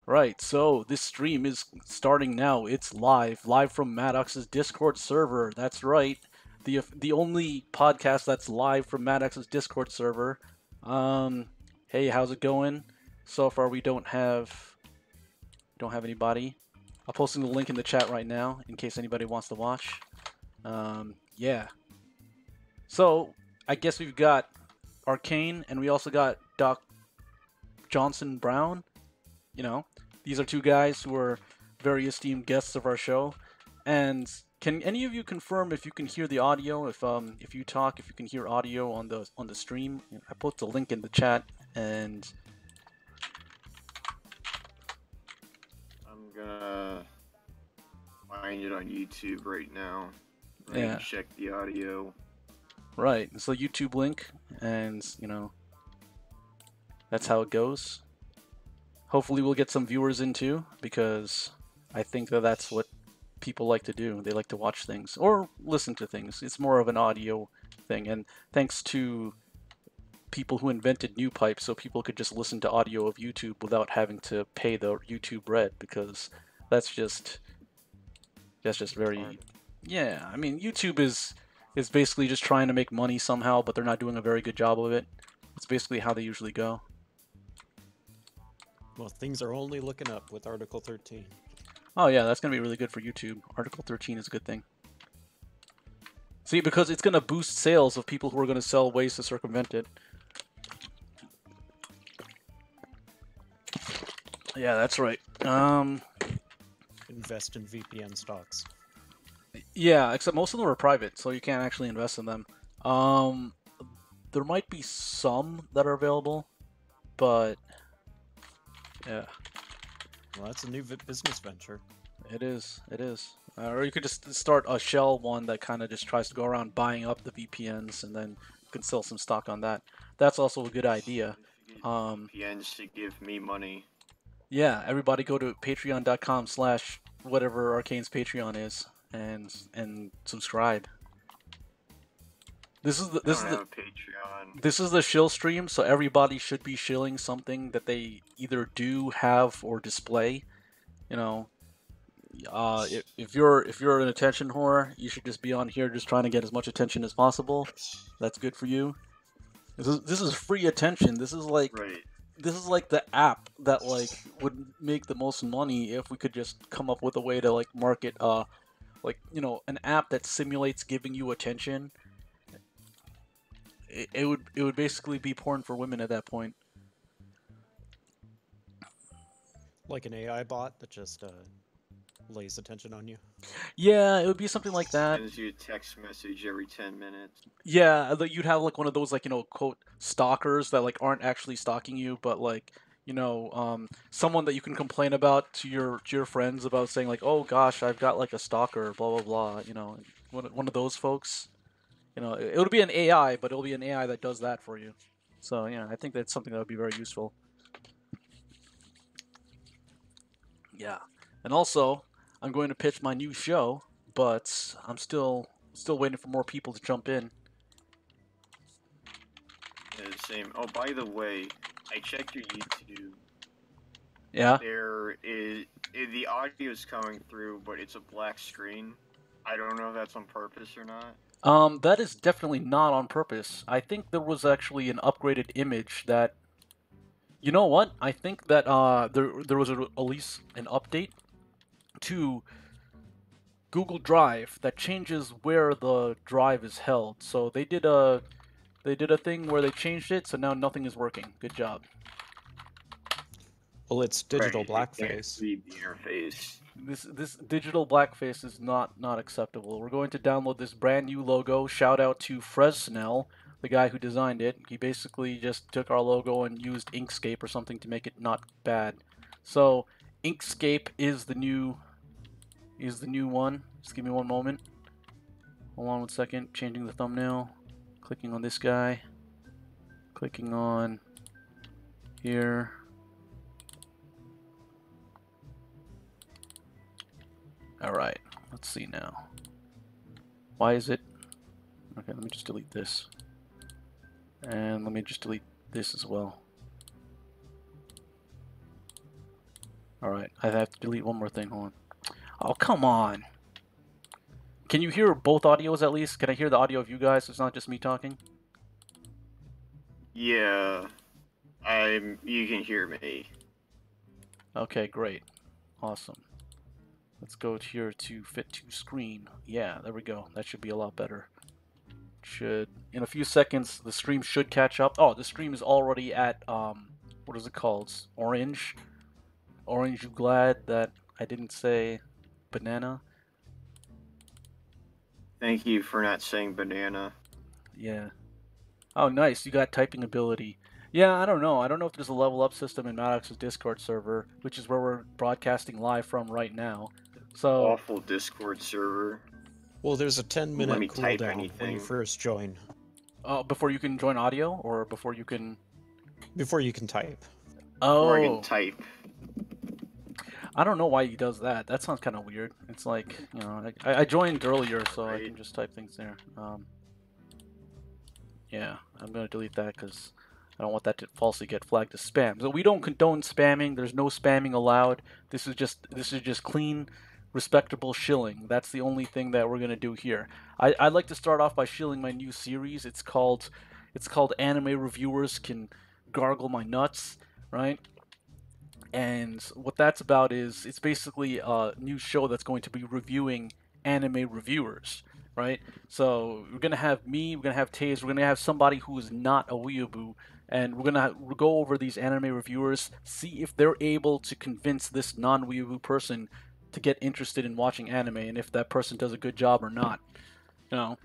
Right, so this stream is starting now. It's live from Maddox's Discord server. That's right, the only podcast that's live from Maddox's Discord server. Hey, how's it going? So far, we don't have anybody. I'm posting the link in the chat right now in case anybody wants to watch. Yeah. So I guess we've got Arcane, and we also got Doc Johnson Brown. You know, these are two guys who are very esteemed guests of our show. And can any of you confirm if you can hear the audio? If you talk, if you can hear audio on the stream? I put the link in the chat, and I'm gonna find it on YouTube right now. yeah, Check the audio. right. It's the YouTube link, and that's how it goes. Hopefully, we'll get some viewers in too, because I think that that's what people like to do. They like to watch things or listen to things. It's more of an audio thing, and thanks to people who invented new pipes, so people could just listen to audio of YouTube without having to pay the YouTube Red, because that's just very, yeah. I mean, YouTube is basically just trying to make money somehow, but they're not doing a very good job of it. It's basically how they usually go. Well, things are only looking up with Article 13. Oh yeah, that's gonna be really good for YouTube. Article 13 is a good thing. See, because it's gonna boost sales of people who are gonna sell ways to circumvent it. Yeah, that's right. Invest in VPN stocks. Yeah, except most of them are private, so you can't actually invest in them. There might be some that are available, but yeah. Well, that's a new business venture. It is. It is. Or you could just start a shell one that kind of just tries to go around buying up the VPNs, and then you can sell some stock on that. That's also a good idea. VPNs to give me money. Yeah, everybody go to patreon.com/whatever Arcane's Patreon is, and subscribe. This is the Patreon. This is the shill stream, so everybody should be shilling something that they either do, have, or display. You know, if you're an attention whore, you should just be on here just trying to get as much attention as possible. That's good for you. This is free attention. This is like the app that like would make the most money if we could just come up with a way to like market an app that simulates giving you attention. It would basically be porn for women at that point. Like an AI bot that just lays attention on you? Yeah, it would be something like that. Sends you a text message every 10 minutes. Yeah, you'd have like one of those like quote stalkers that like aren't actually stalking you, but like someone that you can complain about to your friends about, saying like, oh gosh, I've got like a stalker, blah blah blah. One of those folks. It would be an AI, but it'll be an AI that does that for you. So yeah, I think that's something that would be very useful. Yeah, and also I'm going to pitch my new show, but I'm still waiting for more people to jump in. Yeah, same. Oh, by the way, I checked your YouTube. Yeah. The audio is coming through, but it's a black screen. I don't know if that's on purpose or not. That is definitely not on purpose. I think there was actually an upgraded image that. You know what? I think that there was at least an update to Google Drive that changes where the drive is held. So they did a thing where they changed it, so now nothing is working. Good job. Well, it's digital blackface. Read the interface. This digital blackface is not acceptable. We're going to download this brand new logo. Shout out to Fresnel, the guy who designed it. He basically just took our logo and used Inkscape or something to make it not bad. So Inkscape is the new one. Just give me one moment. Hold on 1 second. Changing the thumbnail. Clicking on this guy. Clicking on here. Alright, let's see now. Why is it... Okay, let me just delete this. And let me just delete this as well. All right, I have to delete one more thing. Hold on. Oh, come on. Can you hear both audios at least? Can I hear the audio of you guys? It's not just me talking. Yeah, you can hear me. Okay, great. Awesome. Let's go here to fit to screen. Yeah, there we go. That should be a lot better. Should in a few seconds the stream should catch up. Oh, the stream is already at what is it called? Orange. Orange, you glad that I didn't say banana? Thank you for not saying banana. Yeah. Oh, nice. You got typing ability. Yeah, I don't know. I don't know if there's a level up system in Maddox's Discord server, which is where we're broadcasting live from right now. So, Awful Discord server. Well, there's a Let 10-minute me type cooldown when anything. you first join. before you can join audio, or before you can. Before you can type. Before I Oh, can type. I don't know why he does that. That sounds kind of weird. It's like, you know, I joined earlier, so I Right. can just type things there. Yeah, I'm gonna delete that because I don't want that to falsely get flagged as spam. So we don't condone spamming. There's no spamming allowed. This is just clean, respectable shilling. That's the only thing that we're gonna do here. I'd like to start off by shilling my new series. It's called Anime Reviewers Can Gargle My Nuts, right? And what that's about is it's basically a new show that's going to be reviewing anime reviewers, right? So we're gonna have me, we're gonna have Taze, we're gonna have somebody who is not a weeaboo, and we're gonna go over these anime reviewers, see if they're able to convince this non-weeaboo person to get interested in watching anime, and if that person does a good job or not. You know,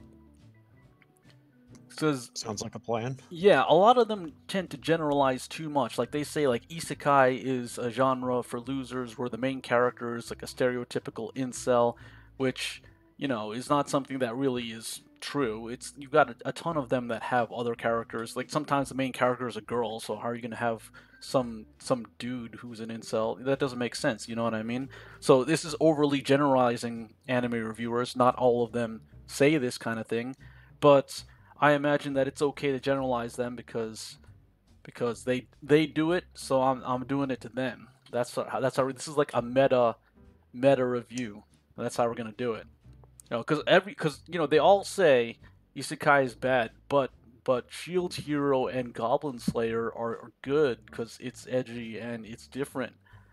because Sounds like a plan. yeah, a lot of them tend to generalize too much. Like they say, like isekai is a genre for losers, where the main character is like a stereotypical incel, which is not something that really is true. It's you've got a ton of them that have other characters. Like sometimes the main character is a girl, so how are you gonna have some dude who's an incel? That doesn't make sense. You know what I mean? So this is overly generalizing anime reviewers. Not all of them say this kind of thing, but I imagine that it's okay to generalize them because they do it, so I'm doing it to them. That's how this is like a meta review. That's how we're gonna do it. Because they all say isekai is bad, but Shield Hero and Goblin Slayer are good because it's edgy and it's different.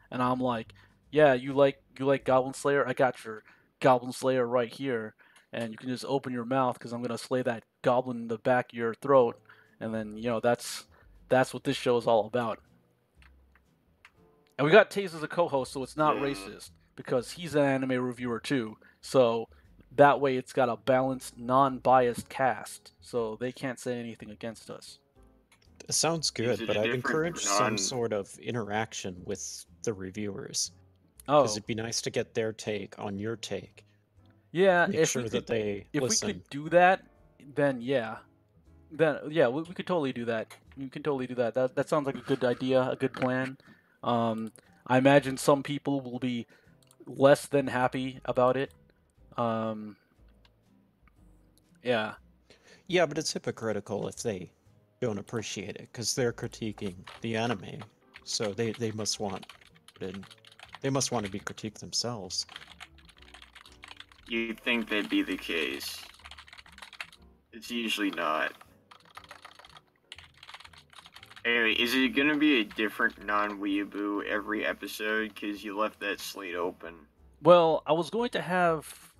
And I'm like, yeah, you like Goblin Slayer? I got your Goblin Slayer right here, and you can just open your mouth because I'm gonna slay that goblin in the back of your throat, and then that's what this show is all about. And we got Taze as a co-host, so it's not Yeah. racist because he's an anime reviewer too. So that way, it's got a balanced, non-biased cast, so they can't say anything against us. It sounds Is good, it but a I'd different encourage some sort of interaction with the reviewers. Because Oh, it'd be nice to get their take on your take. yeah. Make sure that they If we listen. could do that, then yeah, we could totally do that. You can totally do that. That sounds like a good idea, a good plan. I imagine some people will be less than happy about it. Um, yeah. Yeah, but it's hypocritical if they don't appreciate it, because they're critiquing the anime. So they must want they must want to be critiqued themselves. You'd think that'd be the case. It's usually not. Anyway, is it gonna be a different non-weeaboo every episode? Because you left that slate open. Well, I was going to have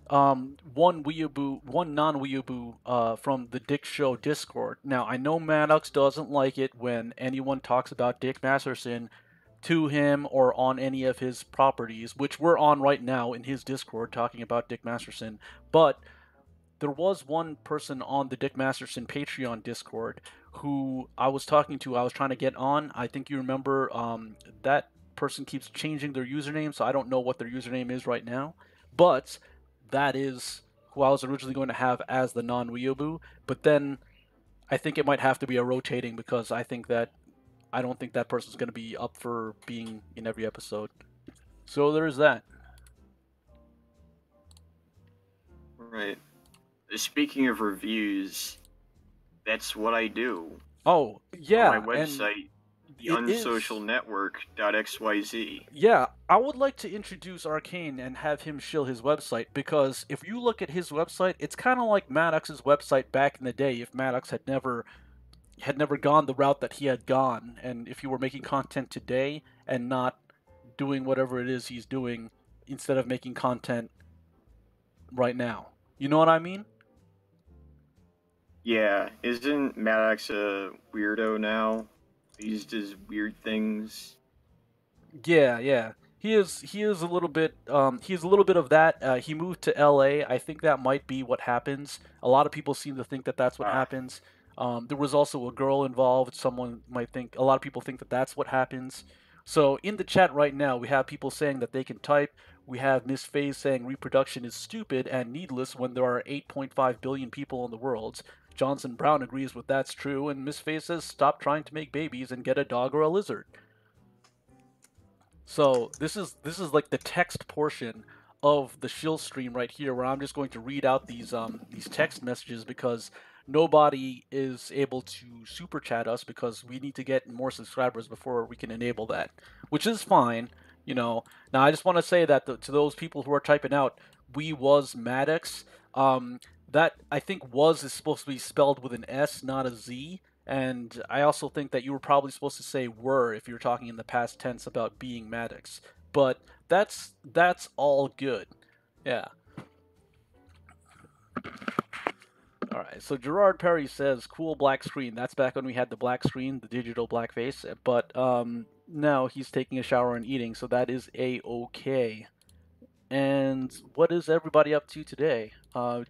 one weeaboo, one non-weeaboo from the Dick Show Discord. Now, I know Maddox doesn't like it when anyone talks about Dick Masterson to him or on any of his properties, which we're on right now in his Discord talking about Dick Masterson. But there was one person on the Dick Masterson Patreon Discord who I was talking to. I was trying to get on. I think you remember that person keeps changing their username, so I don't know what their username is right now. But that is who I was originally going to have as the non-weeaboo. But then I think it might have to be a rotating because I don't think that person's going to be up for being in every episode. So there's that. Right. Speaking of reviews, that's what I do Oh, yeah. on my website. The It unsocial is. network.xyz. Yeah, I would like to introduce Arcane and have him shill his website because if you look at his website, it's kind of like Maddox's website back in the day. If Maddox had never gone the route that he had gone, and if he were making content today and not doing whatever it is he's doing instead of making content right now, you know what I mean? Yeah, isn't Maddox a weirdo now? He just does weird things. Yeah, yeah. He is a little bit he's a little bit of that. He moved to LA. I think that might be what happens. A lot of people seem to think that that's what Ah, happens. There was also a girl involved. Someone might think a lot of people think that that's what happens. So in the chat right now, we have people saying that they can type. We have Miss Faye saying reproduction is stupid and needless when there are 8.5 billion people in the world. Johnson Brown agrees with that's true, and Miss Faye says stop trying to make babies and get a dog or a lizard. So this is like the text portion of the shill stream right here, where I'm just going to read out these text messages because nobody is able to super chat us because we need to get more subscribers before we can enable that, which is fine. You know. Now I just want to say that to those people who are typing out, we was Maddox. Um, that I think was is supposed to be spelled with an S, not a Z. And I also think that you were probably supposed to say were if you're talking in the past tense about being Maddox. But that's all good. Yeah. All right. So Gerard Perry says, "Cool black screen." That's back when we had the black screen, the digital blackface. But now he's taking a shower and eating, so that is a-okay. And what is everybody up to today?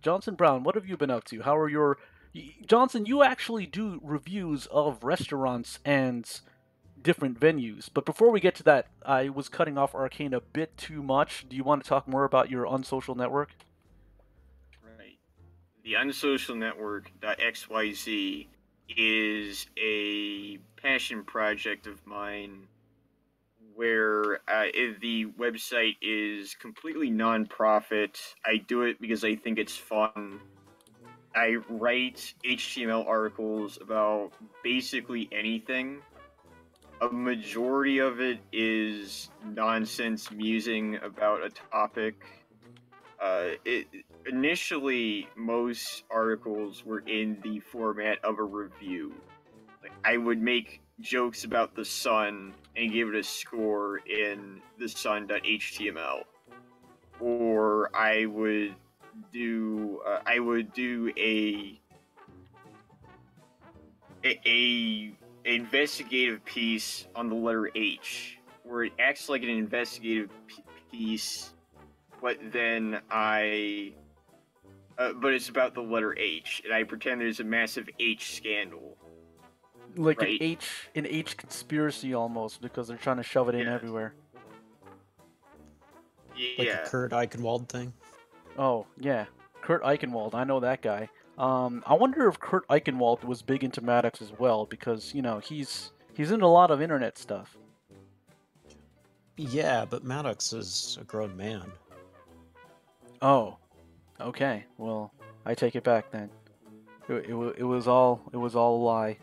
Johnson Brown, what have you been up to? How are your Johnson? You actually do reviews of restaurants and different venues. But before we get to that, I was cutting off Arcane a bit too much. Do you want to talk more about your unsocial network? right. The unsocial network.xyz is a passion project of mine where the website is completely non-profit. I do it because I think it's fun. I write HTML articles about basically anything. A majority of it is nonsense musing about a topic. Initially, most articles were in the format of a review. Like, I would make jokes about the sun and give it a score in the sun.html, or I would do a investigative piece on the letter H, where it acts like an investigative piece, but then but it's about the letter H, and I pretend there's a massive H scandal. Like Right? an H conspiracy almost because they're trying to shove it in Yeah. everywhere. Like a Yeah. Kurt Eichenwald thing. Oh yeah, Kurt Eichenwald. I know that guy. I wonder if Kurt Eichenwald was big into Maddox as well because he's into a lot of internet stuff. Yeah, but Maddox is a grown man. Oh, okay. Well, I take it back then. It was all a lie.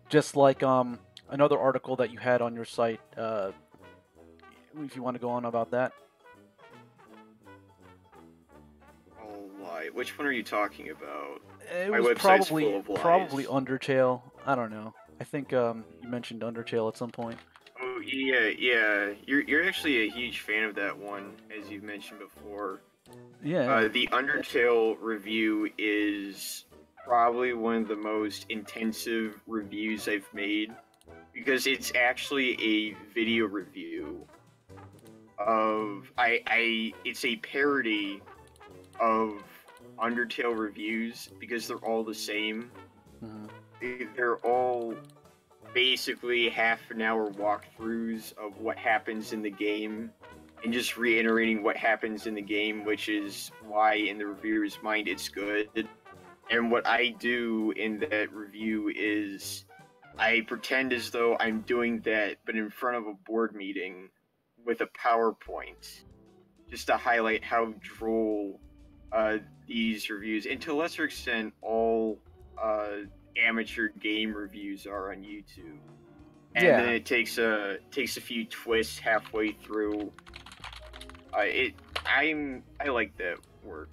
Just like another article that you had on your site. If you want to go on about that. Oh, why? Which one are you talking about? It My was website's full of lies. probably Undertale. I don't know. I think you mentioned Undertale at some point. Oh yeah, yeah. You're actually a huge fan of that one, as you've mentioned before. Yeah. The Undertale review is probably one of the most intensive reviews I've made because it's actually a video review of it's a parody of Undertale reviews because they're all the same. Mhm. They're all basically half an hour walkthroughs of what happens in the game and just reiterating what happens in the game, which is why in the reviewer's mind it's good. And what I do in that review is I pretend as though I'm doing that, but in front of a board meeting with a PowerPoint, just to highlight how droll these reviews, and to a lesser extent, all amateur game reviews are on YouTube. and Yeah. then it takes a few twists halfway through. I like that work.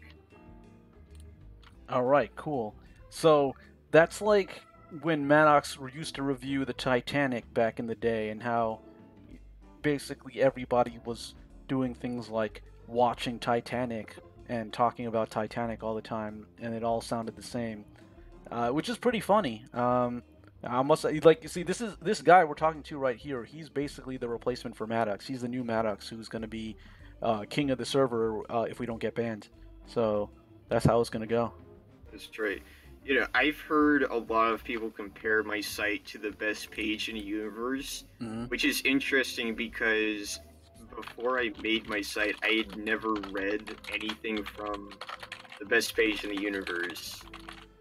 All right, cool. So that's like when Maddox used to review the Titanic back in the day, and how basically everybody was doing things like watching Titanic and talking about Titanic all the time, and it all sounded the same, which is pretty funny. I must like, you see, this guy we're talking to right here. He's basically the replacement for Maddox. He's the new Maddox who's going to be king of the server if we don't get banned. So that's how it's going to go. That's right. You know, I've heard a lot of people compare my site to the best page in the universe, which is interesting because before I made my site, I had never read anything from the best page in the universe.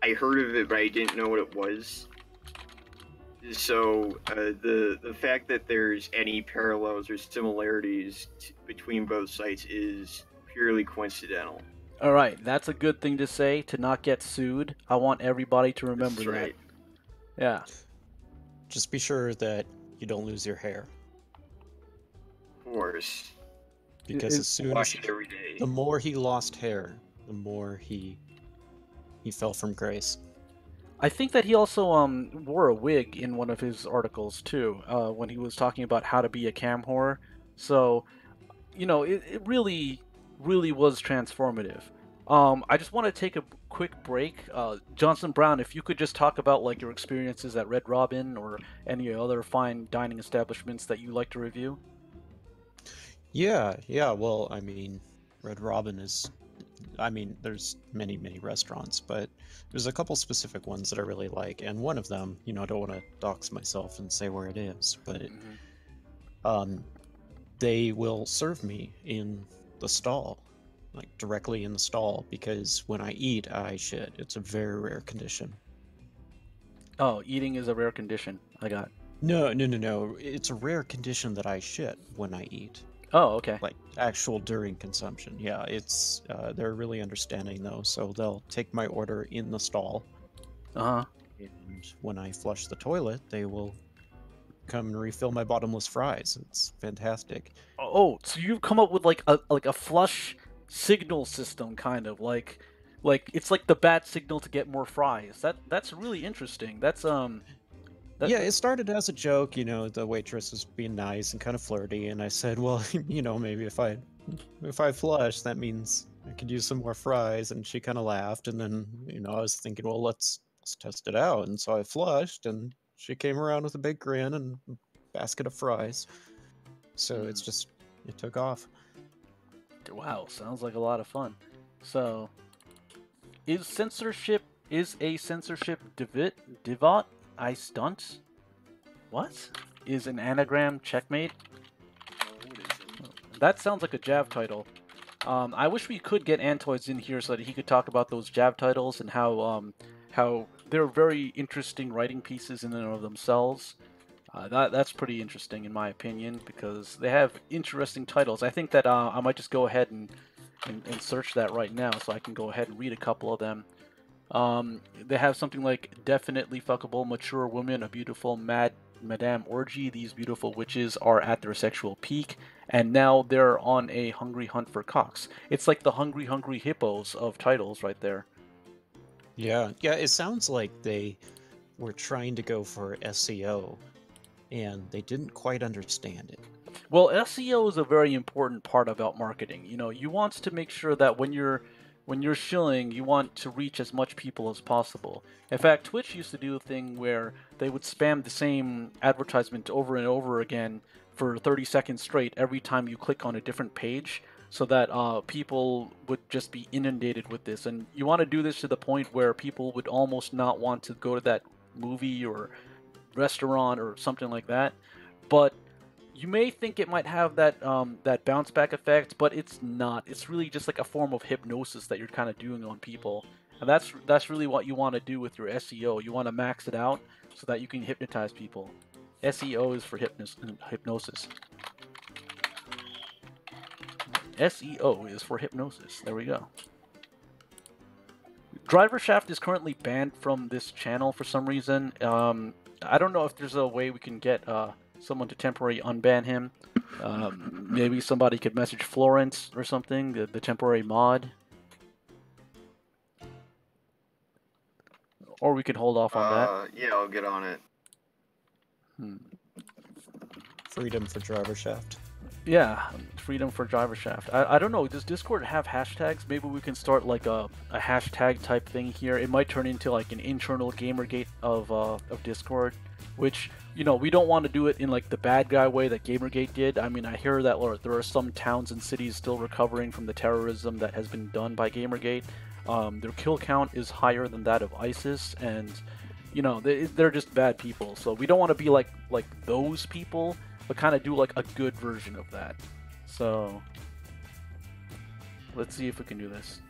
I heard of it, but I didn't know what it was. So the fact that there's any parallels or similarities between both sites is purely coincidental. All right, that's a good thing to say, to not get sued. I want everybody to remember That's right. that. Yeah. Just be sure that you don't lose your hair, Of course. because as soon as Wash it every day. the more he lost hair, the more he fell from grace. I think that he also wore a wig in one of his articles too, when he was talking about how to be a cam whore. So, you know, it really was transformative. I just want to take a quick break. Johnson Brown, if you could just talk about like your experiences at Red Robin or any other fine dining establishments that you like to review. Yeah. Well, I mean, Red Robin is. I mean, there's many restaurants, but there's a couple specific ones that I really like, and one of them, you know, I don't want to dox myself and say where it is, but they will serve me in the stall, like directly in the stall, because when I eat, I shit. It's a very rare condition. Oh, eating is a rare condition. I got. No. It's a rare condition that I shit when I eat. Oh, okay. Like actual during consumption. Yeah, it's they're really understanding though, so they'll take my order in the stall. Uh huh. And when I flush the toilet, they will come and refill my bottomless fries. It's fantastic. Oh, so you've come up with like a flush signal system, kind of like it's like the bat signal to get more fries. That's really interesting. Yeah, it started as a joke, you know, the waitress was being nice and kind of flirty, and I said, well, you know, maybe if I flush, that means I could use some more fries, and she kind of laughed, and then, you know, I was thinking, well, let's test it out, and so I flushed, and she came around with a big grin and a basket of fries. So it's just, it took off. Wow, sounds like a lot of fun. So, is a censorship divot? I stunt? What? Is an anagram checkmate? What is it? That sounds like a Jav title. I wish we could get Antoids in here so that he could talk about those Jav titles and how they're very interesting writing pieces in and of themselves. That's pretty interesting in my opinion because they have interesting titles. I think that I might just go ahead and search that right now so I can go ahead and read a couple of them. They have something like definitely fuckable mature woman, a beautiful Madame Orgy. These beautiful witches are at their sexual peak, and now they're on a hungry hunt for cocks. It's like the hungry hippos of titles right there. Yeah, it sounds like they were trying to go for SEO, and they didn't quite understand it. Well, SEO is a very important part about marketing. You know, you want to make sure that when you're shilling, you want to reach as much people as possible. In fact, Twitch used to do a thing where they would spam the same advertisement over and over again for 30 seconds straight every time you click on a different page, so that people would just be inundated with this. And you want to do this to the point where people would almost not want to go to that movie or restaurant or something like that. But you may think it might have that that bounce back effect, but it's not. It's really just like a form of hypnosis that you're kind of doing on people, and that's really what you want to do with your SEO. You want to max it out so that you can hypnotize people. SEO is for hypnosis. SEO is for hypnosis. There we go. Driver Shaft is currently banned from this channel for some reason. I don't know if there's a way we can get someone to temporarily unban him. Maybe somebody could message Florence or something, the temporary mod. Or we could hold off on that. Yeah, I'll get on it. Freedom for driver shaft. Yeah, freedom for driver shaft. I don't know, does Discord have hashtags? Maybe we can start like a hashtag type thing here. It might turn into like an internal Gamergate of Discord, which, you know, we don't want to do it in like the bad guy way that Gamergate did. I mean, I hear that there are some towns and cities still recovering from the terrorism that has been done by Gamergate. Their kill count is higher than that of ISIS, and, you know, they're just bad people. So we don't want to be like those people, but kind of do like a good version of that. So let's see if we can do this.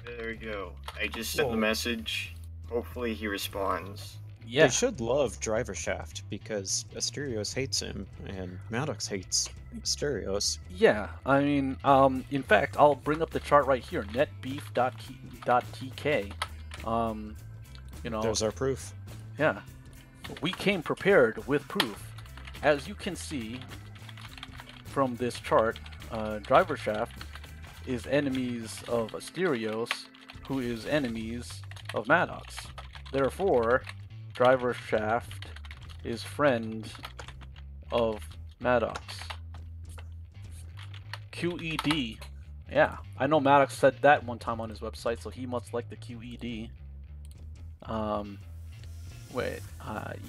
There we go. I just sent the message. Hopefully he responds. Yeah. They should love driver shaft because Asterios hates him and Maddox hates Asterios. Yeah, I mean, in fact, I'll bring up the chart right here, netbeef.tk. You know, there's our proof. Yeah, we came prepared with proof. As you can see from this chart, driver shaft is enemies of Asterios, who is enemies of Maddox. Therefore, driver shaft is friend of Maddox. QED. Yeah, I know Maddox said that one time on his website, so he must like the QED.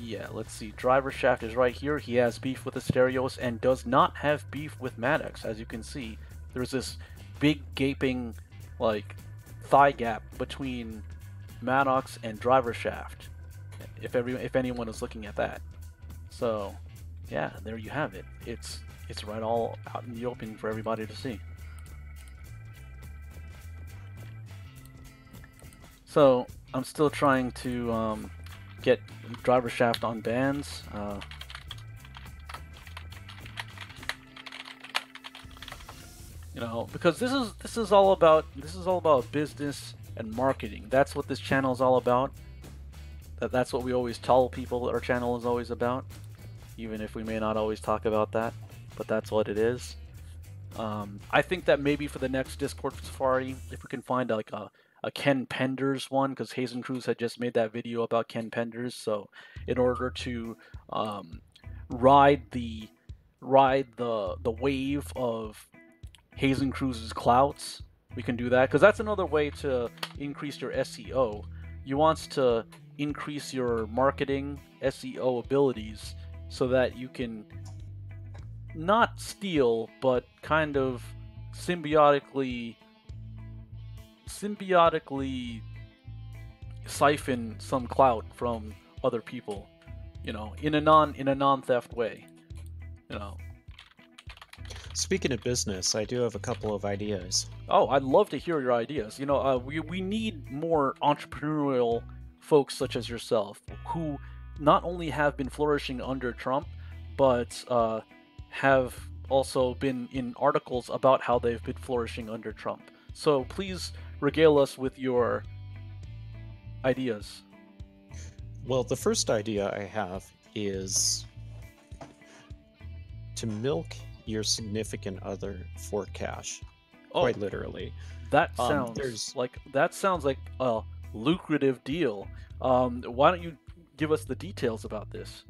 Yeah, let's see. Driver shaft is right here. He has beef with Asterios and does not have beef with Maddox. As you can see, there's this big gaping, like, thigh gap between Maddox and driver shaft. If anyone is looking at that. So, yeah, there you have it. It's right all out in the open for everybody to see. So I'm still trying to get driver shaft on bans. You know, because this is all about business and marketing. That's what this channel is all about. That's what we always tell people our channel is always about, even if we may not always talk about that, but that's what it is. I think that maybe for the next Discord Safari, if we can find like a Ken Penders one, because Hazen Cruz had just made that video about Ken Penders, so in order to ride the wave of Hazen Cruz's clouts, we can do that, because that's another way to increase your SEO. You want to increase your marketing SEO abilities so that you can not steal, but kind of symbiotically siphon some clout from other people, you know, in a non-theft way, you know. Speaking of business, I do have a couple of ideas. Oh, I'd love to hear your ideas. You know, we need more entrepreneurial folks such as yourself, who not only have been flourishing under Trump, but have also been in articles about how they've been flourishing under Trump. So please regale us with your ideas. Well, the first idea I have is to milk your significant other for cash. Oh, quite literally. That sounds like a lucrative deal. Why don't you give us the details about this?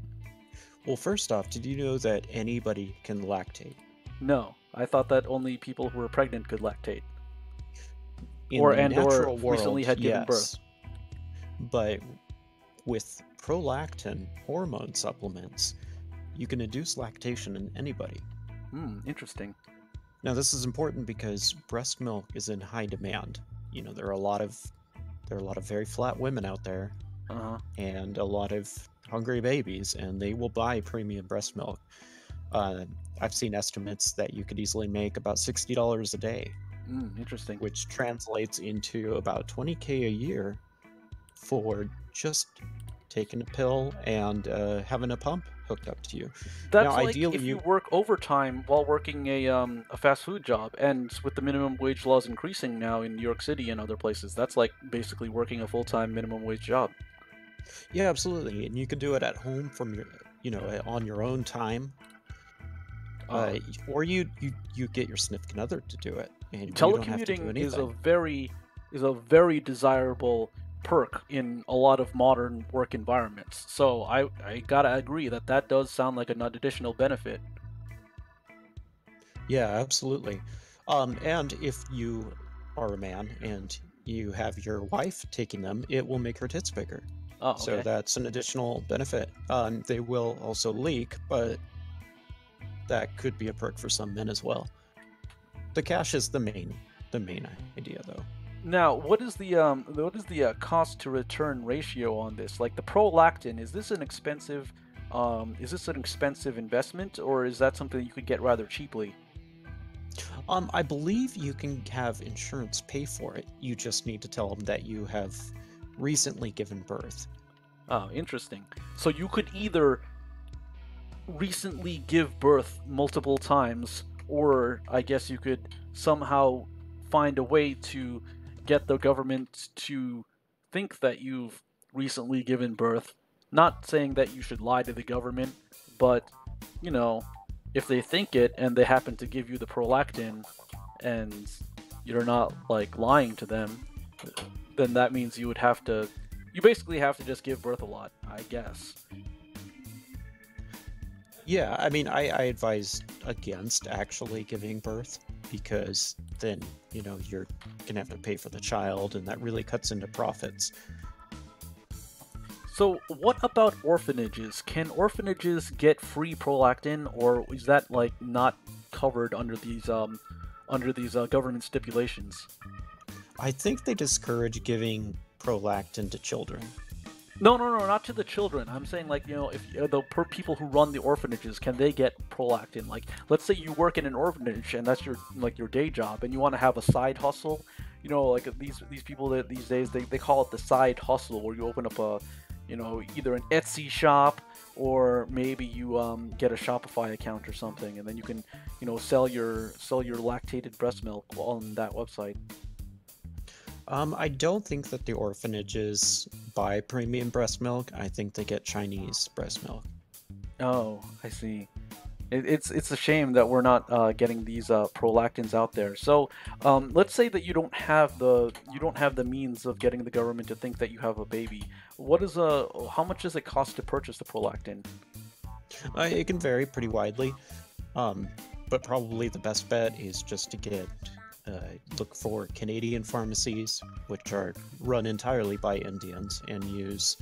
Well, first off, did you know that anybody can lactate? No, I thought that only people who were pregnant could lactate. In or the natural world, recently had given yes. birth. But with prolactin hormone supplements, you can induce lactation in anybody. Interesting. Now, this is important because breast milk is in high demand. You know, there are a lot of very flat women out there, and a lot of hungry babies, and they will buy premium breast milk. I've seen estimates that you could easily make about $60 a day. Interesting. Which translates into about $20K a year for just taking a pill and having a pump hooked up to you. That's Now, like ideally, if you work overtime while working a fast food job, and with the minimum wage laws increasing now in New York City and other places, that's like basically working a full-time minimum wage job. yeah, absolutely, and you can do it at home from your, on your own time, Uh, or you get your significant other to do it, and you don't have to do Telecommuting anything. is a very desirable perk in a lot of modern work environments. So I gotta agree that that does sound like an additional benefit. Yeah, absolutely. And if you are a man and you have your wife taking them, it will make her tits bigger. Oh, So okay. that's an additional benefit. They will also leak, but that could be a perk for some men as well. The cash is the main idea, though. Now, what is the cost to return ratio on this? Like the prolactin, is this an expensive investment, or is that something you could get rather cheaply? I believe you can have insurance pay for it. You just need to tell them that you have recently given birth. Oh, interesting. So you could either recently give birth multiple times, or I guess you could somehow find a way to get the government to think that you've recently given birth. Not saying that you should lie to the government, but, you know, if they think it and they happen to give you the prolactin and you're not like lying to them, then that means you basically have to just give birth a lot, I guess. Yeah, I mean, I advise against actually giving birth because then, you're gonna have to pay for the child, and that really cuts into profits. So, what about orphanages? Can orphanages get free prolactin, or is that like not covered under these government stipulations? I think they discourage giving prolactin to children. No, no, no, not to the children. I'm saying like if the per people who run the orphanages, can they get prolactin? Like, let's say you work in an orphanage and that's your day job, and you want to have a side hustle. Like these people that these days they call it the side hustle, where you open up a either an Etsy shop, or maybe you get a Shopify account or something, and then you can sell your lactated breast milk on that website. I don't think that the orphanages buy premium breast milk. I think they get Chinese breast milk. Oh, I see. It's a shame that we're not getting these prolactins out there. So let's say that you don't have the means of getting the government to think that you have a baby. How much does it cost to purchase the prolactin? It can vary pretty widely, but probably the best bet is just to look for Canadian pharmacies, which are run entirely by Indians and use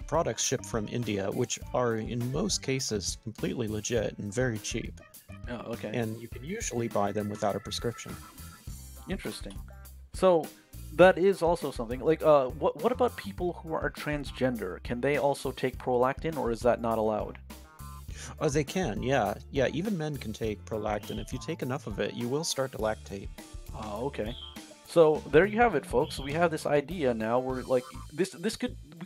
products shipped from India, which are in most cases completely legit and very cheap. Oh, okay. And you can usually buy them without a prescription. Interesting. So that is also something. Like, what about people who are transgender? Can they also take prolactin, or is that not allowed? Oh, they can, yeah. Yeah, even men can take prolactin. If you take enough of it, you will start to lactate. Oh, okay. So there you have it, folks. We have this idea now. We're like we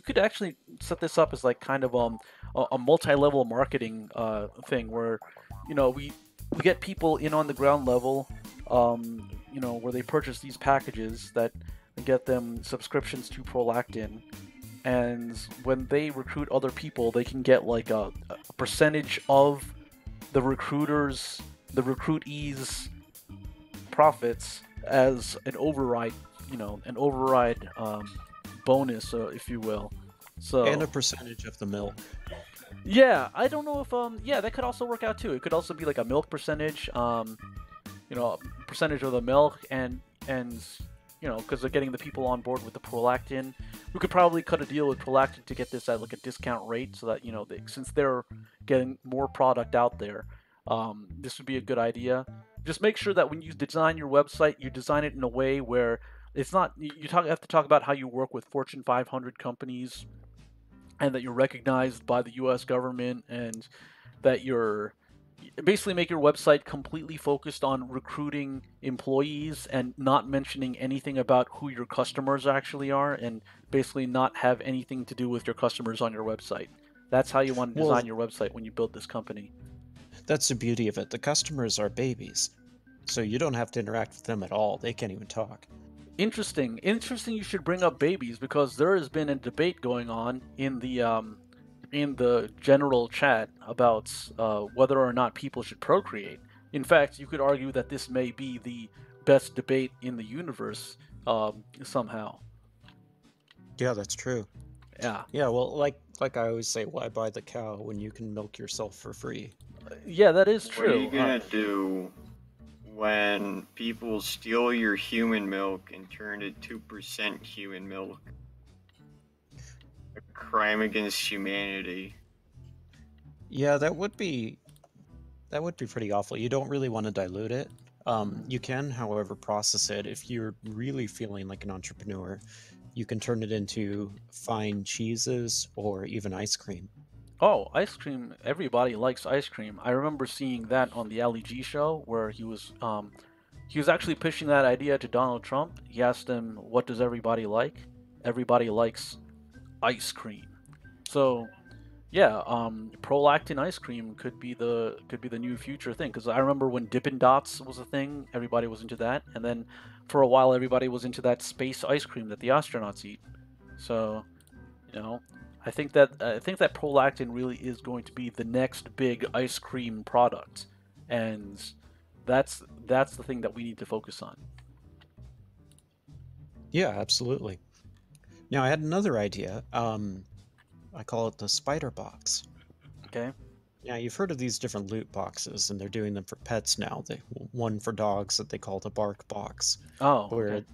could actually set this up as like kind of a multi-level marketing thing where we get people in on the ground level, where they purchase these packages that get them subscriptions to prolactin, and when they recruit other people, they can get like a percentage of the recruitees' profits as an override, bonus, if you will. So And a percentage of the milk. yeah, I don't know if that could also work out too. It could also be like a milk percentage, a percentage of the milk, and because they're getting the people on board with the prolactin. We could probably cut a deal with prolactin to get this at like a discount rate, so that since they're getting more product out there, this would be a good idea. Just make sure that when you design your website, you design it in a way where it's not have to talk about how you work with Fortune 500 companies, and that you're recognized by the U.S. government, and that you're basically make your website completely focused on recruiting employees and not mentioning anything about who your customers actually are, and basically not have anything to do with your customers on your website. That's how you want to design Well, your website when you build this company. that's the beauty of it. The customers are babies, so you don't have to interact with them at all. They can't even talk. Interesting. Interesting. You should bring up babies because there has been a debate going on in the general chat about whether or not people should procreate. In fact, you could argue that this may be the best debate in the universe somehow. Yeah, that's true. Yeah. Yeah, well, like I always say, why buy the cow when you can milk yourself for free? Yeah, that is What are you true. gonna do when people steal your human milk and turn it 2% human milk? A crime against humanity. Yeah, that would be pretty awful. You don't really want to dilute it. You can, however, process it if you're really feeling like an entrepreneur. You can turn it into fine cheeses or even ice cream. Oh, ice cream. Everybody likes ice cream. I remember seeing that on the Ali G show where he was actually pushing that idea to Donald Trump. He asked him, "What does everybody like?" Everybody likes ice cream. So, yeah, prolactin ice cream could be the new future thing. Because I remember when Dippin' Dots was a thing, everybody was into that, and then for a while everybody was into that space ice cream that the astronauts eat. So, you know, I think that prolactin really is going to be the next big ice cream product, and that's the thing that we need to focus on. Yeah, absolutely. Now, I had another idea. I call it the spider box. Okay. Now, you've heard of these different loot boxes, and they're doing them for pets now. One for dogs that they call the bark box, Oh, okay. where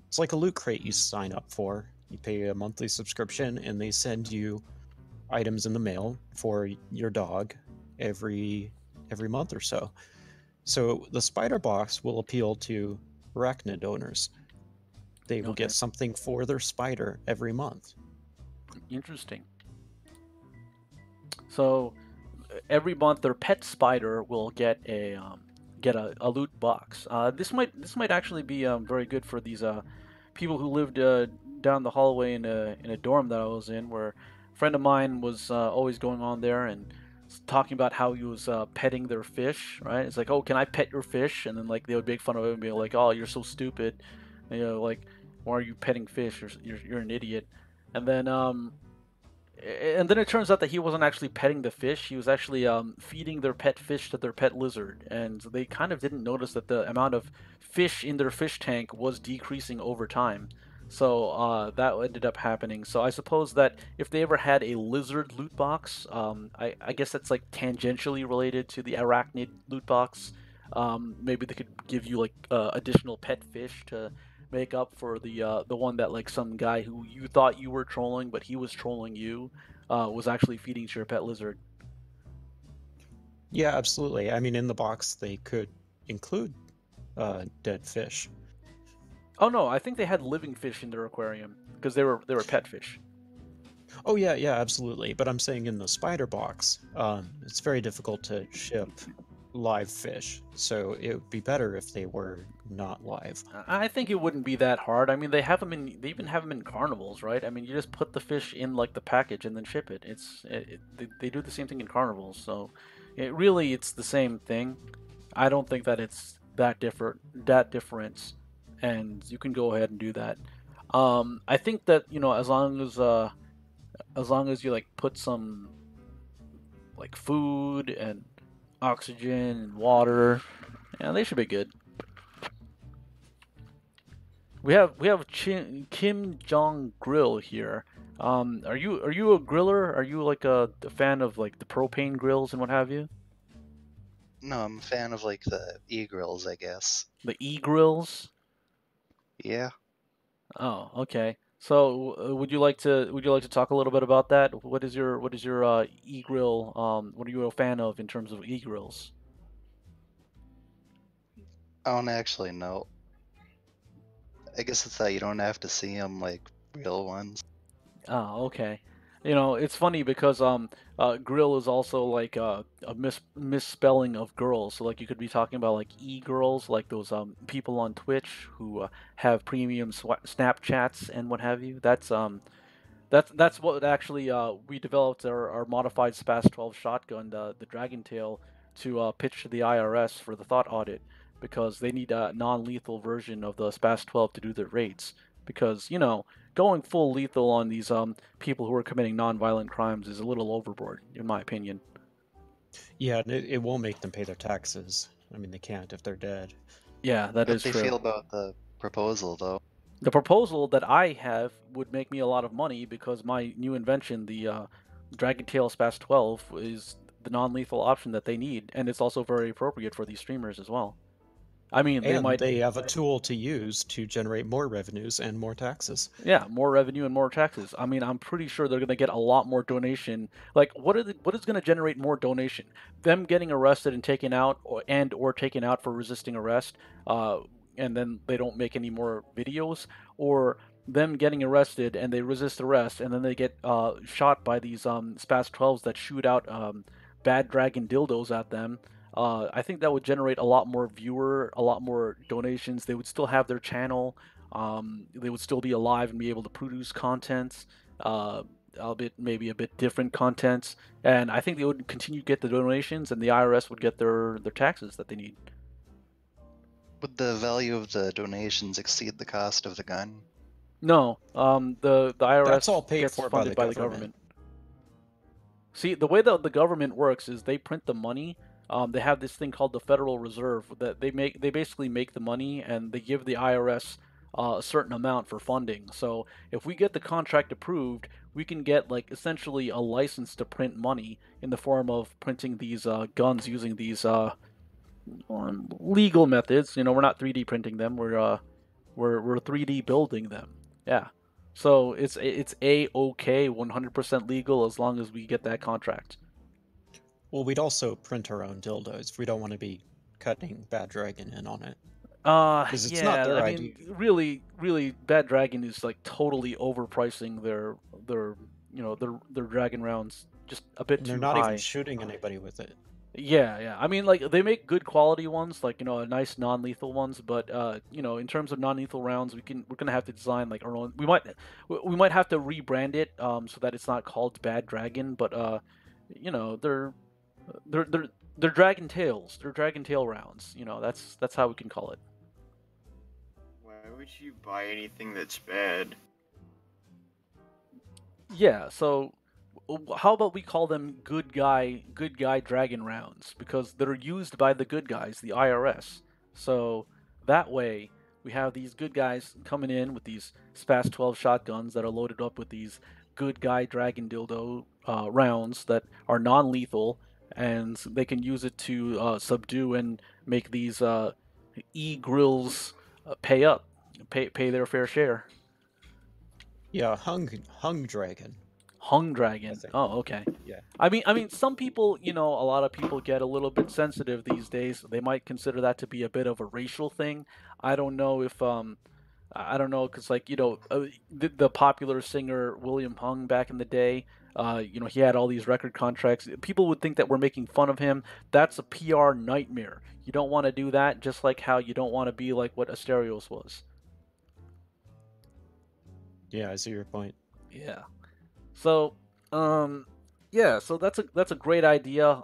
it's like a loot crate you sign up for. You pay a monthly subscription, and they send you items in the mail for your dog every month or so. So the spider box will appeal to arachnid owners. They will Okay. get something for their spider every month. Interesting. So every month their pet spider will get a loot box. This might actually be very good for these people who lived down the hallway in a dorm that I was in, where a friend of mine was always going on there and talking about how he was petting their fish. Right? It's like, oh, can I pet your fish? And then like they would make fun of him and be like, oh, you're so stupid. And, like, why are you petting fish? You're an idiot. And then it turns out that he wasn't actually petting the fish. He was actually feeding their pet fish to their pet lizard, and they kind of didn't notice that the amount of fish in their fish tank was decreasing over time. So that ended up happening. So I suppose that if they ever had a lizard loot box, I guess that's like tangentially related to the arachnid loot box. Maybe they could give you like additional pet fish to make up for the one that like some guy who you thought you were trolling, but he was trolling you, was actually feeding to your pet lizard. Yeah, absolutely. I mean, in the box, they could include dead fish. Oh no, I think they had living fish in their aquarium because they were pet fish. Oh, yeah, yeah, absolutely. But I'm saying in the spider box, it's very difficult to ship live fish. So it would be better if they were not live. I think it wouldn't be that hard. I mean, they even have them in carnivals, right? I mean, you just put the fish in like the package and then ship it. They do the same thing in carnivals, so it's the same thing. I don't think that it's that difference, and you can go ahead and do that. I think that as long as you like put some like food and oxygen and water, yeah, they should be good. We have Kim Jong Grill here. Are you a griller? Are you like a fan of like the propane grills and what have you? No, I'm a fan of like the e-grills, I guess. The e grills? Yeah. Oh, okay. So would you like to talk a little bit about that? What is your e grill? What are you a fan of in terms of e grills? I don't actually know. I guess it's that you don't have to see them like real ones. Oh, okay. It's funny because grill is also like a misspelling of girls. So like you could be talking about like e-girls, like those people on Twitch who have premium Snapchats and what have you. That's what actually we developed our modified SPAS 12 shotgun, the Dragon Tail, to pitch to the IRS for the thought audit because they need a non-lethal version of the SPAS 12 to do their raids. Because going full lethal on these people who are committing non-violent crimes is a little overboard, in my opinion. Yeah, and it won't make them pay their taxes. I mean, they can't if they're dead. Yeah, that is How do true. they feel about the proposal, though? The proposal that I have would make me a lot of money because my new invention, the Dragon Tail SPAS 12, is the non-lethal option that they need, and it's also very appropriate for these streamers as well. I mean, And they have a tool to use to generate more revenues and more taxes. Yeah, more revenue and more taxes. I mean, I'm pretty sure they're going to get a lot more donation. Like, what is going to generate more donation? Them getting arrested and taken out, or taken out for resisting arrest, and then they don't make any more videos, or them getting arrested and they resist arrest and then they get shot by these SPAS 12s that shoot out bad dragon dildos at them. I think that would generate a lot more donations. They would still have their channel. They would still be alive and be able to produce content, albeit maybe a bit different content. And I think they would continue to get the donations, and the IRS would get their taxes that they need. Would the value of the donations exceed the cost of the gun? No, the IRS That's all paid gets for funded by by the government. See, the way that the government works is they print the money. They have this thing called the Federal Reserve that they basically make the money and they give the IRS a certain amount for funding. So if we get the contract approved, we can get like essentially a license to print money in the form of printing these guns using these legal methods. We're not 3D printing them. We're 3D building them. Yeah. So it's A-OK, 100% legal as long as we get that contract. Well, we'd also print our own dildos. We don't want to be cutting Bad Dragon in on it. Because it's not their idea. Really, Bad Dragon is like totally overpricing their dragon rounds just a bit too high. They're not even shooting anybody with it. Yeah. I mean, like they make good quality ones, like nice non-lethal ones. But in terms of non-lethal rounds, we're gonna have to design like our own. We might have to rebrand it so that it's not called Bad Dragon, but they're Dragon Tails. They're Dragon Tail rounds. That's how we can call it. Why would you buy anything that's bad? Yeah. So how about we call them good guy dragon rounds, because they're used by the good guys, the IRS. So that way we have these good guys coming in with these SPAS 12 shotguns that are loaded up with these good guy dragon dildo rounds that are non-lethal, and they can use it to subdue and make these e-grills pay their fair share. Yeah, hung dragon. Hung dragon. Oh, okay. Yeah. I mean, some people, a lot of people get a little bit sensitive these days. They might consider that to be a bit of a racial thing. I don't know if, I don't know, because like the popular singer William Hung back in the day, he had all these record contracts. People would think that we're making fun of him. That's a PR nightmare. You don't want to do that, just like how you don't want to be like what Asterios was. Yeah, I see your point. Yeah. So, yeah. So that's a great idea.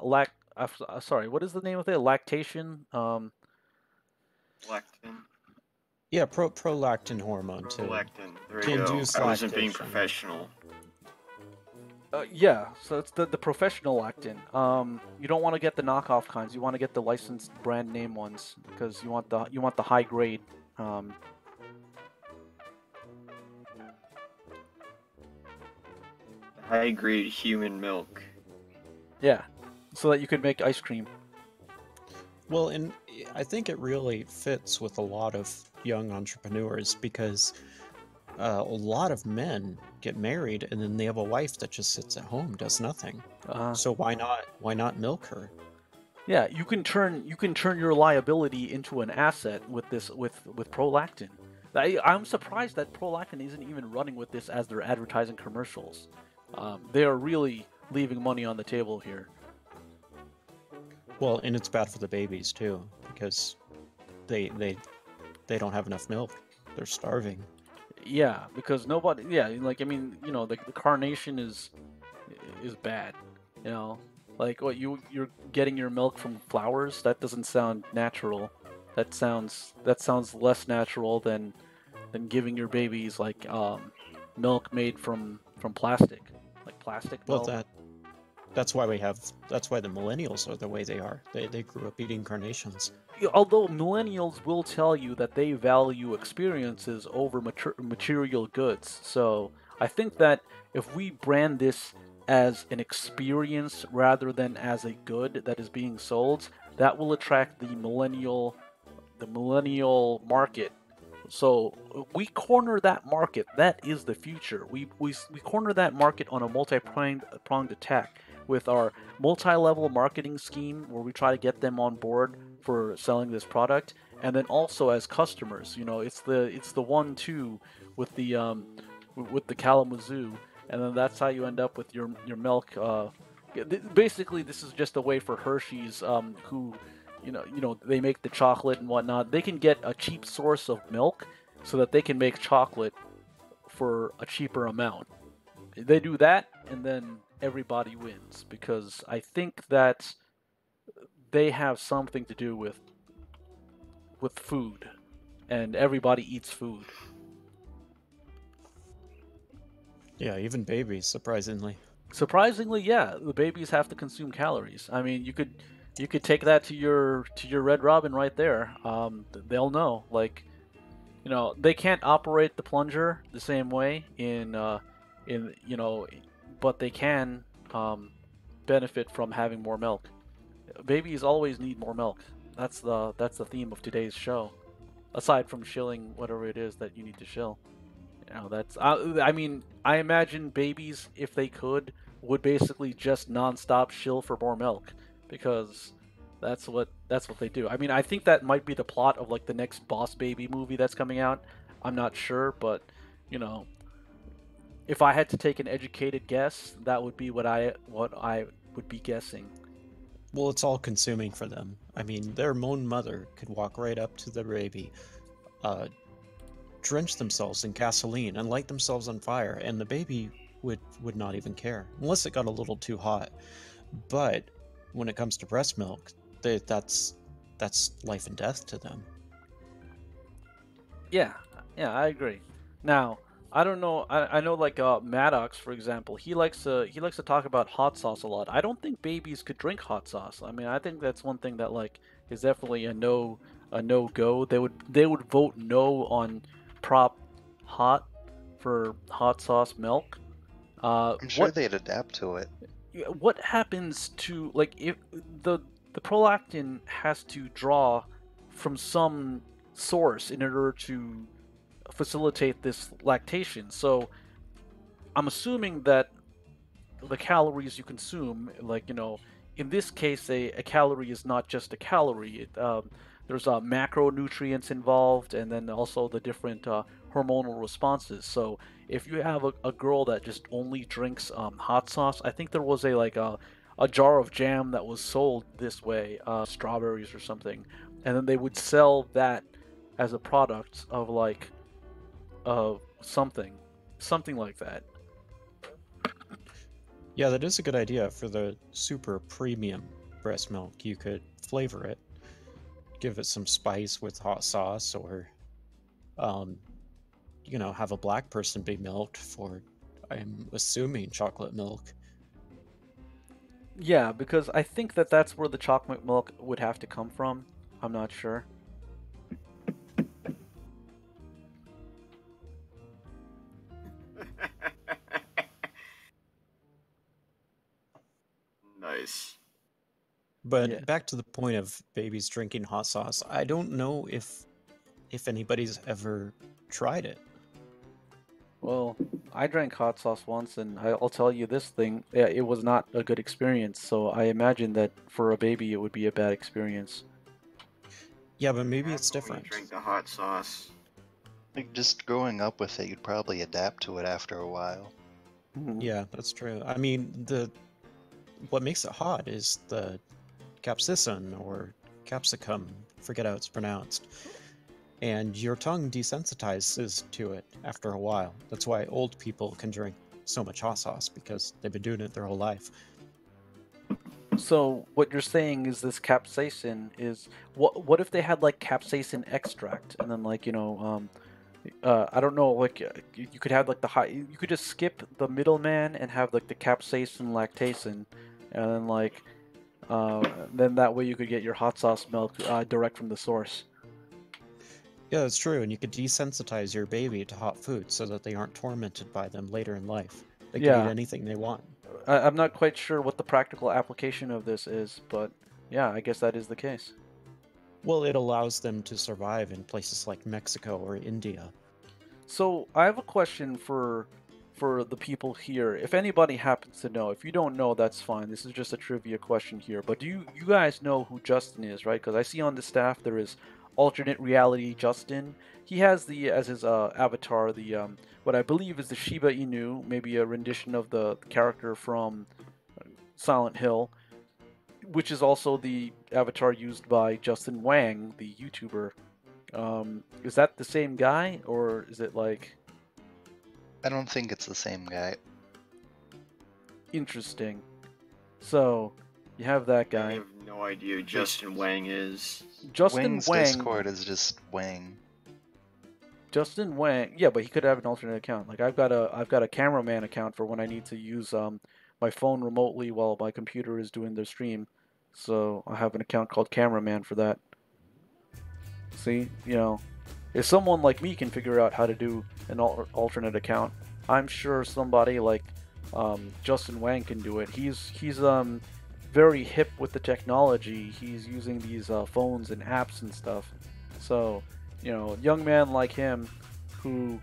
Sorry, what is the name of it? Lactation. Lectin. Yeah, prolactin hormone to Prolactin. There you go. I wasn't being professional. Yeah. So it's the professional lactin. You don't want to get the knockoff kinds. You want to get the licensed brand name ones because you want the high grade. High-grade human milk. Yeah, so that you could make ice cream. Well, and I think it really fits with a lot of young entrepreneurs because a lot of men get married and then they have a wife that just sits at home, does nothing. So why not milk her? Yeah, you can turn your liability into an asset with prolactin. I'm surprised that prolactin isn't even running with this as their advertising commercials. They are really leaving money on the table here. Well, and it's bad for the babies too, because they don't have enough milk. They're starving. Yeah, because nobody. Yeah, like I mean, the carnation is bad. Like what you're getting your milk from flowers. That doesn't sound natural. That sounds less natural than giving your babies like milk made from plastic, like plastic Well, milk. that's why the millennials are the way they are. They grew up eating carnations. Although millennials will tell you that they value experiences over material goods. So I think that if we brand this as an experience rather than as a good that is being sold, that will attract the millennial market. So we corner that market. That is the future. We corner that market on a multi-pronged attack with our multi-level marketing scheme, where we try to get them on board for selling this product, and then also as customers. It's the 1-2 with the Kalamazoo, and then that's how you end up with your milk. Basically, this is just a way for Hershey's, who they make the chocolate and whatnot. They can get a cheap source of milk so that they can make chocolate for a cheaper amount. They do that, and then everybody wins, because I think that they have something to do with food, and everybody eats food. Yeah, even babies, surprisingly. Surprisingly, yeah, the babies have to consume calories. I mean, you could take that to your Red Robin right there. They'll know. Like, they can't operate the plunger the same way but they can benefit from having more milk. Babies always need more milk. That's the theme of today's show. Aside from shilling whatever it is that you need to shill. That's I mean, I imagine babies, if they could, would basically just non-stop shill for more milk, because that's what they do. I mean, I think that might be the plot of like the next Boss Baby movie that's coming out. I'm not sure, but if I had to take an educated guess, that would be what I would be guessing. Well, it's all consuming for them. I mean, their own mother could walk right up to the baby, drench themselves in gasoline and light themselves on fire, and the baby would not even care, unless it got a little too hot. But when it comes to breast milk, that's life and death to them. Yeah, I agree. Now, I don't know. I know, like Maddox, for example. He likes to talk about hot sauce a lot. I don't think babies could drink hot sauce. I mean, I think that's one thing that like is definitely a no go. They would vote no on Prop Hot for hot sauce milk. I'm sure they'd adapt to it. What happens to, like, if the prolactin has to draw from some source in order to facilitate this lactation. So I'm assuming that the calories you consume, like, in this case, a calorie is not just a calorie. There's macronutrients involved, and then also the different hormonal responses. So if you have a girl that just only drinks hot sauce, I think there was a jar of jam that was sold this way, strawberries or something, and then they would sell that as a product of like something like that. Yeah, that is a good idea for the super premium breast milk. You could flavor it, give it some spice with hot sauce, or have a black person be milked for, I'm assuming, chocolate milk. Yeah, because I think that that's where the chocolate milk would have to come from. I'm not sure. Nice. But Yeah. back to the point of babies drinking hot sauce, I don't know if anybody's ever tried it. Well, I drank hot sauce once, and I'll tell you this thing, it was not a good experience, so I imagine that for a baby it would be a bad experience. Yeah, but maybe it's different. Drink the hot sauce. Like, just growing up with it, you'd probably adapt to it after a while. Mhm. Yeah, that's true. I mean, what makes it hot is the capsicum or capsicum, forget how it's pronounced. And your tongue desensitizes to it after a while. That's why old people can drink so much hot sauce, because they've been doing it their whole life. So what you're saying is this capsaicin is what if they had like capsaicin extract and then like I don't know, like you could have like you could just skip the middleman and have like the capsaicin lactasin, and then like then that way you could get your hot sauce milk direct from the source. Yeah, that's true, and you could desensitize your baby to hot foods so that they aren't tormented by them later in life. They can eat Yeah, anything they want. I'm not quite sure what the practical application of this is, but yeah, I guess that is the case. Well, it allows them to survive in places like Mexico or India. So I have a question for the people here. If anybody happens to know, if you don't know, that's fine. This is just a trivia question here. But do you guys know who Justin is, right? Because I see on the staff there is alternate reality Justin. He has the as his avatar the what I believe is the Shiba Inu, maybe a rendition of the character from Silent Hill, which is also the avatar used by Justin Wang, the YouTuber. Is that the same guy, or is it like I don't think it's the same guy. interesting? So you have that I guy, have no idea who Justin Wang is. Justin Wang's Wang. Discord is just Wang. Justin Wang, yeah, but he could have an alternate account. Like I've got a cameraman account for when I need to use my phone remotely while my computer is doing their stream. So I have an account called Cameraman for that. See, if someone like me can figure out how to do an alternate account, I'm sure somebody like Justin Wang can do it. He's very hip with the technology. He's using these phones and apps and stuff. So, young man like him who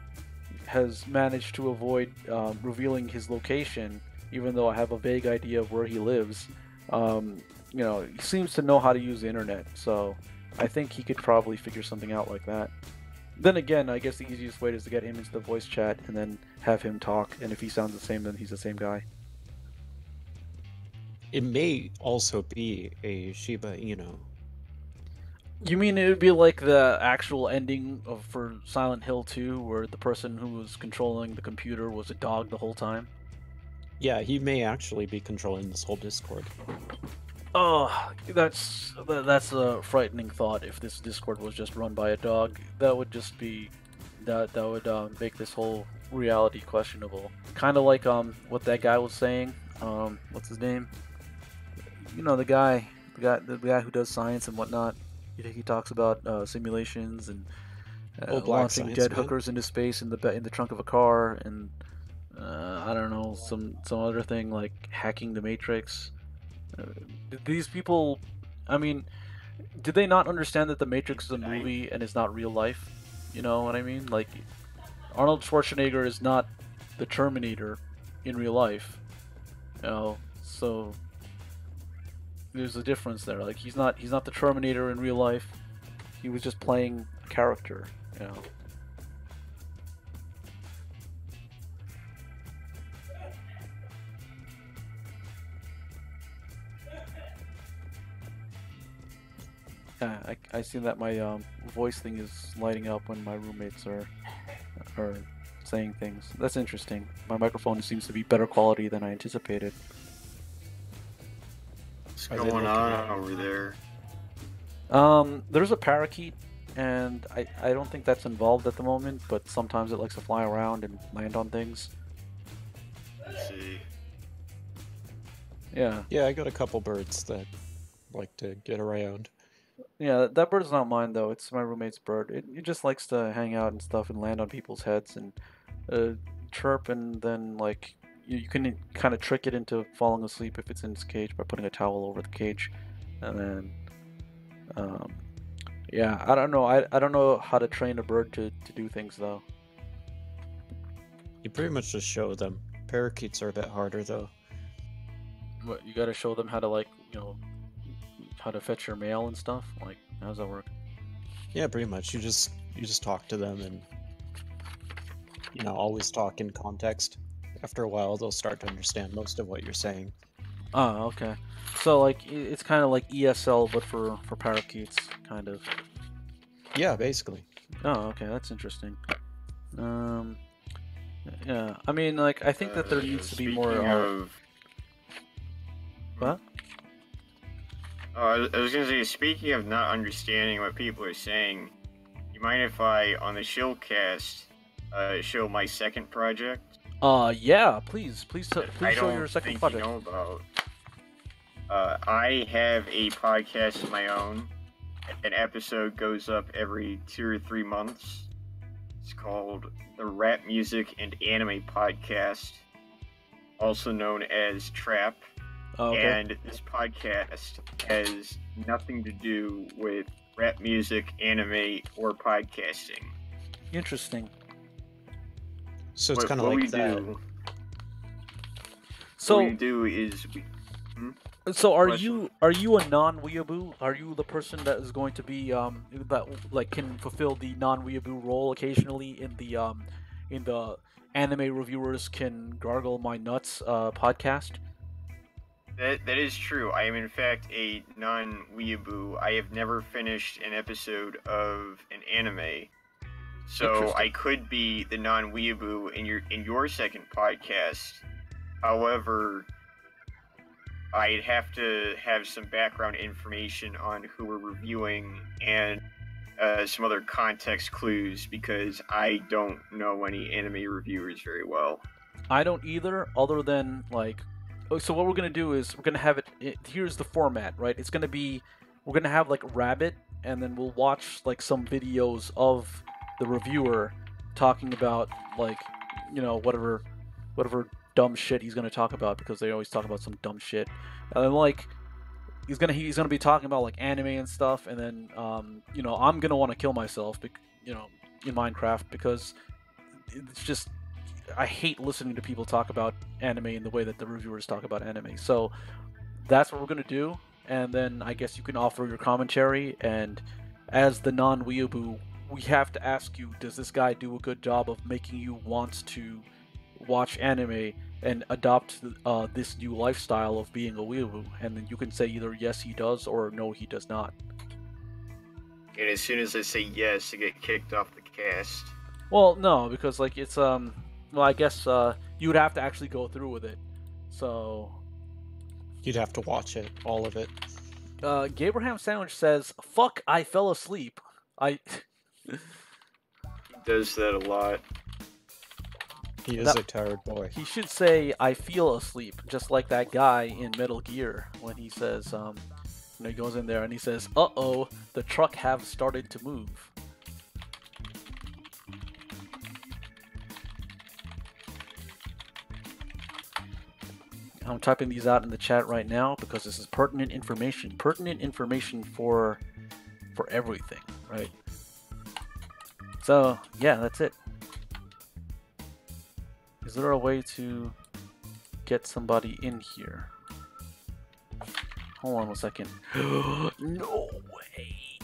has managed to avoid revealing his location, even though I have a vague idea of where he lives. He seems to know how to use the internet. So I think he could probably figure something out like that. Then again, I guess the easiest way is to get him into the voice chat and then have him talk. And if he sounds the same, then he's the same guy. It may also be a Shiba Inu. You mean it would be like the actual ending for Silent Hill 2, where the person who was controlling the computer was a dog the whole time? Yeah, he may actually be controlling this whole Discord. Oh, that's a frightening thought. If this Discord was just run by a dog, that would just be that would make this whole reality questionable. Kind of like what that guy was saying. What's his name? The guy who does science and whatnot. He talks about simulations and launching dead hookers into space in the trunk of a car, and I don't know, some other thing like hacking the Matrix. These people, I mean, did they not understand that the Matrix is a movie and is not real life? You know what I mean? Like, Arnold Schwarzenegger is not the Terminator in real life. So there's a difference there. Like, he's not the Terminator in real life. He was just playing a character. Yeah, I see that my voice thing is lighting up when my roommates are saying things. That's interesting. My microphone seems to be better quality than I anticipated. What's going on over there? There's a parakeet, and I don't think that's involved at the moment, but sometimes it likes to fly around and land on things. Let's see. Yeah. Yeah, I got a couple birds that like to get around. Yeah, that bird's not mine though. It's my roommate's bird. It just likes to hang out and stuff and land on people's heads and chirp, and then like you can kind of trick it into falling asleep if it's in its cage by putting a towel over the cage, and then yeah, I don't know. I don't know how to train a bird to do things though. You pretty much just show them. Parakeets are a bit harder though. What, you gotta show them how to how to fetch your mail and stuff? Like, how does that work? Yeah, pretty much. You just talk to them and always talk in context. after a while, they'll start to understand most of what you're saying. Oh, okay. So like it's kind of like ESL but for parakeets, kind of. Yeah, basically. Oh, okay, that's interesting. Yeah, I mean, like I think that there needs to be more. Speaking of, What? I was gonna say, speaking of not understanding what people are saying, you mind if I, on the Shillcast, show my second project? Yeah, please I show don't your second think project. you know about. I have a podcast of my own. An episode goes up every 2 or 3 months. It's called the Rap Music and Anime Podcast, also known as Trap. Oh, okay. And this podcast has nothing to do with rap music, anime, or podcasting. Interesting. So it's kind of like that. So what we do is we. So are Question. you a non-weeaboo? Are you the person that is going to be that like can fulfill the non-weeaboo role occasionally in the anime reviewers can gargle my nuts podcast? That is true. I am in fact a non-weeaboo. I have never finished an episode of an anime, so I could be the non-weeaboo in your second podcast. However, I'd have to have some background information on who we're reviewing and some other context clues because I don't know any anime reviewers very well. I don't either, other than like. So what we're gonna do is we're gonna have it. Here's the format, right? It's gonna be we're gonna have like Rabbit, and then we'll watch like some videos of the reviewer talking about like whatever dumb shit he's gonna talk about because they always talk about some dumb shit, and then like he's gonna be talking about like anime and stuff, and then I'm gonna want to kill myself, in Minecraft because it's just. I hate listening to people talk about anime in the way that the reviewers talk about anime. So that's what we're going to do. And then I guess you can offer your commentary. And as the non-weeaboo, we have to ask you, does this guy do a good job of making you want to watch anime and adopt this new lifestyle of being a weeaboo? And then you can say either yes, he does, or no, he does not. And as soon as I say yes, I get kicked off the cast. Well, no, because like it's well, I guess you would have to actually go through with it. So you'd have to watch it, all of it. Gabraham Sandwich says, "Fuck, I fell asleep." He does that a lot. He is a tired boy. He should say, "I feel asleep," just like that guy in Metal Gear when he says, he goes in there and he says, "Uh-oh, the truck have started to move." I'm typing these out in the chat right now because this is pertinent information. Pertinent information for everything, right? So, yeah, that's it. Is there a way to get somebody in here? Hold on 1 second. No way!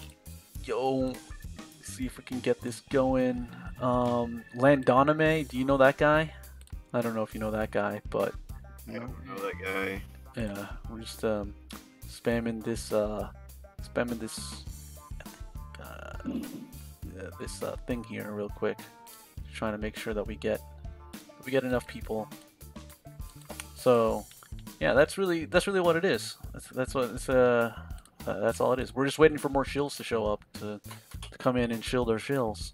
Yo, see if we can get this going. Landoname, do you know that guy? I don't know if you know that guy, but... I don't know that guy. Yeah, we're just spamming this thing here real quick, just trying to make sure that we get enough people. So, yeah, that's really what it is. That's what it's that's all it is. We're just waiting for more shills to show up to come in and shill their shills.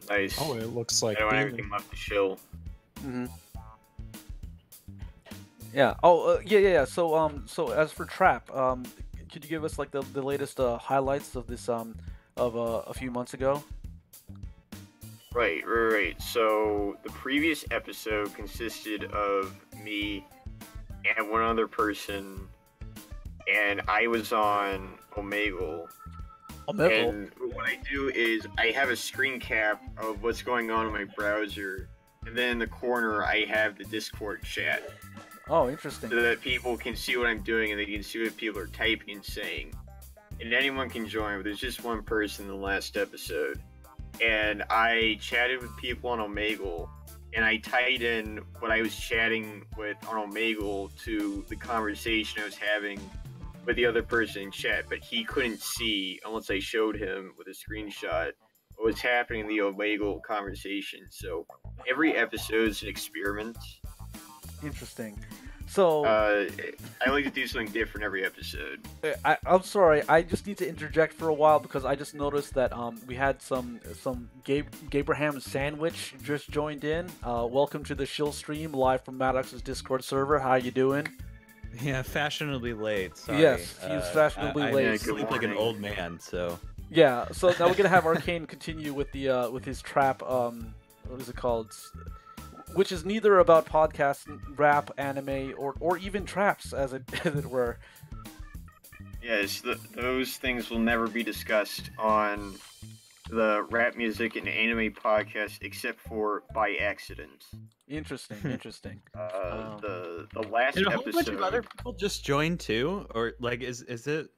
Nice. Oh, it looks like I don't have anything left to shill. Mm-hmm. Yeah. Oh, yeah. So, so as for Trap, could you give us like the latest highlights of this of a few months ago? Right. So the previous episode consisted of me and one other person, and I was on Omegle. And what I do is I have a screen cap of what's going on in my browser, and then in the corner I have the Discord chat. Oh, interesting. So that people can see what I'm doing and they can see what people are typing and saying. And anyone can join, but there's just one person in the last episode. And I chatted with people on Omegle, and I tied in what I was chatting with Arnold Magel to the conversation I was having with the other person in chat, but he couldn't see unless I showed him with a screenshot what was happening in the Omegle conversation. So every episode is an experiment. Interesting. So I like to do something different every episode. I'm sorry. I just need to interject for a while because I just noticed that we had some Gabraham sandwich just joined in. Welcome to the shillstream live from Maddox's Discord server. How you doing? Yeah, fashionably late. Sorry. Yes, he's fashionably late. I sleep like an old man, so. Yeah. So now we're gonna have Arcane continue with the with his trap. What is it called? Which is neither about podcasts, rap, anime, or even traps, as it were. Yes, those things will never be discussed on the rap music and anime podcast, except for by accident. Interesting, interesting. The last Did a episode. whole bunch of other people just join too, or like is it?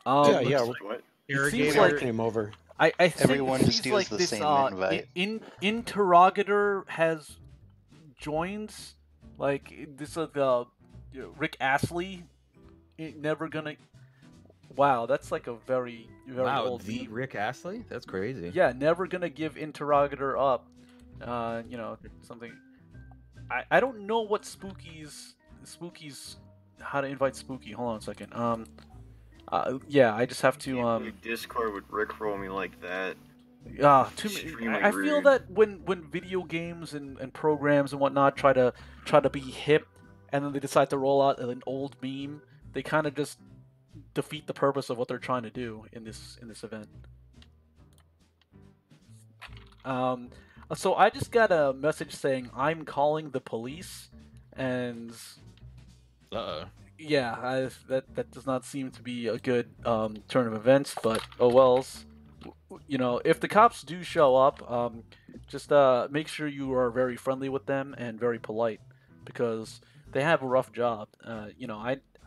Yeah. What? It seems Interrogator like came over. I think Everyone it just seems uses like the this same invite. Interrogator has joins like this Rick Astley never gonna. Wow, that's like a very old the meme. Rick Astley? That's crazy. Yeah, never gonna give Interrogator up. Something. I don't know what Spooky's how to invite Spooky. Hold on a second. Yeah, I just have to Discord would rickroll me like that. Extremely I feel rude. that when video games and programs and whatnot try to be hip, and then they decide to roll out an old meme, they kind of just defeat the purpose of what they're trying to do in this event. So I just got a message saying I'm calling the police, and yeah, that does not seem to be a good turn of events, but oh wells. You know, if the cops do show up, just make sure you are very friendly with them and very polite, because they have a rough job.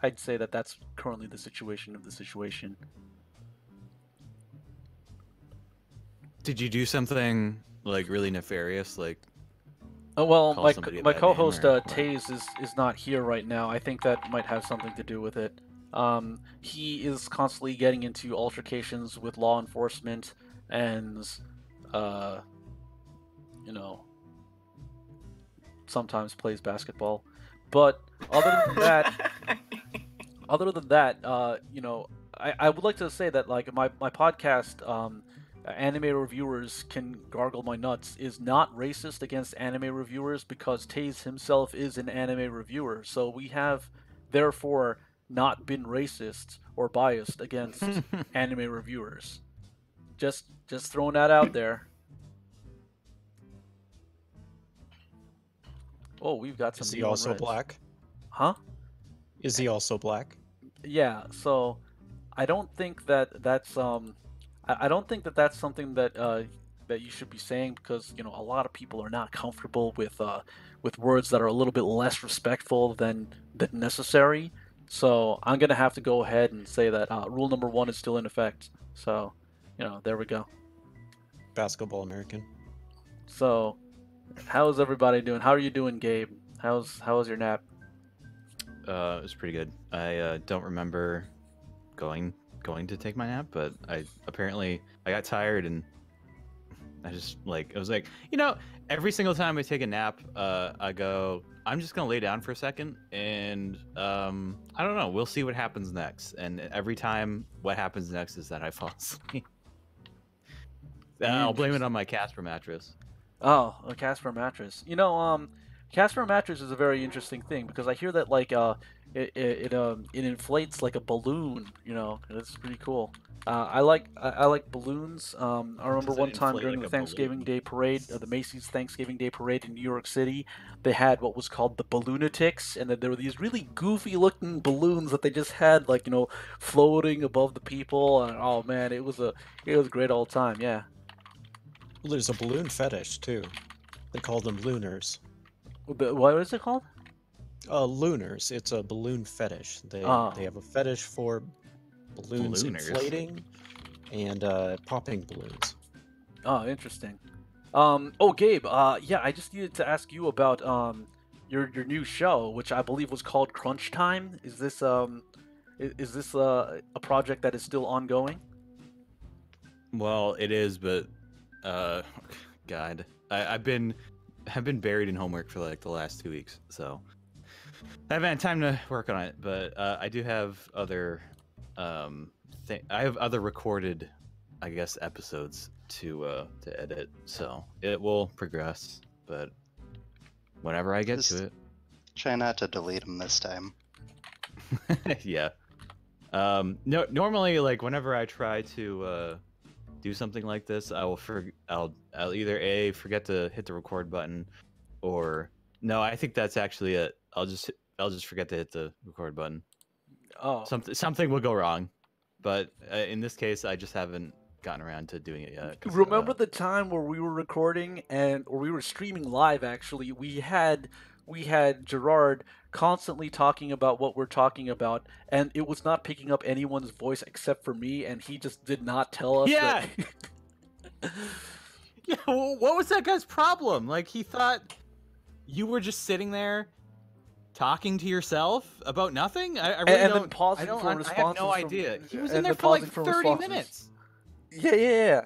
I'd say that that's currently the situation of the situation. Did you do something like really nefarious, like? Well, Call my somebody my by co-host name or- Taze is not here right now. I think that might have something to do with it. He is constantly getting into altercations with law enforcement, and sometimes plays basketball. But other than that, I would like to say that like my podcast, Anime Reviewers Can Gargle My Nuts, is not racist against anime reviewers because Taze himself is an anime reviewer. So we have therefore not been racist or biased against anime reviewers. Just throwing that out there. Oh, we've got some. Is he neon also reds. black? Huh? Is he also black? Yeah. So I don't think that that's I don't think that that's something that that you should be saying, because a lot of people are not comfortable with words that are a little bit less respectful than necessary. So I'm gonna have to go ahead and say that rule number 1 is still in effect. So there we go. Basketball American. So how's everybody doing? How are you doing, Gabe? How was your nap? It was pretty good. I don't remember going to take my nap, but I got tired and I just I was like, every single time I take a nap, I go, I'm just gonna lay down for a second, and I don't know, we'll see what happens next. And every time, what happens next is that I fall asleep. I'll blame it on my Casper mattress. Oh, a Casper mattress. Casper mattress is a very interesting thing, because I hear that it inflates like a balloon. It's pretty cool. I like balloons. I remember Does it one time inflate during like the a Thanksgiving balloon? Day parade, the Macy's Thanksgiving Day parade in New York City. They had what was called the Balloonatics, and then there were these really goofy looking balloons that they just had floating above the people. And oh man, it was a great old time. Yeah. Well, there's a balloon fetish too. They call them looners. What is it called? Looners. It's a balloon fetish. They have a fetish for balloons Ballooners. inflating and popping balloons. Oh, interesting. Oh, Gabe. Yeah, I just needed to ask you about your new show, which I believe was called Crunch Time. Is this a project that is still ongoing? Well, it is, but uh, God, I've been buried in homework for like the last 2 weeks, so I haven't had time to work on it. But I do have other I have other recorded, I guess, episodes to edit, so it will progress. But whenever I get Just to try not to delete them this time. it, yeah. No, normally, like whenever I try to do something like this, I'll either forget to hit the record button, or no, I think that's actually it. I'll just forget to hit the record button. Oh, Something will go wrong, but in this case, I just haven't gotten around to doing it yet. remember the time where we were recording or we were streaming live? Actually, we had Gerard constantly talking about what we're talking about, and it was not picking up anyone's voice except for me, and he just did not tell us Yeah. that. Yeah, what was that guy's problem? Like, he thought you were just sitting there talking to yourself about nothing? I really and don't, then pausing I don't, for I have responses. no idea. He was in and there then for like pausing for 30 responses. minutes. Yeah.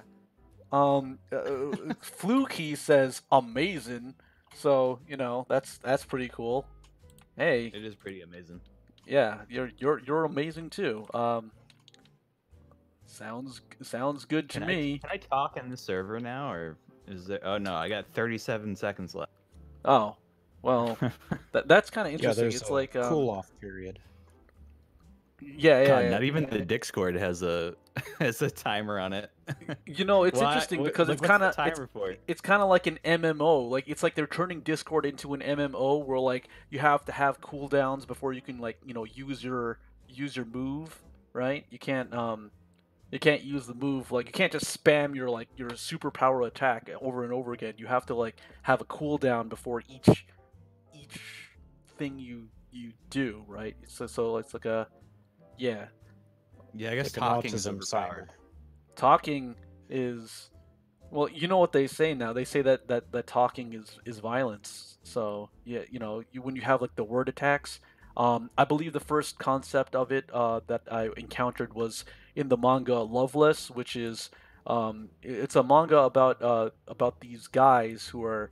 Fluky says amazing, so that's pretty cool. Hey, It is pretty amazing. yeah, you're amazing too. Sounds good to me. Can I talk in the server now, or is there? Oh no, I got 37 seconds left. Oh, well, that's kind of Yeah, interesting. there's It's a like cool off period. yeah. God, not even the Discord has a has a timer on it. It's Why- interesting what- because like, it's what's the kind of timer for? it's kind of like an MMO. Like it's like they're turning Discord into an MMO where like you have to have cooldowns before you can like use your move, right? You can't use the move, like you can't just spam your superpower attack over and over again. You have to like have a cooldown before each thing you do, right? So it's like a yeah. Yeah, I guess Like an talking is autism overpowered. sign. Talking is well, you know what they say now. They say that talking is violence. So yeah, when you have like the word attacks, I believe the first concept of it that I encountered was in the manga Loveless, which is it's a manga about these guys who are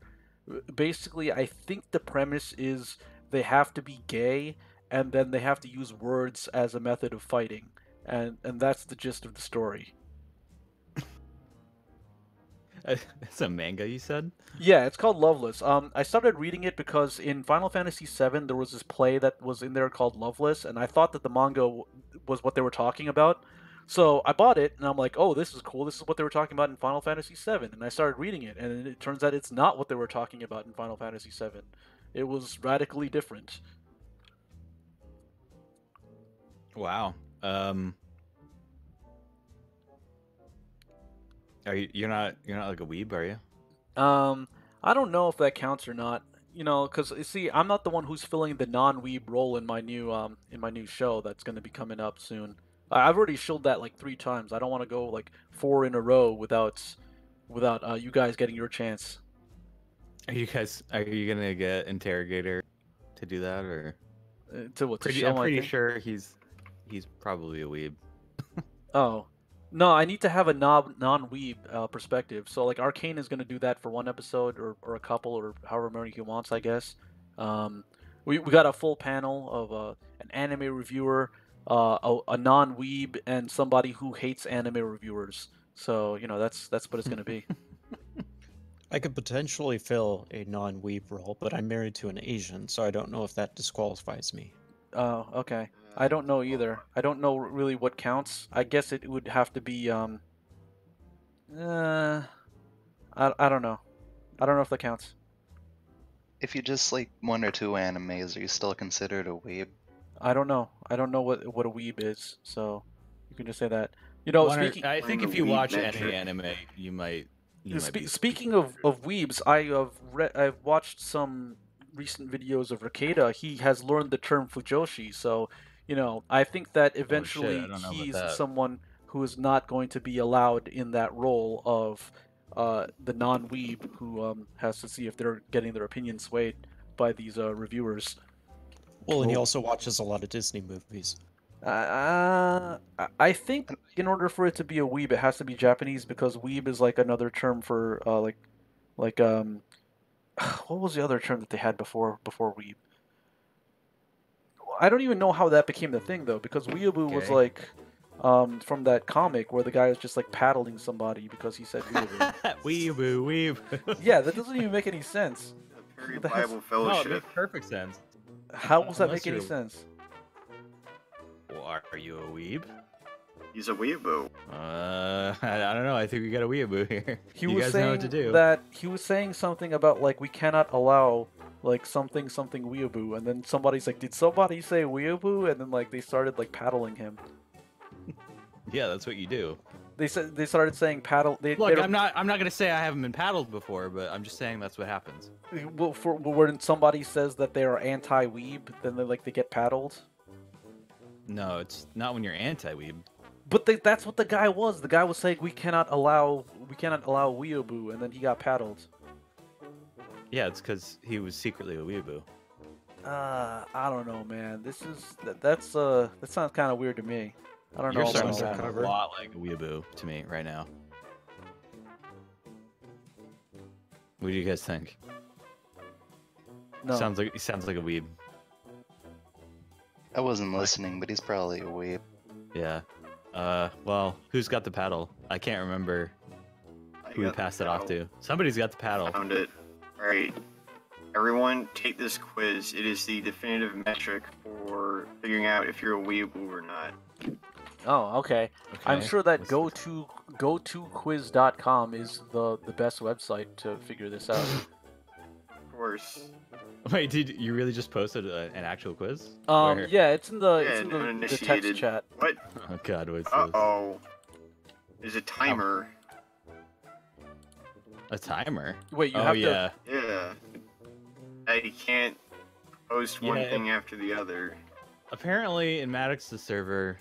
basically, I think the premise is they have to be gay and then they have to use words as a method of fighting, and that's the gist of the story. It's a manga, you said? Yeah, it's called Loveless. I started reading it because in Final Fantasy VII there was this play that was in there called Loveless, and I thought that the manga was what they were talking about. So I bought it, and I'm like, "Oh, this is cool. This is what they were talking about in Final Fantasy VII." And I started reading it, and it turns out it's not what they were talking about in Final Fantasy VII. It was radically different. Wow. You're not like a weeb, are you? I don't know if that counts or not. Because you see, I'm not the one who's filling the non-weeb role in my new show that's going to be coming up soon. I've already shilled that like 3 times. I don't want to go like 4 in a row without you guys getting your chance. Are you gonna get Interrogator to do that, or To what? To I'm show, I pretty think? sure he's probably a weeb. Oh. No, I need to have a non-weeb perspective. So like Arcane is going to do that for one episode or a couple or however many he wants, I guess. We got a full panel of an anime reviewer, a non-weeb, and somebody who hates anime reviewers. So that's what it's going to be. I could potentially fill a non-weeb role, but I'm married to an Asian, so I don't know if that disqualifies me. Oh, okay. I don't know either. I don't know really what counts. I guess it would have to be I don't know. I don't know if that counts. If you just like 1 or 2 animes, are you still considered a weeb? I don't know. I don't know what a weeb is, so you can just say that. I think if you weeb watch metric. any anime, you might. Speaking of weebs, I've watched some recent videos of Rikeda. He has learned the term fujoshi, so I think that eventually I don't know about he's that. someone who is not going to be allowed in that role of the non-weeb who has to see if they're getting their opinion swayed by these reviewers. Well, and he also watches a lot of Disney movies. I think in order for it to be a weeb, it has to be Japanese because weeb is like another term for like what was the other term that they had before weeb? I don't even know how that became the thing though, because weeaboo was Okay. like from that comic where the guy was just like paddling somebody because he said weeaboo. Weeboo, weeb. Yeah, that doesn't even make any sense. Very What the heck? Bible No, it Fellowship. makes perfect sense. How does that Unless make any you're- sense? Well, are you a weeb? He's a weeaboo. I don't know. I think we got a weeaboo here. He you was guys saying know what to do. that he was saying something about like we cannot allow like something weeaboo, and then somebody's like, did somebody say weeaboo? And then like they started like paddling him. Yeah, that's what you do. They started saying paddle. Look, I'm not gonna say I haven't been paddled before, but I'm just saying that's what happens. Well, when somebody says that they are anti-weeb, then they get paddled. No, it's not when you're anti-weeb. But that's what the guy was. The guy was saying we cannot allow weeaboo, and then he got paddled. Yeah, it's because he was secretly a weeaboo. I don't know, man. That sounds kind of weird to me. I don't You're know starting about to that. sound a lot like a weeaboo to me right now. What do you guys think? No. Sounds like a weeb. I wasn't listening, but he's probably a weeb. Yeah. Well, who's got the paddle? I can't remember I who we got the passed it off paddle. to. Somebody's got the paddle. Found it. Alright. Everyone, take this quiz. It is the definitive metric for figuring out if you're a weeaboo or not. Oh, okay. I'm Okay, sure that let's- gotoquiz.com is the best website to figure this out. Of course. Wait, did you really just posted an actual quiz? Where? Yeah, it's in the Yeah, the text uninitiated. chat. What? Oh god, what's this? Uh-oh. There's a timer. A timer? Wait, you Oh have yeah. Yeah. I can't post one Yeah. thing after the other. Apparently, in Maddox's server,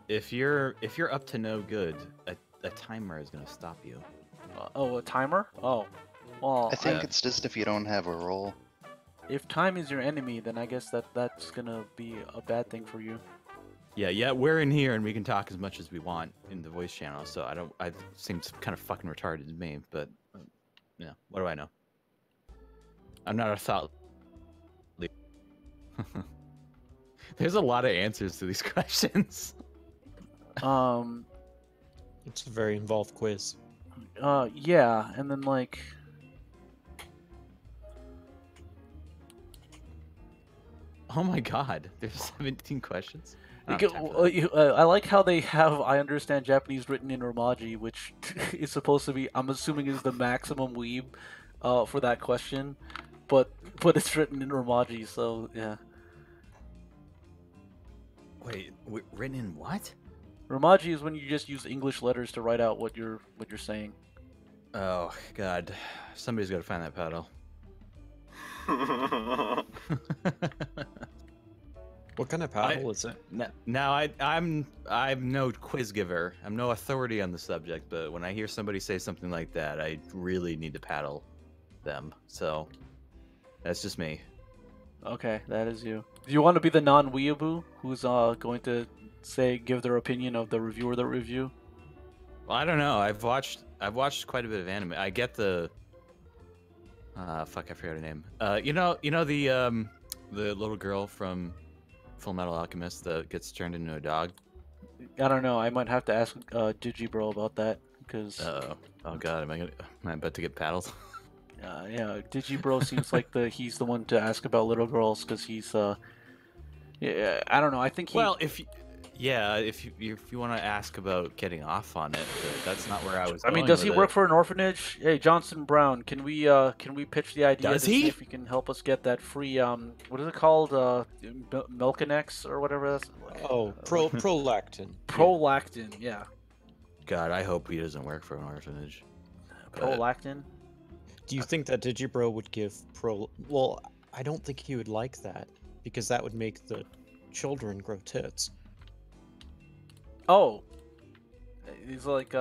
if you're up to no good, a timer is gonna stop you. a timer? Oh, well, I think Yeah. it's just if you don't have a role. if time is your enemy, then I guess that's gonna be a bad thing for you. Yeah, we're in here and we can talk as much as we want in the voice channel. So I seems kind of fucking retarded to me, but yeah, what do I know? I'm not a thought. There's a lot of answers to these questions. It's a very involved quiz. Yeah, and then like. Oh my god, there's 17 questions. I I don't have time for that. I like how they have I understand Japanese written in Romaji, which is supposed to be, I'm assuming, is the maximum weeb for that question, but it's written in Romaji, so yeah. Wait, written in what? Romaji is when you just use English letters to write out what you're saying. Oh god, somebody's got to find that paddle. What kind of paddle is it? Now I'm no quiz giver. I'm no authority on the subject, but when I hear somebody say something like that, I really need to paddle them. So that's just me. Okay, that is you. Do you want to be the non-weeaboo who's going to give their opinion of the reviewer that review? Well, I don't know. I've watched quite a bit of anime. I get the fuck, I forgot her name. You know the little girl from Full Metal Alchemist that gets turned into a dog. I don't know. I might have to ask Digibro about that because Oh god, am I about to get paddled? yeah, Digibro seems like he's the one to ask about little girls because he's yeah, I don't know. I think he. Well, if you want to ask about getting off on it, but that's not where I was. I mean, going does he with work it. for an orphanage? Hey, Johnson Brown, can we pitch the idea Does to see he? if he can help us get that free what is it called? Milkinex or whatever that's. Oh, prolactin. Prolactin, yeah. God, I hope he doesn't work for an orphanage. But- Prolactin. Do you think that Digibro would give Well, I don't think he would like that because that would make the children grow tits. Oh, Is like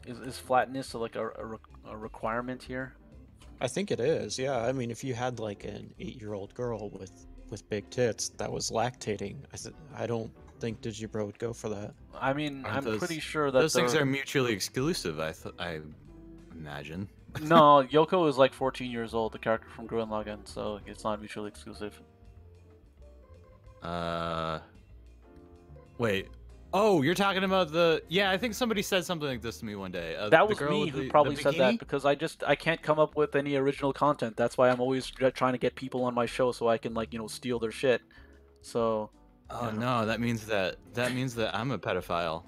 is flatness like a requirement here? I think it is. Yeah. I mean, if you had like an 8-year-old girl with big tits that was lactating, I don't think Digibro would go for that. I mean, Aren't I'm those- pretty sure that Those things they're- are mutually exclusive. I imagine. No, Yoko is like 14 years old, the character from Gurren Lagann, so it's not mutually exclusive. Wait. Oh, you're talking about the... Yeah, I think somebody said something like this to me one day. That the was girl me with who the probably said that bikini? because I can't come up with any original content. That's why I'm always trying to get people on my show so I can like steal their shit. So. Oh no, that means that I'm a pedophile.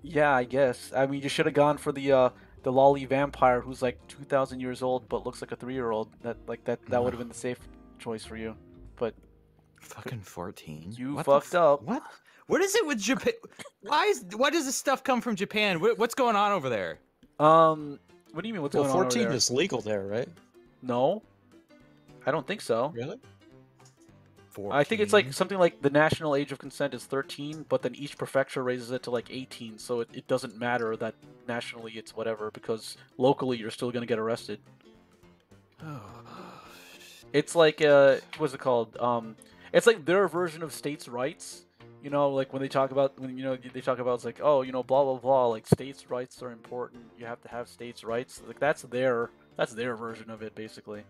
Yeah, I guess. I mean, you should have gone for the lolly vampire who's like 2,000 years old but looks like a 3-year-old. That would have been the safe choice for you. But Fucking 14. you What fucked up. What? What is it with Japan? Why does this stuff come from Japan? What's going on over there? What do you mean? What's Well, going on over 14 there? is legal there, right? No, I don't think so. Really? 14. I think it's like something like the national age of consent is 13, but then each prefecture raises it to like 18, so it doesn't matter that nationally it's whatever, because locally you're still gonna get arrested. It's like what's it called? It's like their version of states' rights. Like when they talk about they talk about it's like, oh, blah blah blah, like states' rights are important. You have to have states' rights. Like that's their version of it, basically.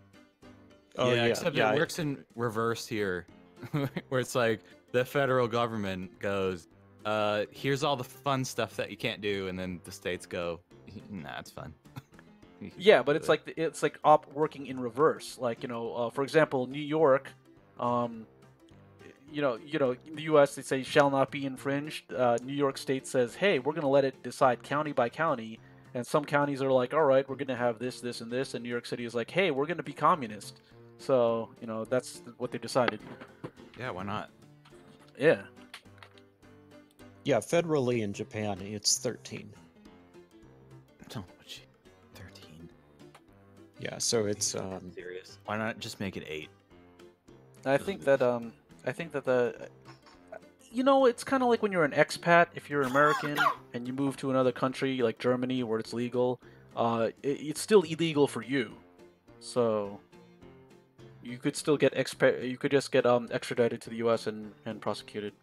Oh, yeah, yeah, except yeah, it works in reverse here, where it's like the federal government goes, here's all the fun stuff that you can't do, and then the states go, nah, it's fun. Yeah, but it's like working in reverse. Like for example, New York, in the U.S. they say shall not be infringed. New York State says, hey, we're gonna let it decide county by county, and some counties are like, all right, we're gonna have this, this, and this, and New York City is like, hey, we're gonna be communist. So that's what they decided. Yeah, why not? Yeah. Yeah, federally in Japan, it's 13. Oh, gee, 13. Yeah, so it's Serious? Why not just make it 8? I think that it's kind of like when you're an expat. If you're American and you move to another country like Germany where it's legal, it's still illegal for you. So you could still get You could just get extradited to the U.S. and prosecuted.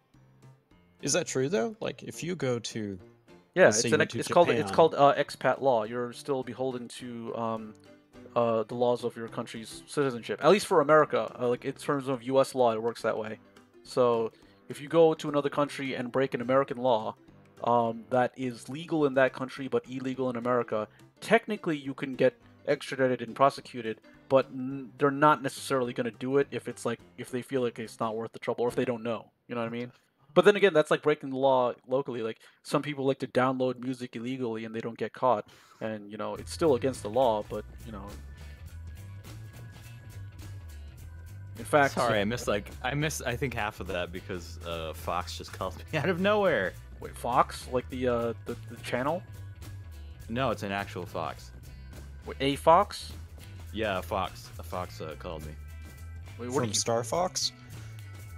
Is that true though? Like if you go to Yeah, let's say you went to it's Japan. called expat law. You're still beholden to the laws of your country's citizenship. At least for America, like in terms of U.S. law, it works that way. So if you go to another country and break an American law that is legal in that country but illegal in America, technically you can get extradited and prosecuted, but they're not necessarily going to do it if they feel like it's not worth the trouble or if they don't know. You know what I mean? But then again, that's like breaking the law locally. Like some people like to download music illegally and they don't get caught, and it's still against the law. But in fact, Sorry, I missed I think half of that because Fox just called me out of nowhere. Wait, Fox, like the channel? No, it's an actual fox. Wait, a Fox? Yeah, a fox. A fox called me. Wait, from Star Fox.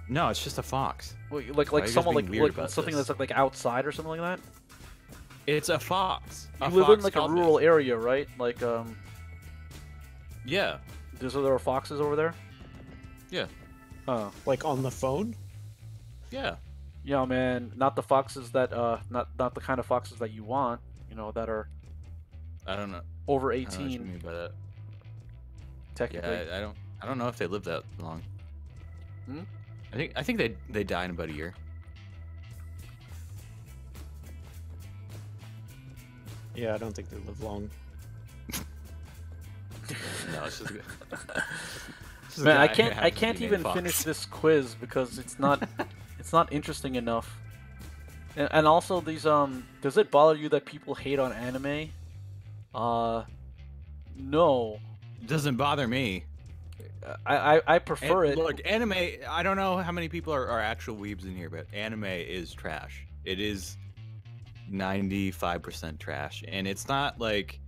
No, it's just a fox. Wait, Why are like you someone guys like being weird about something this? that's like outside or something like that. It's a fox. You live in like a rural area, right? Like Yeah. there are foxes over there. Yeah. Oh. Like on the phone? Yeah. Yeah, man, not the foxes that not the kind of foxes that you want. That are I don't know. over I don't know what you 18. mean by that. Technically. Yeah, I don't know if they live that long. Hmm? I think they die in about a year. Yeah, I don't think they live long. No, it's just. Man, I can't even finish this quiz because it's not interesting enough. And also these does it bother you that people hate on anime? No. It doesn't bother me. I prefer it. Look, anime. I don't know how many people are actual weebs in here, but anime is trash. It is 95% trash, and it's not like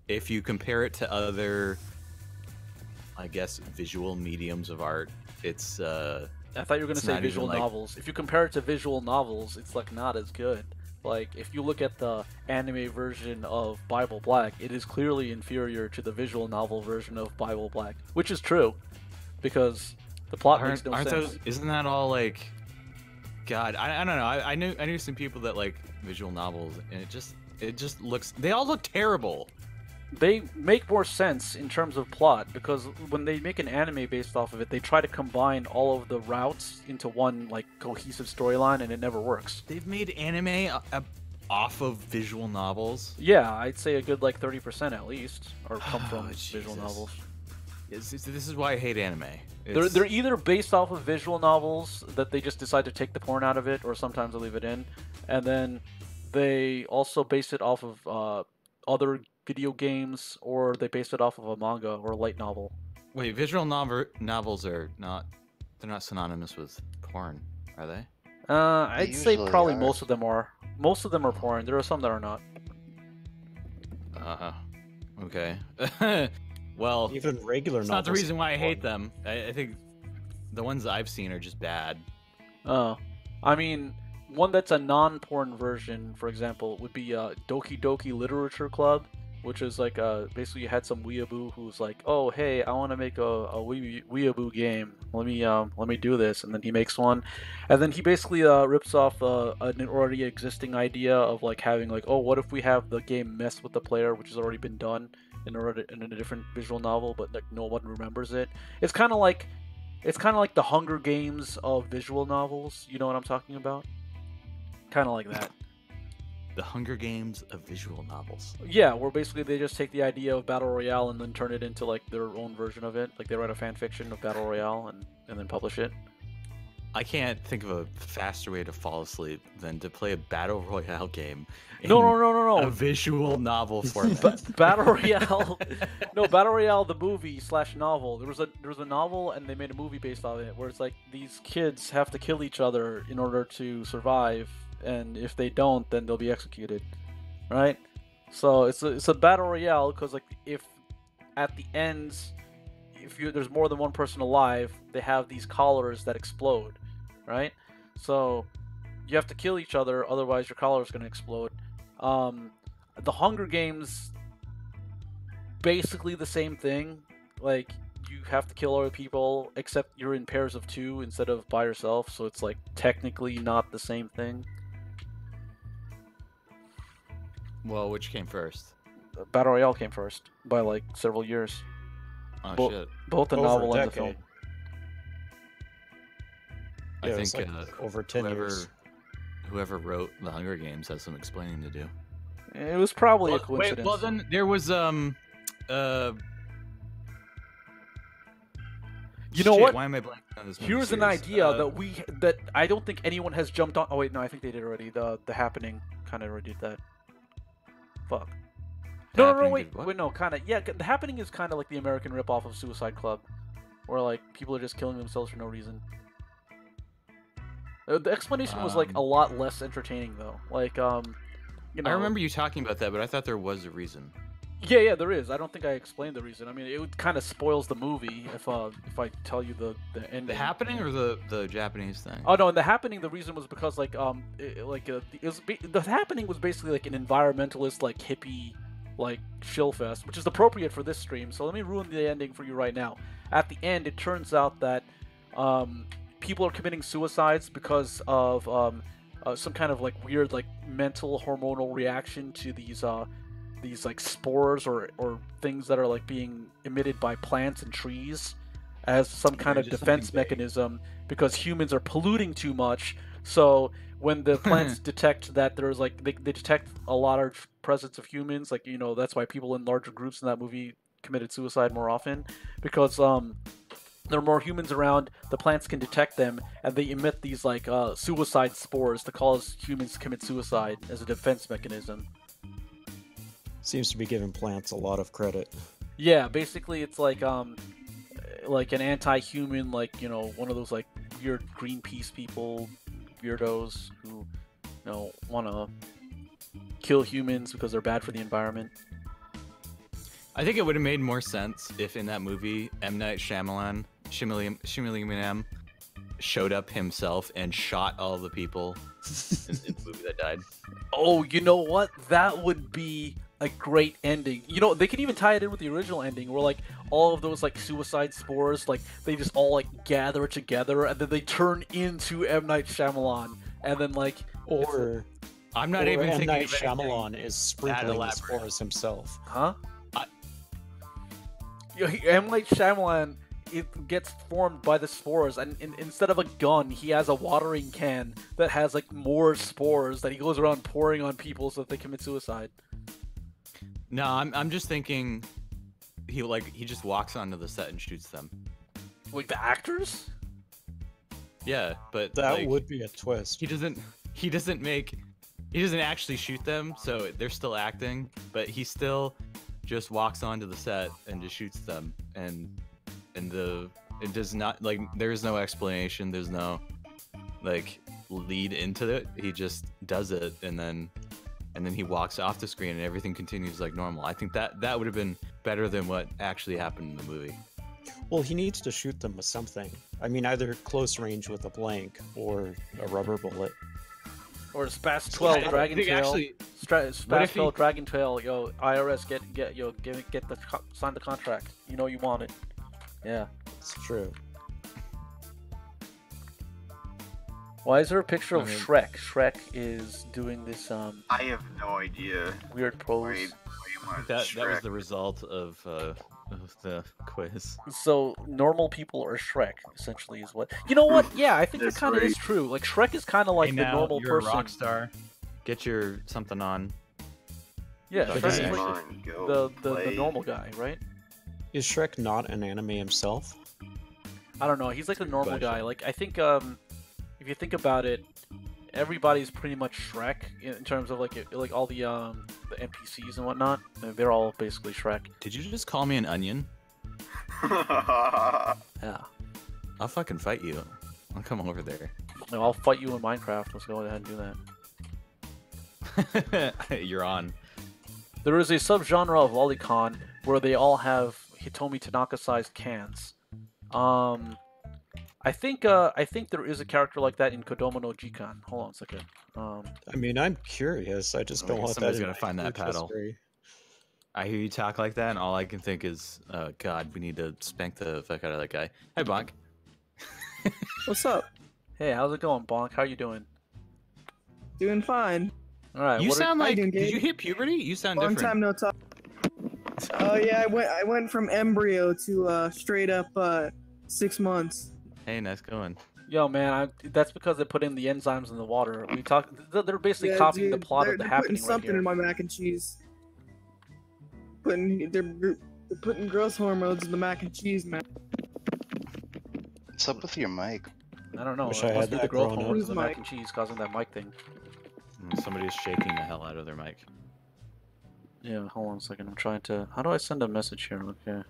if you compare it to other, I guess, visual mediums of art. It's I thought you were gonna say visual novels. If you compare it to visual novels, it's like not as good. Like, if you look at the anime version of Bible Black, it is clearly inferior to the visual novel version of Bible Black, which is true, because the plot makes no sense. Isn't that all like? God, I don't know. I knew some people that like visual novels, and it just looks. They all look terrible. They make more sense in terms of plot, because when they make an anime based off of it, they try to combine all of the routes into one like cohesive storyline, and it never works. They've made anime off of visual novels. Yeah, I'd say a good like 30% at least, or come from visual novels. This is why I hate anime. They're either based off of visual novels that they just decide to take the porn out of it, or sometimes they leave it in, and then they also base it off of other video games, or they base it off of a manga or a light novel. Wait, visual novels are not, they're not synonymous with porn, are they? I'd say probably are. most of them are. Most of them are porn. There are some that are not. Okay. Well, Even regular it's novels. not the reason why I hate them. I think the ones I've seen are just bad. I mean, one that's a non-porn version, for example, would be Doki Doki Literature Club, which is like basically you had some weeaboo who's like, oh hey, I want to make a weeaboo game. Let me do this, and then he makes one, and then he basically rips off an already existing idea of like having like, oh, what if we have the game mess with the player, which has already been done in a different visual novel, but like no one remembers it. It's kind of like the Hunger Games of visual novels. You know what I'm talking about? Kind of like that. The Hunger Games of visual novels. Yeah, where basically they just take the idea of Battle Royale and then turn it into like their own version of it. Like they write a fan fiction of Battle Royale and then publish it. I can't think of a faster way to fall asleep than to play a Battle Royale game. No. A visual novel format. Battle Royale. No, Battle Royale, the movie / novel. There was a novel, and they made a movie based on it, where it's like these kids have to kill each other in order to survive, and if they don't, then they'll be executed, right? So it's a Battle Royale, because like if at the end, there's more than one person alive, they have these collars that explode, right? So you have to kill each other, otherwise your collar is going to explode. The Hunger Games, basically the same thing. Like, you have to kill other people, except you're in pairs of 2 instead of by yourself, so it's like technically not the same thing. Well, which came first? Battle Royale came first by like several years. Oh shit! Both the Over novel a and the film. decade. I Yeah, think it's like over 10 years. whoever wrote the Hunger Games has some explaining to do. It was probably a coincidence. Well, then there was You know shit, what? Why am I blanking on this movie Here's an series? idea that I don't think anyone has jumped on. Oh wait, no, I think they did already. The Happening kind of already did that. Fuck. No, Happening wait, did what? wait, no, kind of. Yeah, The Happening is kind of like the American ripoff of Suicide Club, where like people are just killing themselves for no reason. The explanation was like a lot less entertaining though. Like, you know. I remember you talking about that, but I thought there was a reason. Yeah, there is. I don't think I explained the reason. I mean, it kind of spoils the movie if I tell you the ending. The Happening or the Japanese thing? Oh no, in The Happening, the reason was because like The Happening was basically like an environmentalist, like hippie, like shill fest, which is appropriate for this stream. So let me ruin the ending for you right now. At the end, it turns out that people are committing suicides because of some kind of like weird like mental hormonal reaction to these like spores or things that are like being emitted by plants and trees as some kind of defense mechanism, because humans are polluting too much. So when the plants detect that there's like they detect a large presence of humans, like, you know, that's why people in larger groups in that movie committed suicide more often, because there are more humans around, the plants can detect them, and they emit these like suicide spores to cause humans to commit suicide as a defense mechanism. Seems to be giving plants a lot of credit. Yeah, basically it's like an anti-human, like, you know, one of those like weird Greenpeace people, weirdos who, you know, want to kill humans because they're bad for the environment. I think it would have made more sense if in that movie M. Night Shyamalan, showed up himself and shot all the people in the movie that died. Oh, you know what? That would be a great ending. You know, they could even tie it in with the original ending, where like all of those like suicide spores, like they just all like gather together, and then they turn into M. Night Shyamalan, and then like Or I'm not even M. thinking Night of anything Shyamalan is sprinkling the elaborate. spores himself. huh? M. Night Shyamalan, it gets formed by the spores, and instead of a gun, he has a watering can that has like more spores that he goes around pouring on people so that they commit suicide. No, I'm just thinking he just walks onto the set and shoots them. Like the actors? Yeah, but That like, would be a twist. he doesn't actually shoot them, so they're still acting, but he still just walks onto the set and just shoots them, and it does not, like, there's no explanation, there's no like lead into it. He just does it, and then he walks off the screen and everything continues like normal. I think that would have been better than what actually happened in the movie. Well, he needs to shoot them with something. I mean, either close range with a blank or a rubber bullet. Or Spas 12 Dragon Tail. Actually, Spas 12 Dragon Tail. Yo, IRS, sign the contract. You know you want it. Yeah. It's true. Why is there a picture of I mean- Shrek? Shrek is doing this I have no idea. weird pose. Why am I that was Shrek? the result of the quiz. So normal people are Shrek, essentially, is what. You know what? Yeah, I think that That's kind of is right. true. Like Shrek is kind of like Hey, the now, normal you're person. a rock star. Get your something on. Yeah, But Shrek doesn't is he- like Come on, go the play. normal guy, right? Is Shrek not an anime himself? I don't know. He's like the normal Question. guy. Like I think if you think about it, everybody's pretty much Shrek in terms of like all the NPCs and whatnot. They're all basically Shrek. Did you just call me an onion? Yeah. I'll fucking fight you. I'll come over there. No, I'll fight you in Minecraft. Let's go ahead and do that. You're on. There is a subgenre of lolicon where they all have Hitomi Tanaka-sized cans. I think there is a character like that in Kodomo no Jikan. Hold on a second. I mean, I'm curious. I just don't want that. Somebody's in gonna my find that food paddle. history. I hear you talk like that, and all I can think is, God, we need to spank the fuck out of that guy. Hey, Bonk. What's up? Hey, how's it going, Bonk? How you doing? Doing fine. All right. You what sound How you like. doing, Did Gabe? you hit puberty? You sound Long different. time no talk. Oh yeah, I went from embryo to straight up 6 months. Hey, nice going. Yo, man, that's because they put in the enzymes in the water. We talk. They're basically Yeah, copying the dude, plot they're, of the they're happening putting something right in here. my mac and cheese. They're putting growth hormones in the mac and cheese, man. What's up with your mic? I don't know. Wish It I must had be the that growth growing up. hormones of the Who's mac and cheese causing that mic thing. Somebody's shaking the hell out of their mic. Yeah, hold on a second. I'm trying to. How do I send a message here? Okay.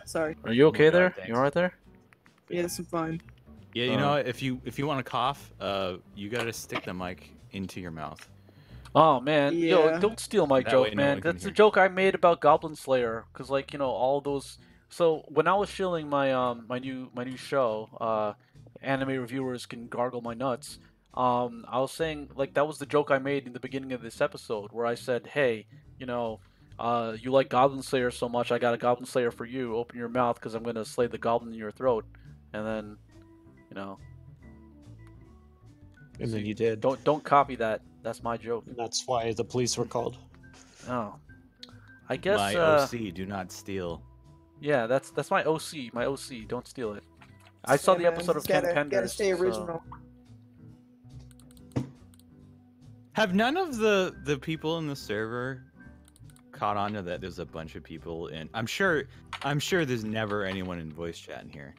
Sorry. Are you okay God, there? thanks. You alright there? Yes, I'm fine. Yeah, you know what? If you want to cough, you gotta stick the mic into your mouth. Oh man, yo, Yeah. don't steal my That joke, way no man. one can That's the hear. joke I made about Goblin Slayer, cause like all those. So when I was shilling my my new show, anime reviewers can gargle my nuts. I was saying like that was the joke I made in the beginning of this episode, where I said, hey, you like Goblin Slayer so much, I got a Goblin Slayer for you. Open your mouth, cause I'm gonna slay the goblin in your throat, and then, And then you did. don't copy that. That's my joke. And that's why the police were called. Oh, I guess. My OC, do not steal. Yeah, that's my OC. My OC. Don't steal it. I saw Yeah, the man, episode of just Ken gotta Penders. stay so- original. Have none of the people in the server caught on to that? There's a bunch of people in. I'm sure there's never anyone in voice chat in here.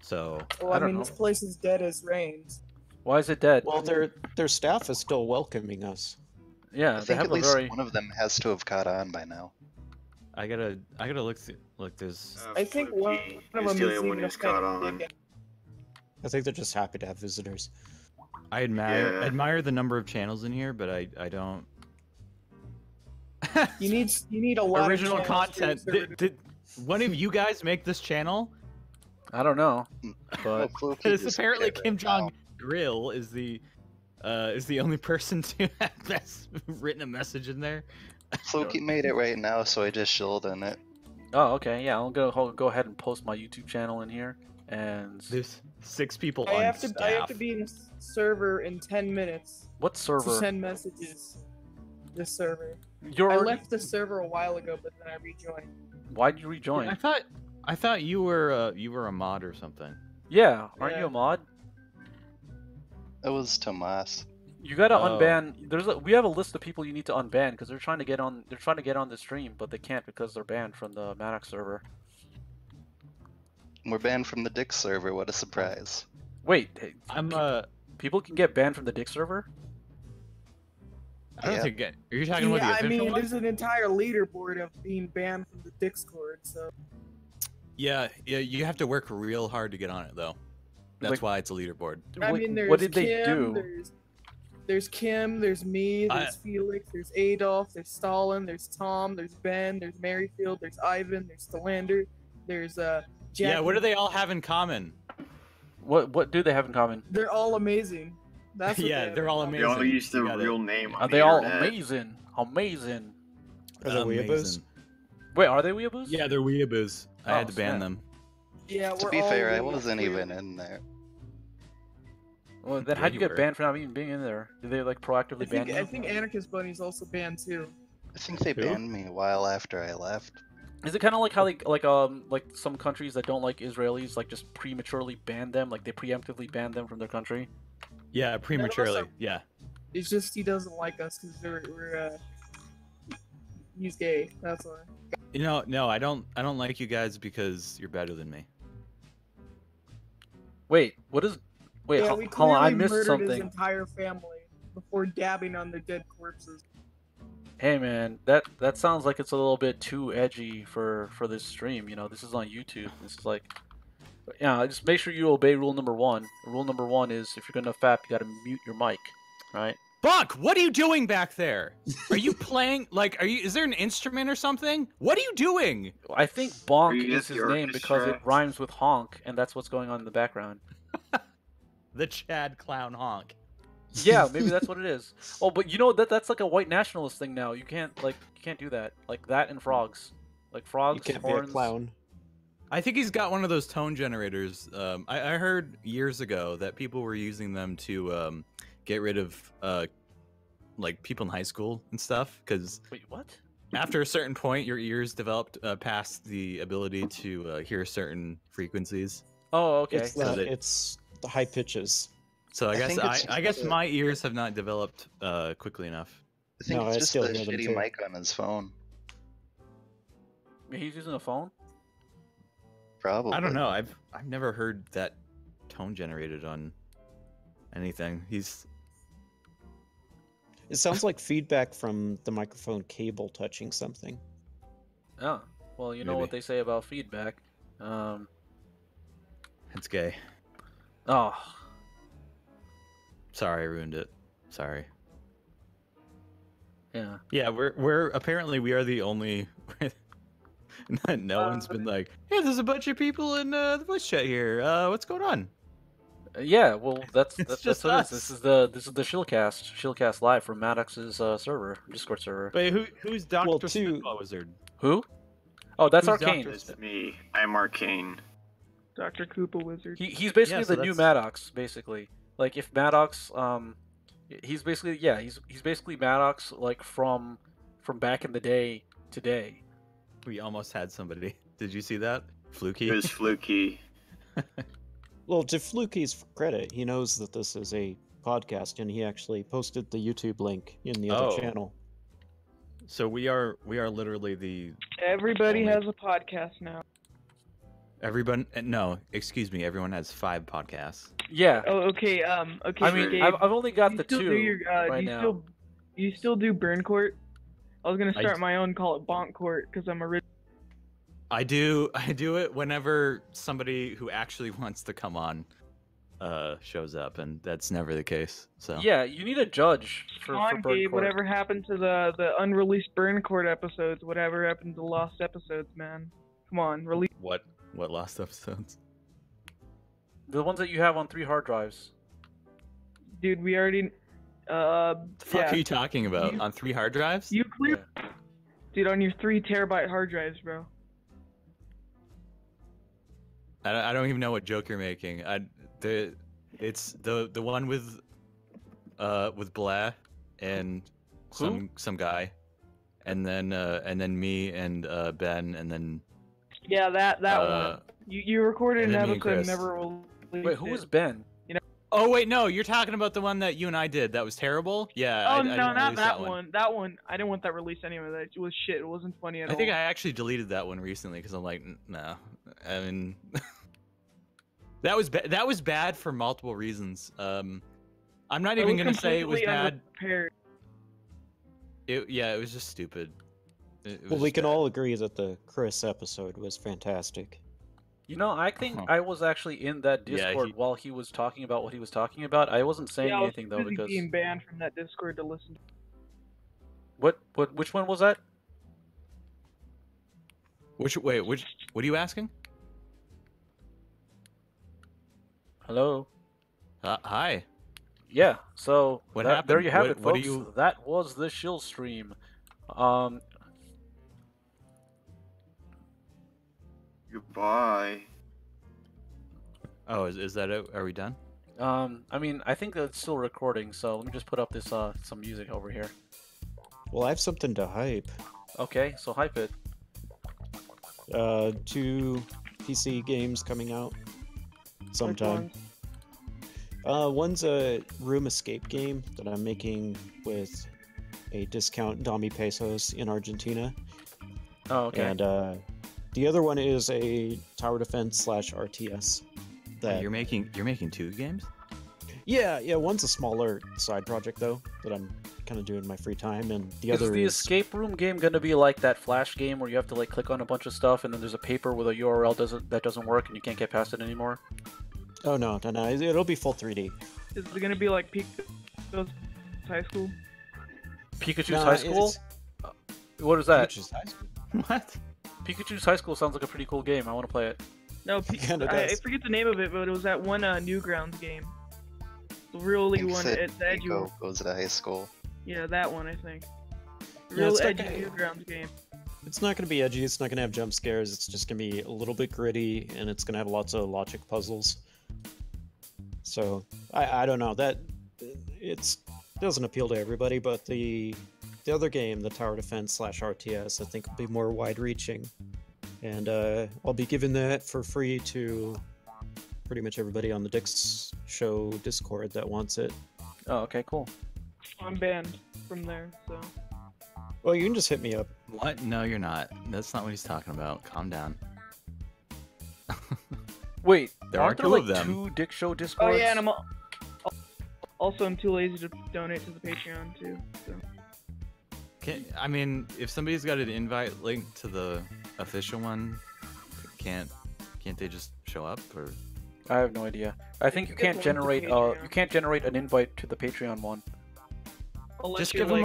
So Well, I I don't mean, know. this place is dead as rains. Why is it dead? Well, their staff is still welcoming us. Yeah, I they think have at a least very. one of them has to have caught on by now. I gotta look through. Look, there's. I think one of them is the is only one even who's caught on. offended. I think they're just happy to have visitors. I admire Yeah. admire the number of channels in here, but I don't. You need a lot Original of channels for your content. server Did one of you guys make this channel? I don't know, No, but Fluky It's just apparently did it Kim right Jong now. Grill is the only person to have written a message in there. Fluky made it right now, so I just shilled in it. oh, okay, yeah, I'll go ahead and post my YouTube channel in here, and There's 6 people I on have staff. to be in a server in 10 minutes what to server? send messages. This server. You're I already... left the server a while ago, but then I rejoined. Why'd you rejoin? Yeah, I thought you were a mod or something. Yeah, aren't you Yeah. a mod? It was Tomas. You gotta Oh. unban. We have a list of people you need to unban because they're trying to get on. They're trying to get on the stream, but they can't because they're banned from the Maddox server. We're banned from the Dick server. What a surprise! Wait, hey, I'm people can get banned from the Dick server? I don't Yeah. think are you talking about the Yeah, I official mean, one? there's an entire leaderboard of being banned from the Discord, so. Yeah, you have to work real hard to get on it though. That's Like- why it's a leaderboard. I What- mean, there's what did they Kim, do? There's Kim, there's me, I- there's Felix, there's Adolf, there's Stalin, there's Tom, there's Ben, there's Merrifield, there's Ivan, there's Stalander, there's Jack. Yeah, what do they all have in common? What do they have in common? They're all amazing. That's what Yeah, they have they're in all common. They all amazing. use their You got it. real name. On Are the they all internet. amazing? Amazing. Are they weeaboos? Amazing. Wait, are they weeaboos? Yeah, they're weeaboos. I had Oh, to ban snap. them. Yeah, To we're be all fair, I really wasn't weird. even in there. Well, then Yeah, how'd you you get were. banned for not even being in there? Did they like proactively ban you? I think Anarchist Bunny's also banned too. I think they Who? banned me a while after I left. Is it kind of like how like some countries that don't like Israelis like just prematurely ban them, like they preemptively ban them from their country? Yeah, prematurely. are- Yeah. It's just he doesn't like us because we're he's gay. That's why. No, I don't like you guys because you're better than me. Wait, what is? Wait, Yeah, we hold on, I clearly missed murdered his something. entire family before dabbing on their dead corpses. Hey man, that sounds like it's a little bit too edgy for this stream. You know, this is on YouTube. This is like, yeah, just make sure you obey rule number 1. Rule number 1 is if you're gonna fap, you gotta mute your mic, right? Buck, what are you doing back there? Are you playing? Is there an instrument or something? What are you doing? I think Bonk you is just his the name because it orchestra? rhymes with honk, and that's what's going on in the background. The Chad Clown honk. Yeah, maybe that's what it is. Oh, but you know that's like a white nationalist thing now. You can't do that. Like that and frogs. Like You frogs, can't be horns. a clown. I think he's got one of those tone generators. I heard years ago that people were using them to get rid of like people in high school and stuff. Because Wait, what? after a certain point, your ears developed past the ability to hear certain frequencies. Oh, okay. It's the high pitches. So I I guess think it's I guess just a- my ears have not developed quickly enough. I think No, it's I just still the hear them shitty too. mic on his phone. He's using a phone. Probably. I don't know. I've never heard that tone generated on anything. It sounds like feedback from the microphone cable touching something. Oh, well, you know Maybe. what they say about feedback. It's gay. Oh, Sorry, I ruined it. Sorry. yeah. Yeah, we're apparently we are the only. No one's been like, hey, there's a bunch of people in the voice chat here. What's going on? Yeah, well, that's It's that's just what it us. is. This is the Shillcast live from Maddox's server, Discord server. Wait, who's Doctor Well, two- Spitball Wizard? Who? Oh, that's Who's Arcane. Dr. It's me. I'm Arcane. Dr. Koopa Wizard. He's basically Yeah, so the new that's- Maddox, basically. Like if Maddox, he's basically he's basically Maddox like from back in the day today. We almost had somebody. Did you see that? Fluky. It was fluky. Well, to Fluky's credit, he knows that this is a podcast, and he actually posted the YouTube link in the other Oh. channel. So we are literally the Everybody Only- has a podcast now. everyone. No, excuse me. Everyone has 5 podcasts. Yeah. Oh, okay. Okay. I mean, Gabe, I've only got you the still 2 do your, right you now. Still, you still do Burn Court? I was gonna I start d- my own, call it Bonk Court, because I'm original. I do it whenever somebody who actually wants to come on shows up, and that's never the case. So Yeah, you need a judge for Come on, Bird Gabe. Court. Whatever happened to the unreleased Burn Court episodes? Whatever happened to the lost episodes, man? Come on, release. what lost episodes? The ones that you have on 3 hard drives. Dude, we already. The fuck Yeah. are you talking about? You- On 3 hard drives? You clear. Dude, on your 3 terabyte hard drives, bro. I don't even know what joke you're making. It's the one with Blah and some guy, and then me and Ben, and then Yeah, that one. You recorded and an then me and episode and Chris. never released Wait, who it. was Ben? Oh wait, no, you're talking about the one that you and I did. That was terrible. Yeah. Oh I no, didn't not release that one. That one, I didn't want that released anyway. That was shit. It wasn't funny at all. I think I actually deleted that one recently because I'm like, no. I mean, that was bad for multiple reasons. I'm not even gonna say it was bad. Unprepared. It was just stupid. Well, we can all agree that the Chris episode was fantastic. You know, I think I was actually in that Discord while he was talking about what he was talking about. I wasn't saying anything though because being banned from that Discord to listen to. Which one was that? What are you asking? Hello. Hi. Yeah. So What there happened? you have What- it, what do folks. you- That was the shill stream. Goodbye. Oh, is that it? Are we done? I mean, I think that it's still recording. So let me just put up this some music over here. Well, I have something to hype. Okay, so hype it. 2 PC games coming out sometime. Which ones? One's a room escape game that I'm making with a discount Dami pesos in Argentina. Oh, okay. And the other one is a tower defense / RTS. That You're making 2 games? yeah, one's a smaller side project though that I'm kind of doing in my free time, and the Is other the is escape room game gonna be like that Flash game where you have to like click on a bunch of stuff and then there's a paper with a URL that doesn't work and you can't get past it anymore? oh no, it'll be full 3D. Is it gonna be like Pikachu's High School? Pikachu's Nah, High School? What is that? Pikachu's High School. What? Pikachu's High School sounds like a pretty cool game. I want to play it. No, Kinda I does. forget the name of it, but it was that one Newgrounds game. The really one, it's the edgy one. Goes to high school. Yeah, that one I think. Yeah, Real it's not edgy gonna- Newgrounds game. It's not going to be edgy, it's not going to have jump scares, it's just going to be a little bit gritty, and it's going to have lots of logic puzzles. So, I don't know, that doesn't appeal to everybody, but the other game, the tower defense / RTS, I think will be more wide-reaching. And I'll be giving that for free to pretty much everybody on the Dix Show Discord that wants it. Oh, okay, cool. I'm banned from there, so. Well, you can just hit me up. What? No, you're not. That's not what he's talking about. Calm down. Wait, There aren't are there two like of them. 2 Dick Show Oh Discords? yeah, and also I'm too lazy to donate to the Patreon too. So. I mean, if somebody's got an invite link to the official one, can't they just show up or? I have no idea. I think you Get can't one to generate Patreon. you can't generate an invite to the Patreon one. Unless Just you're give them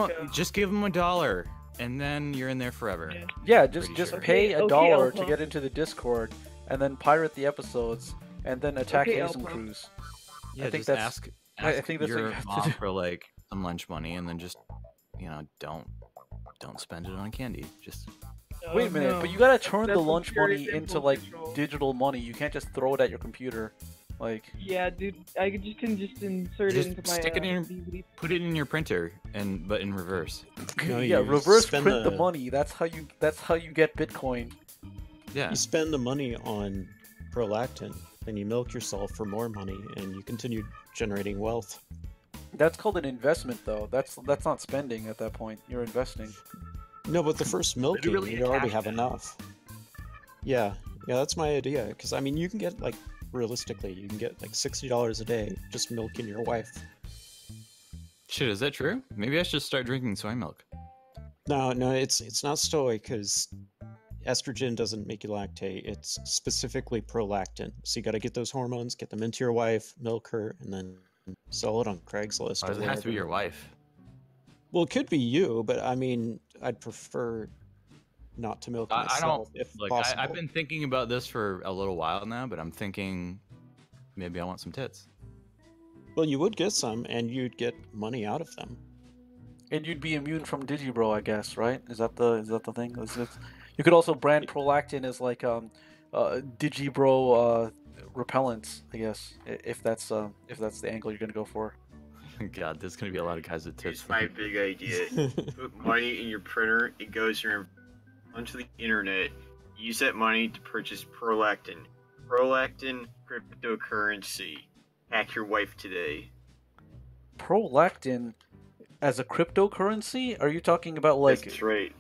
like, $1, and then you're in there forever. Yeah. Yeah, Pretty just sure. pay Okay, $1 to Alpha. get into the Discord, and then pirate the episodes, and then attack Okay, Hazen Alpha. Cruz. Yeah, think just that's- ask I think that's what your you have to mom do. for like some lunch money, and then just don't spend it on candy. Just Oh, Wait a minute, no. but you gotta turn That's the lunch serious money into impulse like control. digital money. You can't just throw it at your computer. Like, Yeah, dude, I can just insert Just it into my stick it in your- DVD. put it in your printer, but in reverse. No, yeah, you reverse spend print the the- money. That's how you get Bitcoin. Yeah. You spend the money on prolactin, then you milk yourself for more money, and you continue generating wealth. That's called an investment, though. That's not spending at that point. You're investing. No, but the first milking, Literally you already attach have that. enough. Yeah, that's my idea. Because I mean, you can get like realistically, you can get like $60 a day just milking your wife. Shit, is that true? Maybe I should start drinking soy milk. No, it's not soy because estrogen doesn't make you lactate. It's specifically prolactin. So you got to get those hormones, get them into your wife, milk her, and then sell it on Craigslist. Why or does it have to be wherever. your wife? Well, it could be you, but I mean, I'd prefer not to milk I myself don't if look. possible. I've been thinking about this for a little while now, but I'm thinking maybe I want some tits. Well, you would get some, and you'd get money out of them. And you'd be immune from Digibro, I guess, right? Is that the thing? You could also brand prolactin as like Digibro repellents, I guess, if that's the angle you're gonna go for. God, there's gonna be a lot of guys with tits. Here's my big idea. Put money in your printer, it goes onto the internet. Use that money to purchase prolactin. Prolactin cryptocurrency. Hack your wife today. Prolactin as a cryptocurrency? Are you talking about like? That's right.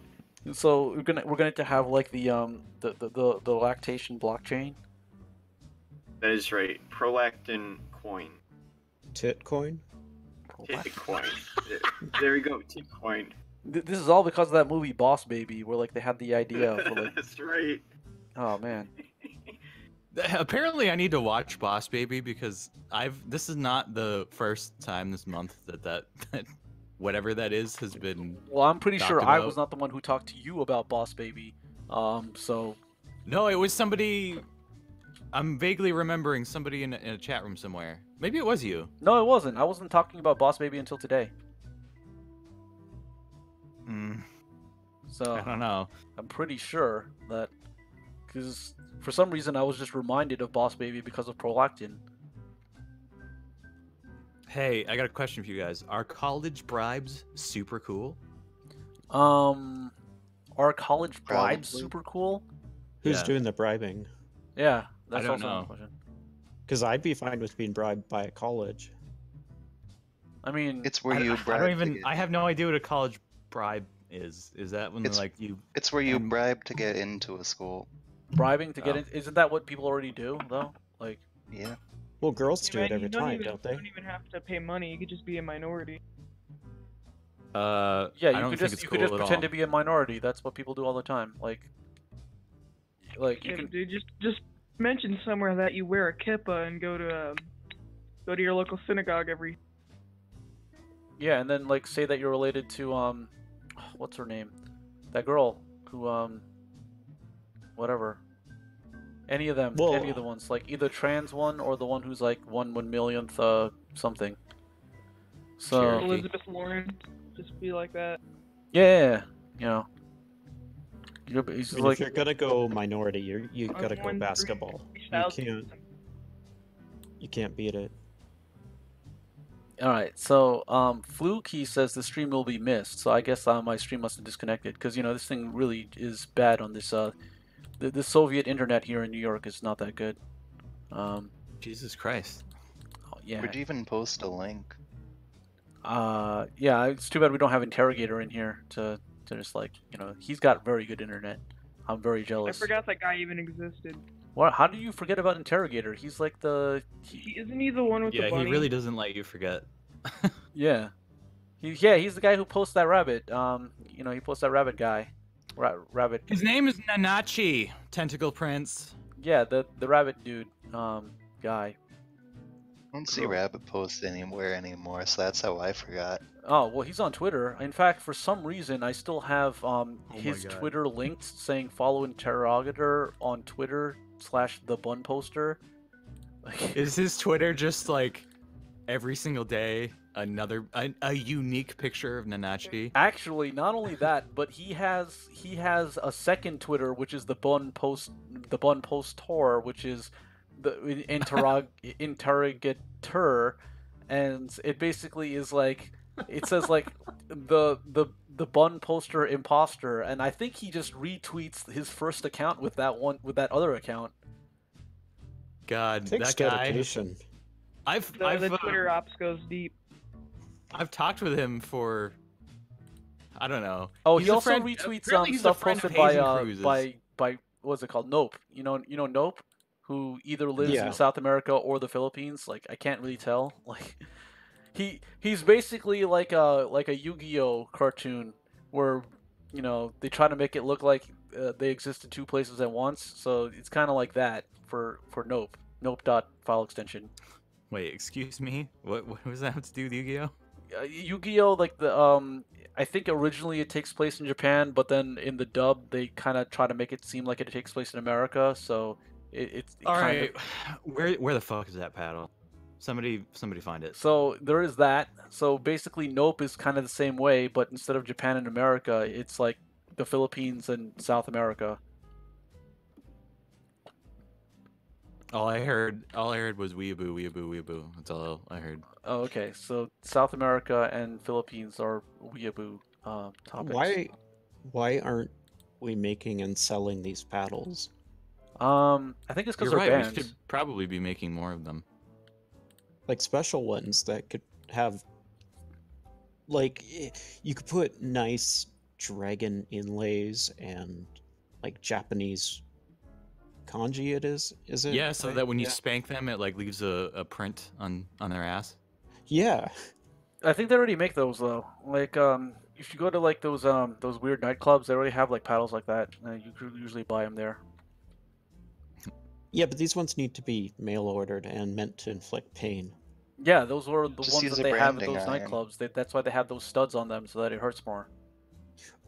So we're gonna to have like the lactation blockchain. That is right. Prolactin coin. Tit coin? Tit coin. There we go. Tit coin. This is all because of that movie Boss Baby, where like they had the idea for like. That's right. Oh man. Apparently, I need to watch Boss Baby because this is not the first time this month that whatever that is has been. Well, I'm pretty sure I about. was not the one who talked to you about Boss Baby. So. No, it was somebody. I'm vaguely remembering somebody in a chat room somewhere. Maybe it was you. No, it wasn't. I wasn't talking about Boss Baby until today. So I don't know. I'm pretty sure that because for some reason I was just reminded of Boss Baby because of prolactin. Hey, I got a question for you guys. Are college bribes super cool? Are college bribes Probably. super cool? Who's Yeah. doing the bribing? Yeah, that's don't also know. a question. Because I'd be fine with being bribed by a college. I mean, It's where I you don't bribe. to even. get- I have no idea what a college bribe is. Is that when It's- like you? It's where you and- bribe to get into a school. bribing to get Oh. in. Isn't that what people already do though? Like, Yeah. Well, girls do Man, it every you don't time, even, don't they? You don't even have to pay money. You could just be a minority. yeah, I you don't could think just it's you cool could just at pretend all. to be a minority. That's what people do all the time. Like you Yeah, can. dude, just mention somewhere that you wear a kippah and go to your local synagogue every. Yeah, and then like say that you're related to what's her name? That girl who whatever. Any of them, Well- any of the ones, like either trans one or the one who's like 1/1,000,000th something. So Cherokee. Elizabeth Warren, just be like that. yeah, you know. It's I mean, like if you're gonna go minority, you I'm gotta go going basketball. 3,000. You can't beat it. all right. So Fluke he says the stream will be missed. So I guess my stream must have disconnected because this thing really is bad on this the Soviet internet here in New York is not that good. Jesus Christ. Yeah. Would you even post a link? Yeah, it's too bad we don't have Interrogator in here to just like, he's got very good internet. I'm very I jealous. forgot that guy even existed. What? How do you forget about Interrogator? He's like Isn't he the one with the Yeah, bunny? he really doesn't let you forget. yeah. He's the guy who posts that rabbit. He posts that rabbit guy. Rabbit. His name is Nanachi, Tentacle Prince. Yeah, the rabbit dude guy. I don't see Cool. Rabbit post anywhere anymore, so that's how I forgot. Oh, well, he's on Twitter. In fact, for some reason, I still have my his God. Twitter linked saying follow Interrogator on Twitter /the bun poster. Like, Is his Twitter just like every single day a unique picture of Nanachi? actually, not only that, but he has a second Twitter, which is the bun postor, which is the interrogator, and it basically is like it says like the bun poster imposter, and I think he just retweets his first account with that other account. God, Takes that guy. dedication. The Twitter ops goes deep. I've talked with him for, I don't know. Oh, He's he a also friend- retweets apparently he's a stuff friend of posted by Hazen Cruz's. by what's it called? Nope. You know Nope, who either lives Yeah. in South America or the Philippines. Like I can't really tell. Like he's basically like a Yu-Gi-Oh cartoon where they try to make it look like they exist in two places at once. So it's kind of like that for Nope. Nope.file extension. Wait, excuse me? What does that have to do with Yu-Gi-Oh? Yu-Gi-Oh, like the I think originally it takes place in Japan, but then in the dub they kind of try to make it seem like it takes place in America. So It's All kind right, of... where the fuck is that paddle? Somebody find it. So there is that. So basically, Nope is kind of the same way, but instead of Japan and America, it's like the Philippines and South America. All I heard was weeaboo, weeaboo, weeaboo. That's all I heard. Oh, okay. So South America and Philippines are weeaboo topics. Why aren't we making and selling these paddles? I think it's because You're they're right. banned. We should probably be making more of them. Like special ones that could have, like, you could put nice dragon inlays and like Japanese kanji. Is it? Yeah, so right? that when you Yeah. spank them, it like leaves a print on their ass. Yeah. I think they already make those though. Like if you go to like those weird nightclubs, they already have like paddles like that. You could usually buy them there. Yeah, but these ones need to be mail ordered and meant to inflict pain. Yeah, those are the Just ones use that a they have at branding those iron. nightclubs. That's why they have those studs on them so that it hurts more.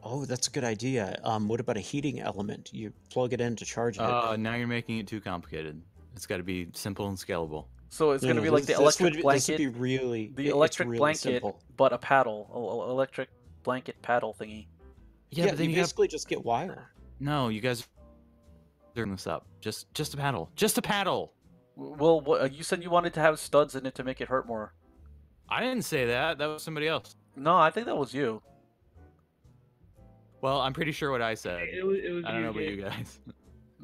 Oh, that's a good idea. What about a heating element? You plug it in to charge it. Now you're making it too complicated. It's got to be simple and scalable. So it's going to be like the This electric would blanket, be really the it's electric really blanket, simple. but a paddle, electric blanket paddle thingy. Yeah, but then you you basically just get wire. No, you guys are doing this up. Just a paddle. Just a paddle. Well, you said you wanted to have studs in it to make it hurt more. I didn't say that. That was somebody else. No, I think that was you. Well, I'm pretty sure what I said. It was I don't know about Jake. you guys.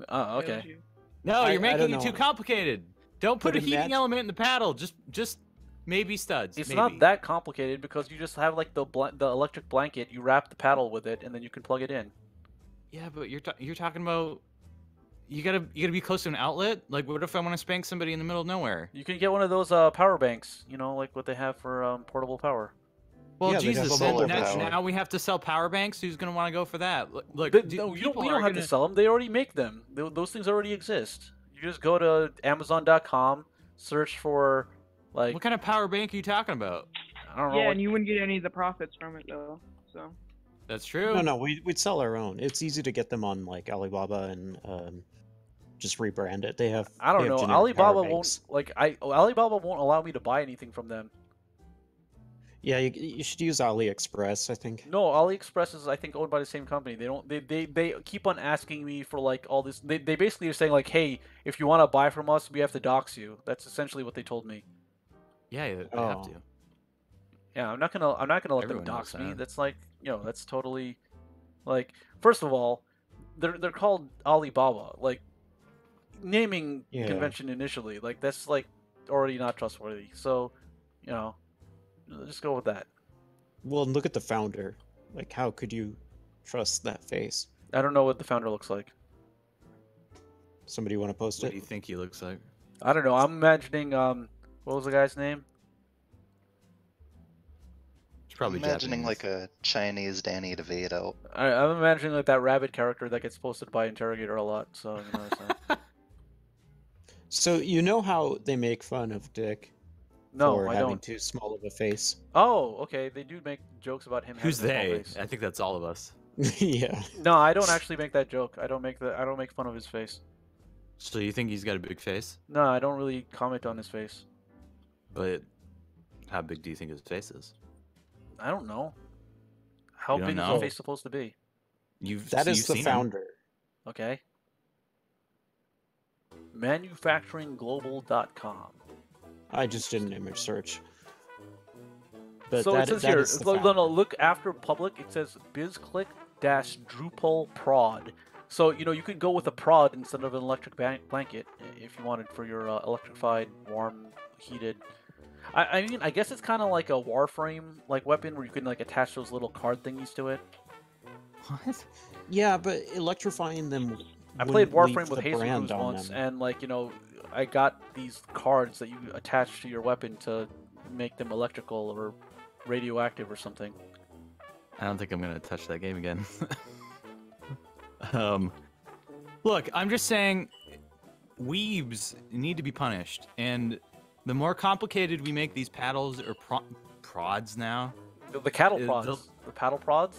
Oh, It was okay. you. No, I you're don't making it too know. complicated. Don't put But a heating imagine- element in the paddle. Just maybe studs. It's maybe. not that complicated because you just have like the electric blanket. You wrap the paddle with it, and then you can plug it in. Yeah, but you're talking about you gotta be close to an outlet. Like, what if I want to spank somebody in the middle of nowhere? You can get one of those power banks. You know, like what they have for portable power. Well, Yeah, they have Jesus, solar then power. now we have to sell power banks. Who's gonna want to go for that? Look, No, we people don't are have to gonna- sell them. They already make them. Those things already exist. You just go to Amazon.com, search for like What kind of power bank are you talking about? I don't know. Yeah, what- and you wouldn't get any of the profits from it though. So That's true. No, we'd sell our own. It's easy to get them on like Alibaba and just rebrand it. They have. I don't they have know. generic Alibaba power won't banks. Alibaba won't allow me to buy anything from them. Yeah, you should use AliExpress. I think. No, AliExpress is I think owned by the same company. They don't. They keep on asking me for like all this. They basically are saying like, hey, if you want to buy from us, we have to dox you. That's essentially what they told me. Yeah, you have Oh. to. Yeah, I'm not gonna let Everyone them knows dox me. that. That's like that's totally like first of all, they're called Alibaba. Like naming Yeah. convention initially, like that's like already not trustworthy. So, just go with that. Well, and look at the founder. Like, how could you trust that face? I don't know what the founder looks like. Somebody want to post What it? do you think he looks like? I don't know. I'm imagining what was the guy's name? It's probably I'm imagining Japanese. like a Chinese Danny DeVito. I'm imagining like that rabbit character that gets posted by Interrogator a lot. So so. So you know how they make fun of Dick No, for I having don't. too small of a face? Oh, okay. They do make jokes about him. Who's having a small they? face. I think that's all of us. Yeah. No, I don't actually make that joke. I don't make fun of his face. So you think he's got a big face? No, I don't really comment on his face. But how big do you think his face is? I don't know. How You don't big is know? the face supposed to be? That is you've the seen him. founder. Okay. Manufacturingglobal.com. I just did an image search. But So that, it says that here, is the no, founder. look after public. It says bizclick-drupal prod. So you could go with a prod instead of an electric blanket if you wanted for your electrified, warm, heated. I mean, I guess it's kind of like a Warframe like weapon where you can like attach those little card thingies to it. What? Yeah, but electrifying them. I played wouldn't Warframe leave with the Jesus brand Cruz on once, them. and like I got these cards that you attach to your weapon to make them electrical or radioactive or something. I don't think I'm gonna touch that game again. Look, I'm just saying, weebs need to be punished, and the more complicated we make these paddles or prods now, The cattle the- prods, the paddle prods.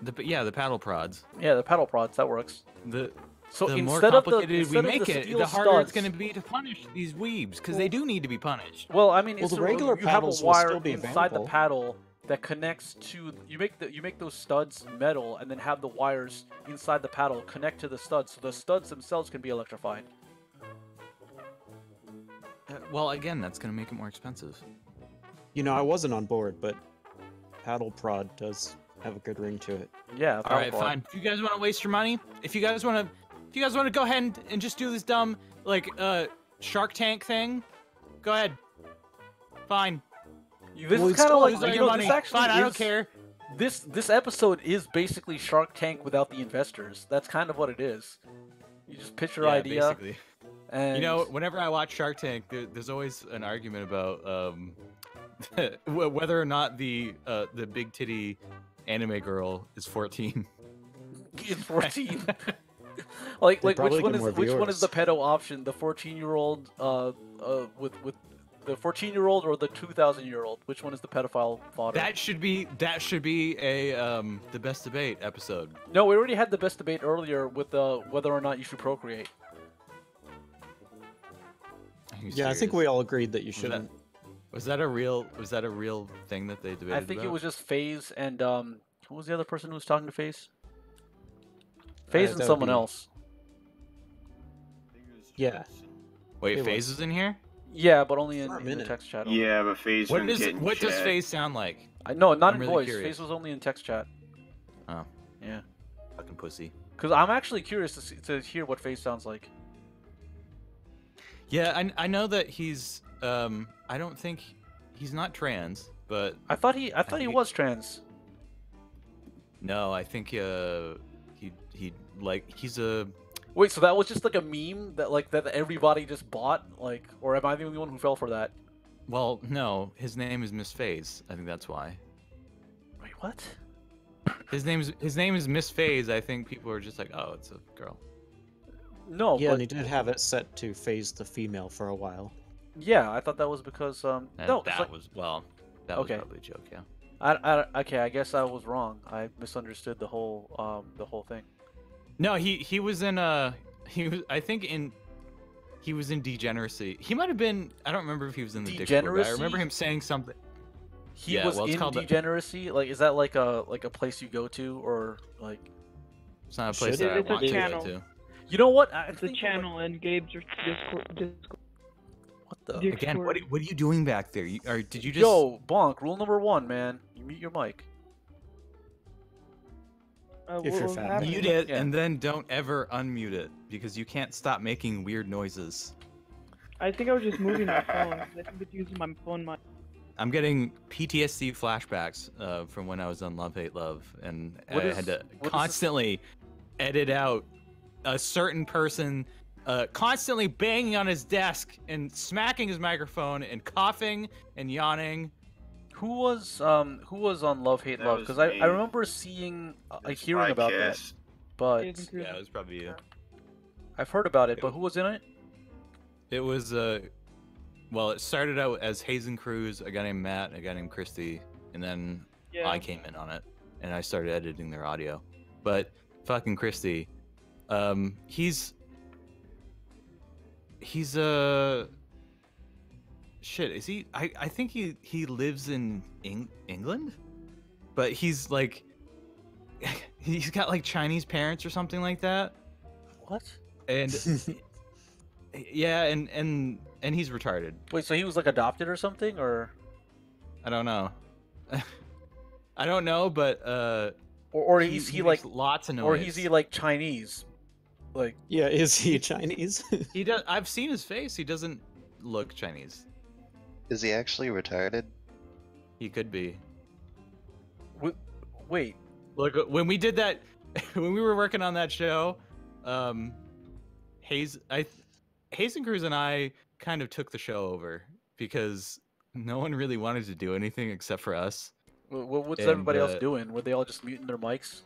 the paddle prods. Yeah, the paddle prods. That works. The So the more instead of the complicated we instead of make the it, steel the harder it's studs- going to be to punish these weebs because they do need to be punished. Well, I mean, Well, it's the regular you have a paddles will wire still be inside the available. paddle that connects to you make those studs metal and then have the wires inside the paddle connect to the studs, so the studs themselves can be electrified. Well, again, that's going to make it more expensive. You know, I wasn't on board, but paddle prod does have a good ring to it. Yeah. All right, fine. If you guys want to waste your money, if you guys want to go ahead and just do this dumb like Shark Tank thing, go ahead. Fine. This Well, is it's kind of still like lose all you your know, money. this actually Fine, I don't is- care. This episode is basically Shark Tank without the investors. That's kind of what it is. You just pitch your Yeah, idea, basically. and You know, whenever I watch Shark Tank, there's always an argument about whether or not the big titty anime girl is 14. it's 14. like They which probably one get is more which one is viewers. the pedo option? The 14-year-old with the 14-year-old or the 2,000-year-old? Which one is the pedophile fodder? That should be a the best debate episode. No, we already had the best debate earlier with whether or not you should procreate. Are you Yeah, I think serious? we all agreed that you Was that- shouldn't. Was that a real thing that they debated I think it about? was just FaZe and who was the other person who was talking to FaZe? FaZe and that would someone be- else. Yeah. Wait, it FaZe was. is in here? Yeah, but only For a in the minute. text chat. only. Yeah, but FaZe What wouldn't does get in what does chat. FaZe sound like? No, not I'm in really voice. curious. FaZe was only in text chat. Oh, Yeah, fucking pussy. because I'm actually curious to hear what FaZe sounds like. Yeah, I know that he's I don't think he's not trans, but I thought he think- was trans. no, I think he like he's a Wait, so that was just like a meme that everybody just bought, like, or am I the only one who fell for that? well, no, his name is Miss FaZe. I think that's why. Wait, what? His name is Miss FaZe. I think people are just like, oh, it's a girl. No, Yeah, but and he did have it set to phase the female for a while. yeah, I thought that was because And no, it's that like, was well, that Okay. was probably a joke. Yeah. okay, I guess I was wrong. I misunderstood the whole thing. No, he was in he was I think in he was in Degeneracy. He might have been. I don't remember if he was in the Discord, but I remember Degeneracy? him saying something. He Yeah, was well, it's in called the- Degeneracy. Like, is that like a place you go to, or like? It's not a place Should that I It's a want to channel. go to. You know what? I It's a think- channel in Gabe's Discord. What the? Discord. Again, what are you doing back there? Or did you just? Yo, Bonk. Rule number 1, man. You mute your mic. If you're what fat, happened? Mute it Yeah. and then don't ever unmute it because you can't stop making weird noises. I think I was just moving my phone. I think it's using my phone mic. I'm getting PTSD flashbacks from when I was on Love Hate Love, and What I is- had to what is this- constantly edit out a certain person constantly banging on his desk and smacking his microphone and coughing and yawning. Who was on Love Hate That Love? was Because I me. remember seeing It's hearing my about kiss. that, but Jason Cruz. Yeah, it was probably you. I've heard about it. But who was in it? It was well, it started out as Hazen Cruz, a guy named Matt, a guy named Christy, and then Yeah. I came in on it and I started editing their audio. But fucking Christy, he's shit. Is he? I think he lives in England, but he's like he's got like Chinese parents or something like that, What? and yeah, and he's retarded. Wait, so he was like adopted or something, or I don't know. I don't know, but or is he like, makes lots of noise. or is he like Chinese? Like, Yeah, is he Chinese? He does. I've seen his face. He doesn't look Chinese. Is he actually retarded? He could be. wait, Look, when we did that, when we were working on that show, Hazen Cruz and I kind of took the show over because no one really wanted to do anything except for us. what's And, everybody else doing? Were they all just muting their mics?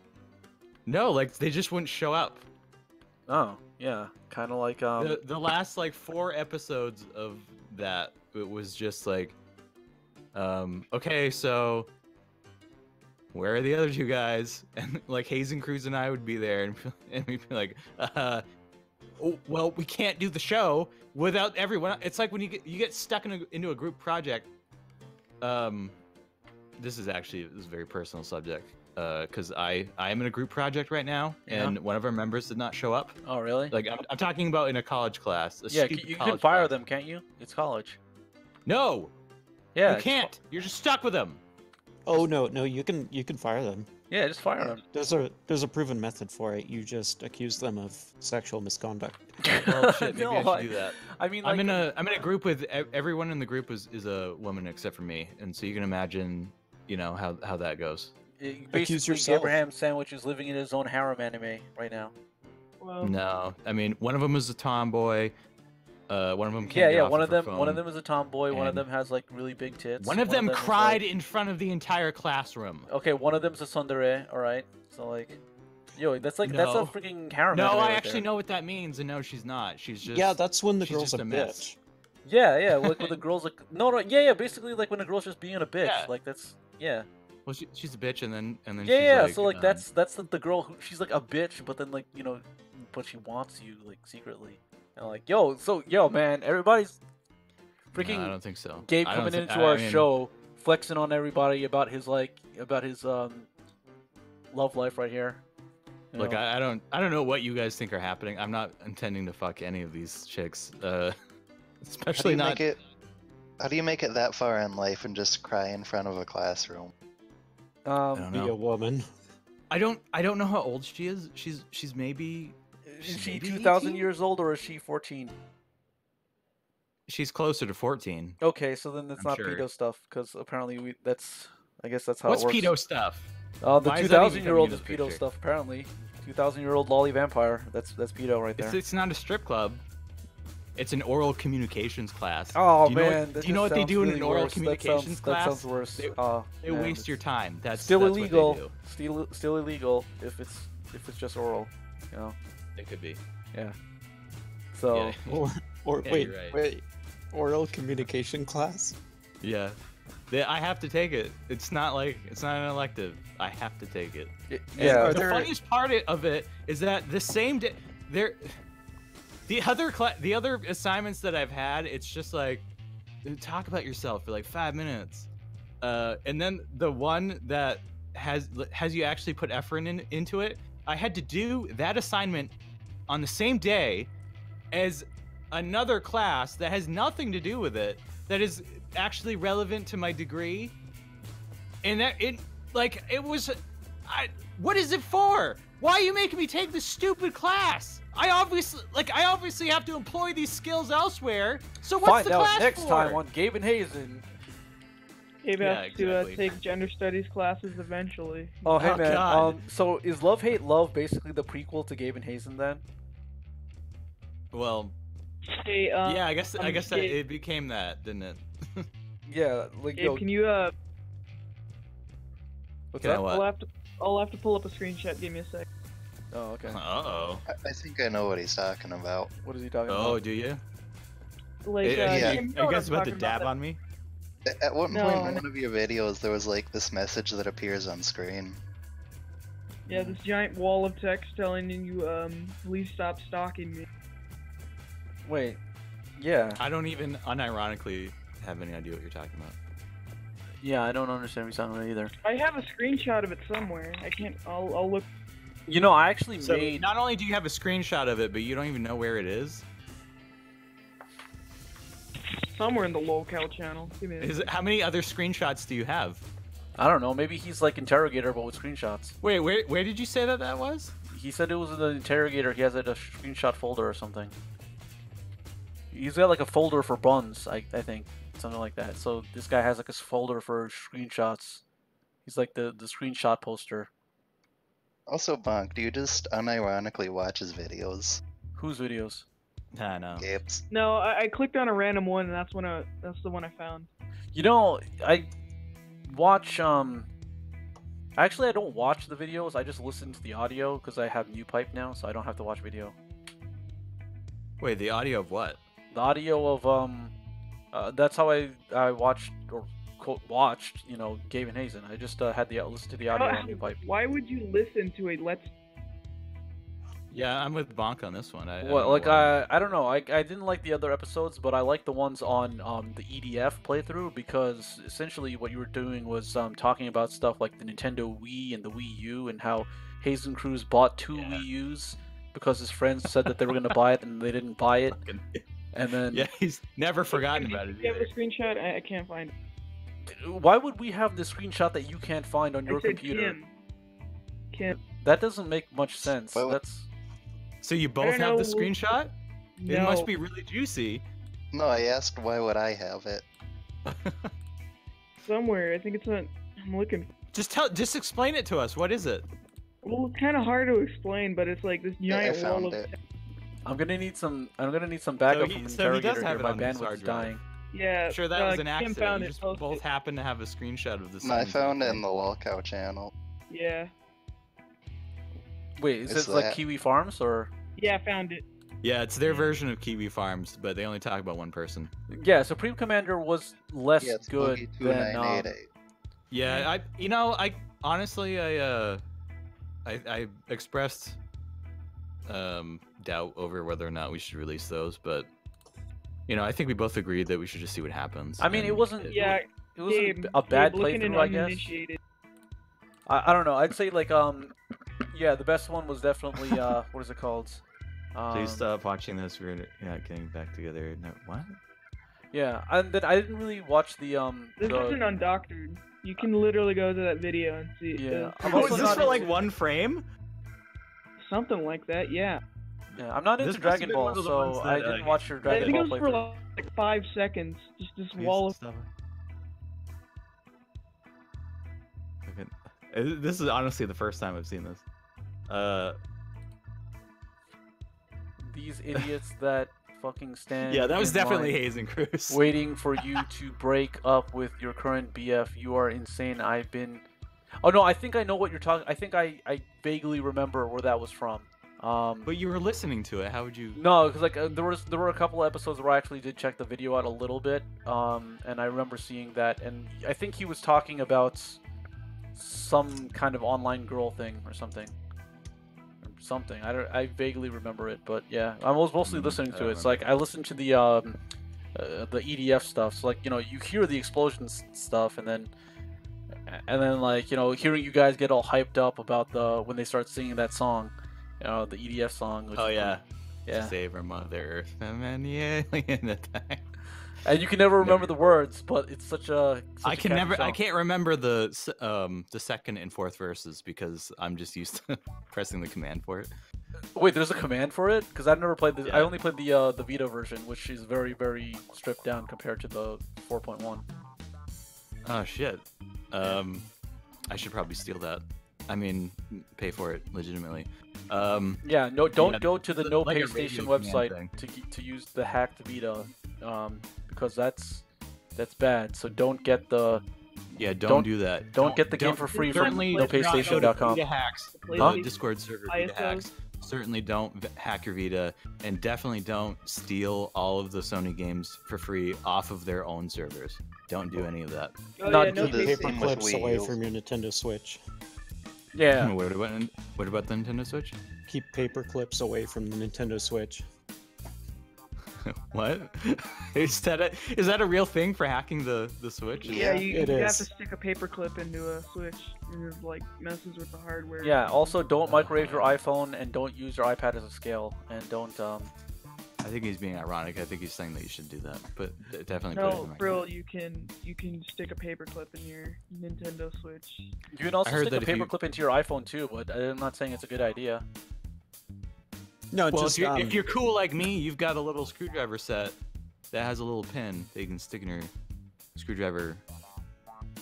No, like they just wouldn't show up. Oh, yeah, kind of like The last like 4 episodes of that, it was just like, okay, so where are the other two guys? And like Hazen Cruz and I would be there, and we'd be like, oh, well, we can't do the show without everyone. It's like when you get stuck into a group project. This is a very personal subject. Because I am in a group project right now, and one of our members did not show up. Oh, really? Like I'm talking about in a college class. Yeah, you can fire them, can't you? It's college. No. Yeah, you can't. You're just stuck with them. Oh no, you can fire them. Yeah, just fire them. There's a proven method for it. You just accuse them of sexual misconduct. Well, shit, maybe No, I should do that. I mean, I'm in a group with everyone in the group is a woman except for me, and so you can imagine, how that goes. Accuse Basically, yourself. Abraham Sandwich is living in his own harem anime right now. Well, No, I mean one of them is a tomboy. One of them can't get off one of of her them. One of phone. them is a tomboy. One of and- them has like really big tits. One of them is, cried like- in front of the entire classroom. Okay, one of them's a tsundere. All right, so like, that's a No. freaking harem. No, anime I right actually there. know what that means, and no, she's not. She's just Yeah, that's when the she's girl's just a a mess. bitch. Yeah, like when the girl's like, no, basically like when a girl's just being a bitch. Yeah. Like that's yeah. Well, she's a bitch, and then Yeah, she's so like um, that's the girl who she's like a bitch, but then like but she wants you like secretly, and like yo man, everybody's no, freaking I don't think so. Gabe I don't coming thi- into I our mean, show, flexing on everybody about his love life right here. You Look, know? I don't know what you guys think are happening. I'm not intending to fuck any of these chicks, especially not. How do you make it that far in life and just cry in front of a classroom? I don't Be a know. woman. I don't know how old she is. She's maybe. Is she maybe 2,000 18? years old or is she 14? She's closer to 14. Okay, so then it's I'm not sure. pedo stuff because apparently I guess that's how What's it works. pedo stuff? The Why is that even 2,000-year-old coming is into the pedo picture? stuff apparently. 2,000-year-old lolly vampire. That's pedo right there. It's not a strip club. It's an oral communications class. Oh do you know man, What, that do you know just what they sounds do in really an oral worse. communications That class? sounds worse. They Yeah, waste your time. That's still that's illegal. What they do. Still illegal if it's just oral. It could be. So Yeah. Or Yeah, wait, you're right. wait. Oral communication class? Yeah. I have to take it. It's not an elective. I have to take it. yeah. The funniest part of it is that the same day the other assignments that I've had, it's just like talk about yourself for like 5 minutes. And then the one that has you actually put effort into it, I had to do that assignment on the same day as another class that has nothing to do with it, that is actually relevant to my degree. And that what is it for? Why are you making me take this stupid class? I obviously have to employ these skills elsewhere. So what's Find the out class next for? time on Gabe and Hazen. Gabe Yeah, has to exactly. take gender studies classes eventually. Oh hey Oh, man. God. So is Love Hate Love basically the prequel to Gabe and Hazen then? Well, Hey, yeah, I guess that Gabe, it became that, didn't it? Yeah, like Gabe, can you what's Can I that? what? I'll have to pull up a screenshot. Give me a sec. Oh okay. Uh-oh. I think I know what he's talking about. What is he talking Oh, about? do you? Like, yeah. you Are know you what guys I'm about to talking dab that- on me? At one No, point I in know- one of your videos, there was like this message that appears on screen. Yeah, this giant wall of text telling you, please stop stalking me. Wait. Yeah. I don't even unironically have any idea what you're talking about. Yeah, I don't understand what you're talking about either. I have a screenshot of it somewhere. I can't. I'll look. I actually So made. not only do you have a screenshot of it, but you don't even know where it is. Somewhere in the locale channel. Give me a How many other screenshots do you have? I don't know. Maybe he's like Interrogator, but with screenshots. Wait, where did you say that was? He said it was in the Interrogator. He has a screenshot folder or something. He's got like a folder for buns, I think, something like that. So this guy has like a folder for screenshots. He's like the screenshot poster. Also, Bonk, do you just unironically watch his videos? Whose videos? I know. Gabe's. No, I clicked on a random one, and that's the one I found. I watch Actually, I don't watch the videos. I just listen to the audio because I have NewPipe now, so I don't have to watch video. Wait, the audio of what? The audio of that's how I watched or watched, you know, Gabe and Hazen. I just had the listen to the audio on New Pipe. Why would you listen to a Let's? Yeah, I'm with Bonk on this one. I Well, don't like know why. I don't know. I didn't like the other episodes, but I like the ones on the EDF playthrough because essentially what you were doing was talking about stuff like the Nintendo Wii and the Wii U and how Hazen Cruz bought two Wii U's because his friends said that they were going to buy it and they didn't buy it. And then Yeah, he's never forgotten about it. Do you have either. a screenshot? I can't find it. why would we have the screenshot that you can't find on your I said computer? Kim. That doesn't make much sense. Well, That's So you I both don't have the know. screenshot? No. It must be really juicy. No, I asked why would I have it. somewhere. I think it's on. I'm looking. Just explain it to us. What is it? Well, it's kind of hard to explain, but it's like this Yeah, I giant wall found of. it. I'm gonna need some backup he- from so he does Interrogator have here. it My on his bandwidth hard is drive. dying. Yeah. I'm sure that was an Kim accident. found You it. just Posted both it. happen to have a screenshot of this. No, I found it in the Lolcow channel. Yeah. Wait, is It's this like that. Kiwi Farms or? Yeah, I found it. Yeah, it's their version of Kiwi Farms, but they only talk about one person. Yeah, Supreme Commander was less Yeah, it's good Boogie than 2988. Yeah, I honestly I expressed doubt over whether or not we should release those, but I think we both agreed that we should just see what happens. I mean, it and- wasn't. Yeah. It wasn't Gabe, a bad Gabe, looking playthrough, in I guess. uninitiated. I don't know. I'd say like yeah, the best one was definitely what is it called? Please stop watching this. We're not getting back together. No, what? Yeah, and then I didn't really watch the This the- isn't undoctored. You can literally go to that video and see. Yeah. I'm Oh, also is this not for like into- one frame? Something like that. Yeah. Yeah, I'm not into This must have Dragon been Ball, one of the so ones I that, didn't watch your I Dragon think it Ball was for playthrough. like 5 seconds. Just this Please wall of. stop. Okay. This is honestly the first time I've seen this. These idiots that fucking stand. Yeah, that was in definitely line Hazen Cruz. waiting for you to break up with your current BF. You are insane. I've been. Oh no, I think I know what you're talking. I think I vaguely remember where that was from. But you were listening to it. How would you? No, because like there were a couple of episodes where I actually did check the video out a little bit, and I remember seeing that, and I think he was talking about some kind of online girl thing or something. I vaguely remember it, but yeah, I was mostly listening I to don't it. It's like I listened to the EDF stuff. So like you hear the explosions stuff, and then like hearing you guys get all hyped up about when they start singing that song, the EDF song. Which Oh is yeah. yeah. Save our Mother Earth and then the alien attack. And you can never remember the words, but it's such a. I can catchy never. I song. can't remember the second and fourth verses because I'm just used to pressing the command for it. Wait, there's a command for it? Because I've never played this. Yeah. I only played the Vita version, which is very, very stripped down compared to the 4.1. Oh shit. I should probably steal that. I mean, pay for it legitimately. Yeah, no, don't Yeah, go to the No like a Pay Station radio command website to use the hacked Vita, because that's bad. So don't get the Yeah, Don't- don't do that. don't get the game for free from certainly nopaystation.com. Vita hacks. Huh? Discord server Vita ISOs. hacks. Certainly don't hack your Vita, and definitely don't steal all of the Sony games for free off of their own servers. Don't do any of that. Oh, Not yeah, no do this paper. same with Paperclips Wii away U. from your Nintendo Switch. Yeah. What about the Nintendo Switch? Keep paperclips away from the Nintendo Switch. What? Is that a real thing for hacking the Switch? Yeah, you It have is. to stick a paperclip into a Switch, and it like messes with the hardware. Yeah. Also, don't microwave your iPhone and don't use your iPad as a scale, and don't. I think he's being ironic. I think he's saying that you should do that, but definitely. put it in No, the Brill, you can stick a paperclip in your Nintendo Switch. You can also I heard stick a that if you- paperclip into your iPhone too, but I'm not saying it's a good idea. No, Well, just if you're cool like me, you've got a little screwdriver set that has a little pin that you can stick in your screwdriver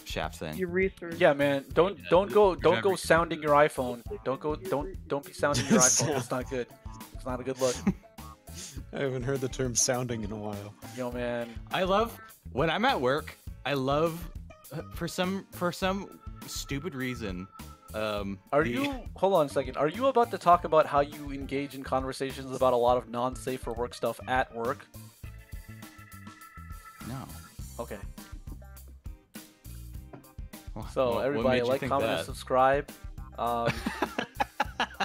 shaft thing. Your research. Yeah, man. Don't go Exactly. sounding your iPhone. Don't be sounding your iPhone. It's not good. It's not a good look. I haven't heard the term sounding in a while. Yo, man. I love when I'm at work. I love for some stupid reason. Are you? Hold on a second. Are you about to talk about how you engage in conversations about a lot of non-safe for work stuff at work? No. Okay. So What everybody, made you like, think comment, that? and subscribe.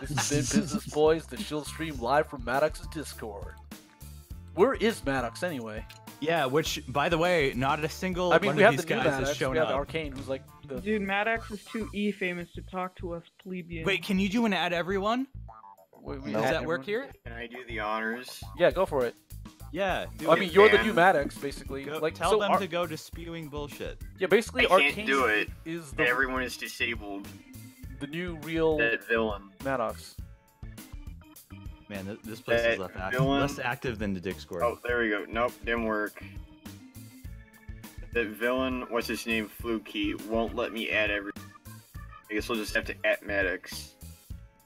This has been Business Boys, the Shield Stream live from Maddox's Discord. Where is Maddox anyway? Yeah, which, by the way, not a single I mean, one we of have these the new guys Maddox. has shown We have up. Arcane, who's like the. Dude, Maddox is too famous to talk to us plebeians. Wait, can you do an add everyone? We No. Does add that work everyone? here? Can I do the honors? Yeah, go for it. Yeah. do I it. mean, you're the man. new Maddox, basically. Go, Like, tell so them to go to spewing bullshit. Yeah, basically, I can't Arcane do it. is the Everyone is disabled. the new real That villain. Maddox. Man, this place is less active than the Discord. Oh, there we go. Nope, didn't work. The villain, what's his name, Fluky, won't let me add every. I guess we'll just have to add Maddox.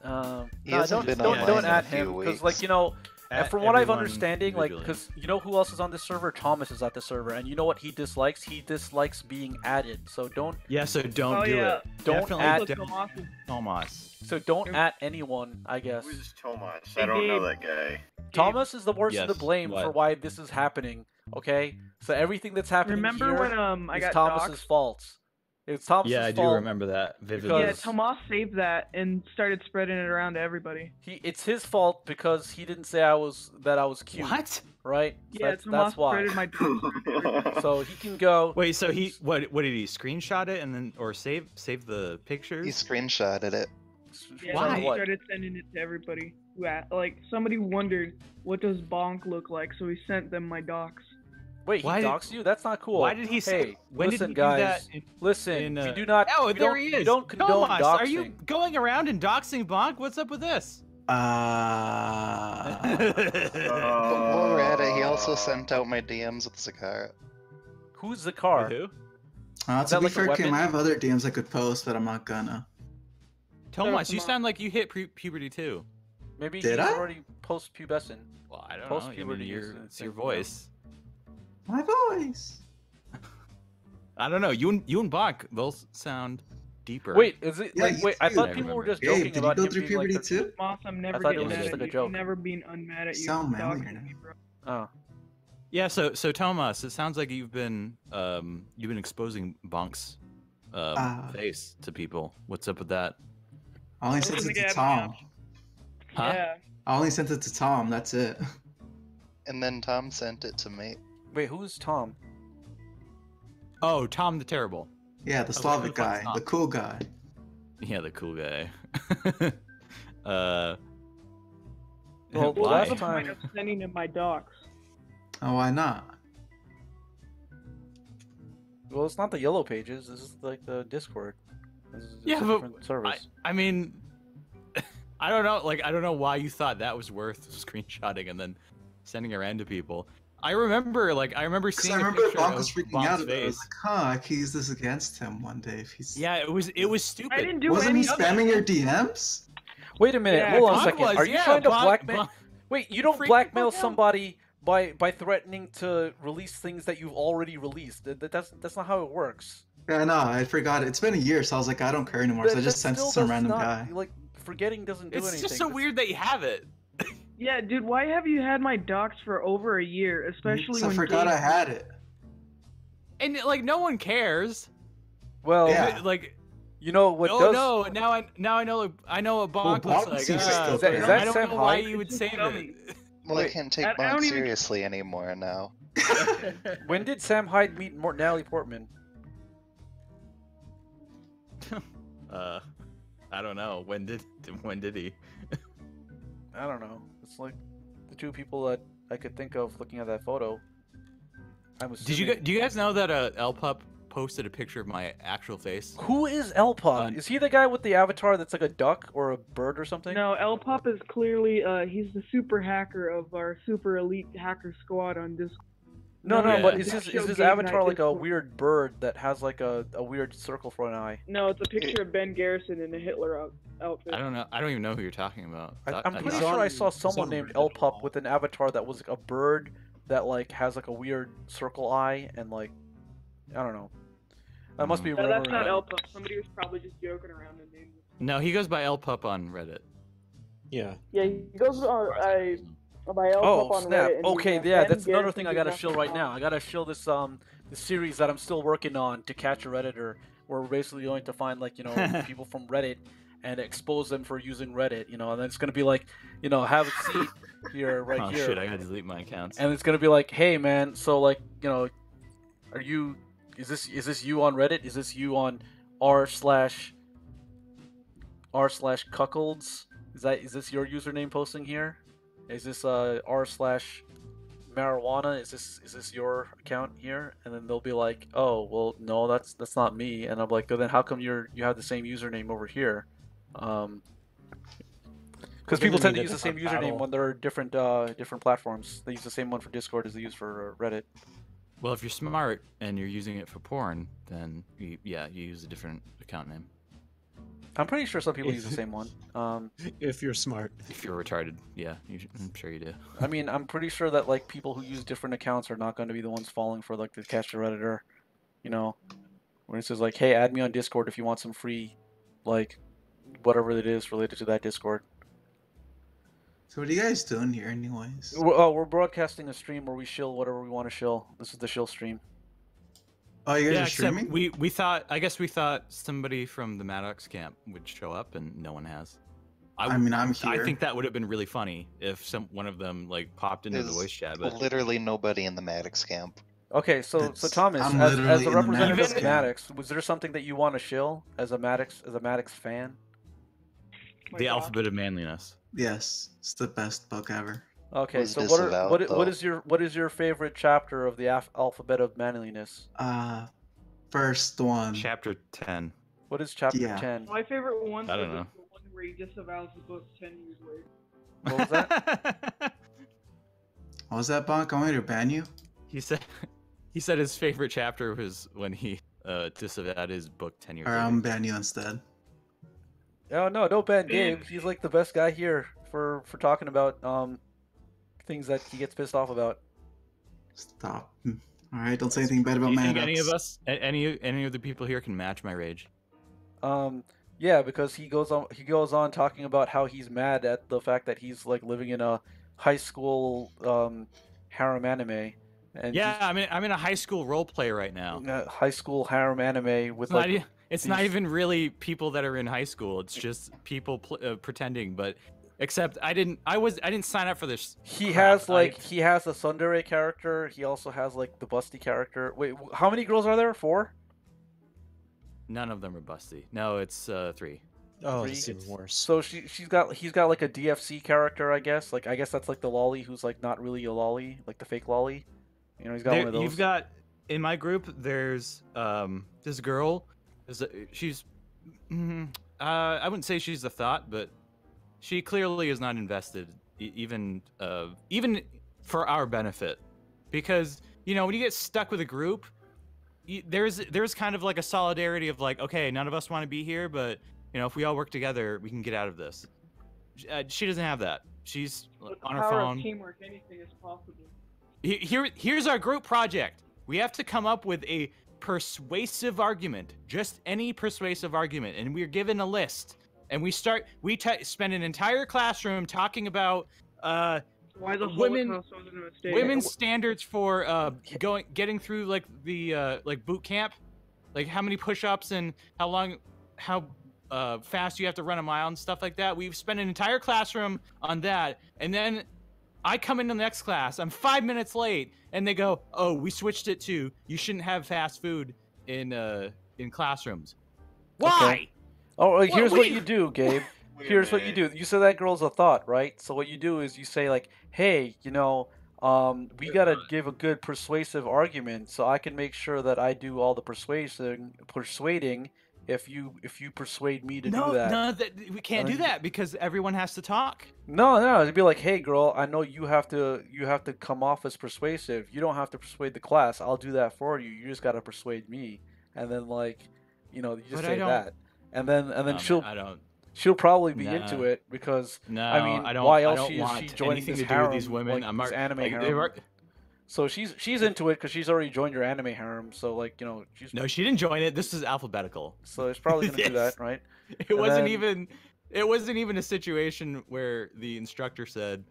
He No, hasn't been don't online in a add few him because, like, weeks. you know, and At from what I've everyone understanding, like, individually. because you know who else is on this server? Thomas is at the server, and you know what he dislikes? He dislikes being added. So don't Yeah, so don't do yeah. it. Don't Definitely add- don't Tomas. don't at anyone. I guess Who's Tomas? Hey, I don't know Gabe. that guy. Thomas is the worst of the Yes, blame for what? why this is happening. Okay, so everything that's happening Remember here when I is got Thomas's doxxed? fault. It's Thomas's Yeah, I do fault. remember that vividly. Yeah, Because- Tomas saved that and started spreading it around to everybody. It's his fault because he didn't say I was cute. What? Right? So Yeah, that's Tomas why. spreaded my doxxed. So he can go. Wait, so he what did he screenshot it and then or save the pictures? He screenshotted it. Yeah, Why? he started sending it to everybody. Who like somebody wondered what does Bonk look like, so he sent them my docs. Wait, he Why did- doxed you? That's not cool. Why did he say? Hey, When listen, did he guys. do that? Listen, in, we do not. Oh, we there don't, he is. We don't condone Tomas, doxing. are you going around and doxing Bonk? What's up with this? But while we're at it, he also sent out my DMs with Zakara. Who's the car? With who? Is To that be like a fair, Kim, weapon? I have other DMs I could post, but I'm not gonna. Tomas, you Tomas. sound like you hit puberty too. Maybe Did he's I? already post-pubescent. Well, I don't know. I mean, Post-puberty is a it's your thing, voice. My voice. I don't know. You and Bonk both sound deeper. Wait, is it Yeah, like? you Wait, I too. thought I people were remember. just Gabe, joking did you about go him through being like. puberty too? Tomas, I'm never thought it getting was mad just at like a you. joke. I've never been unmad at you. Sound for manlier doxing now. me, bro. Oh. Yeah. So Tomas, it sounds like you've been exposing Bonk's face to people. What's up with that? I only I sent wasn't it to gonna Tom. Huh? Yeah. I only sent it to Tom. That's it. And then Tom sent it to me. Wait, who's Tom? Oh, Tom the Terrible. Yeah, the who the Slavic fuck's guy, Tom? the cool guy. Yeah, the cool guy. Well, Well, why? that's the point of sending him my docs. Oh, why not? Well, it's not the yellow pages. This is like the Discord. This is Yeah, a but different service. I mean, I don't know. Like, I don't know why you thought that was worth screenshotting and then sending around to people. I remember Because seeing I a remember picture Bonk of was freaking Bonk's out about it. I face. was like, huh, I could use this against him one day if he's. Yeah, it was stupid. I didn't do Wasn't any he of spamming that. your DMs? Wait a minute. Yeah, Hold on a Bonk second. was, Are you yeah, trying to Bonk- blackmail? Bonk- Wait, you don't Freak the blackmail fuck out. somebody by threatening to release things that you've already released. That's not how it works. Yeah, no, I forgot. It's been a year, so I was like, I don't care anymore. So I That just sent it to still some does random not- guy. Like forgetting doesn't do It's anything. just so weird that you have it. Yeah, dude, why have you had my docs for over a year? Especially So I when forgot Gabe- I had it. And like no one cares. Well, Yeah. Like you know what oh does? no, now I know what Bonk Bonk looks like. seems Ah, stupid. Is that I don't Sam know why Hyde? you would It's save dummy. it. Well, Wait, I can't take I Bonk don't even- seriously anymore now. When did Sam Hyde meet Natalie Portman? I don't know. When did he? I don't know. It's like the two people that I could think of looking at that photo. I'm Do you assuming. guys know that Lpup posted a picture of my actual face? Who is Elpop? Is he the guy with the avatar that's like a duck or a bird or something? No, Lpop is clearly he's the super hacker of our super elite hacker squad on Discord. No, Yeah. but is Show his Game avatar Night like a Discord. weird bird that has like a weird circle for an eye? No, it's a picture of Ben Garrison in a Hitler outfit. I don't know. I don't even know who you're talking about. I'm pretty He's sure on- I saw he's someone on named Reddit Elpup all. with an avatar that was like a bird that like has like a weird circle eye and like I don't know. I must be No, that's remembering. not that. Lpop. Somebody was probably just joking around and named it. No, he goes by Lpup on Reddit. Yeah. Yeah, he goes by Lpop Oh on snap! Reddit. and Okay, he's, yeah, Ben that's another Garrison thing I did gotta not shill right come now. out. I gotta shill this the series that I'm still working on to catch a redditor. where we're basically going to find like people from Reddit and expose them for using Reddit, and then it's gonna be like, have a seat here, right Oh here. shit! I gotta delete my accounts. And it's gonna be like, hey man, so like, is this you on Reddit? Is this you on r/cuckolds? Is this your username posting here? Is this r/marijuana? Is this your account here? And then they'll be like, oh well, no, that's not me. And I'm like, oh, then how come you have the same username over here? Because people tend to use the same username when they're different platforms. They use the same one for Discord as they use for Reddit. Well, if you're smart and you're using it for porn, then you use a different account name. I'm pretty sure some people use the same one. If you're smart. If you're retarded, yeah, I'm sure you do. I mean, I'm pretty sure that like people who use different accounts are not going to be the ones falling for like the Catch the Redditor, when it says like, hey, add me on Discord if you want some free, like, whatever it is related to that Discord. So what are you guys doing here, anyways? We're broadcasting a stream where we shill whatever we want to shill. This is the shill stream. Oh, you guys are streaming? We thought somebody from the Maddox camp would show up, and no one has. I'm here. I think that would have been really funny if one of them like popped into the voice chat. But literally nobody in the Maddox camp. Okay, so Thomas, as a representative of Maddox, was there something that you want to shill as a Maddox fan? The Alphabet of Manliness. Yes, it's the best book ever. Okay, so what is your favorite chapter of the Alphabet of Manliness? First one. Chapter 10. What is chapter 10? My favorite one. I don't know. The one where he disavows the book 10 years later. What was that? What was that, Bonk? I want to ban you. He said his favorite chapter was when he disavowed his book 10 years later. later. I'm ban you instead. Oh no, don't ban Gabe. He's like the best guy here for talking about things that he gets pissed off about. Stop. All right, don't say anything bad about Maddox. Do you think any of the people here can match my rage? Yeah, because he goes on talking about how he's mad at the fact that he's like living in a high school harem anime. And yeah, I'm in a high school role play right now. High school harem anime with it's not even really people that are in high school. It's just people pretending. But except I didn't sign up for this. He has a tsundere character. He also has like the busty character. Wait, how many girls are there? 4? None of them are busty. No, it's 3. Oh, it's even worse. So he's got like a DFC character, I guess. Like I guess that's like the lolly who's like not really a lolly, like the fake lolly. He's got one of those. You've got in my group. There's this girl. She's I wouldn't say she's a thought, but she clearly is not invested, even for our benefit, because when you get stuck with a group, there's kind of like a solidarity of like, okay, none of us want to be here, but if we all work together, we can get out of this. She doesn't have that. She's on her phone. Power of teamwork, anything is possible. Here's our group project. We have to come up with a persuasive argument, just any persuasive argument, and we're given a list, and we spend an entire classroom talking about why the Holocaust wasn't a mistake. Women's standards for getting through like the like boot camp, like how many push-ups and how fast you have to run a mile and stuff like that. We've spent an entire classroom on that, and then I come into the next class, I'm 5 minutes late, and they go, oh, we switched it to, you shouldn't have fast food in classrooms. Why? Okay. Oh, here's what you do, Gabe. Here's what you do. You said that girl's a thought, right? So what you do is you say like, hey, we gotta give a good persuasive argument, so I can make sure that I do all the persuading if you persuade me to do that. No, we can't do that because everyone has to talk. No, it'd be like, hey girl, I know you have to come off as persuasive. You don't have to persuade the class. I'll do that for you. You just gotta persuade me. And then like, you just say that. And then she'll probably be into it because why else is she joining this harem? These women. This anime harem. So she's into it because she's already joined your anime harem. So like she's no, she didn't join it. This is alphabetical. So it's probably gonna do that, right? It wasn't even a situation where the instructor said,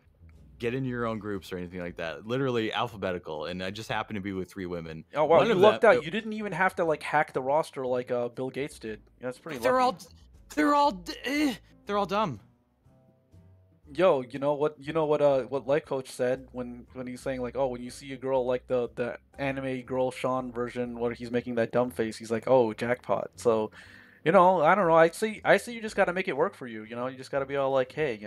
get into your own groups or anything like that. Literally alphabetical, and I just happened to be with 3 women. Oh wow, One you of lucked them- out. You didn't even have to like hack the roster like Bill Gates did. Yeah, that's pretty. They're lucky. they're all dumb. Yo, you know what Life Coach said when he's saying like, oh, when you see a girl like the anime girl Sean version where he's making that dumb face, he's like, oh, jackpot. So, I don't know. I see you just got to make it work for you. You just got to be all like, hey,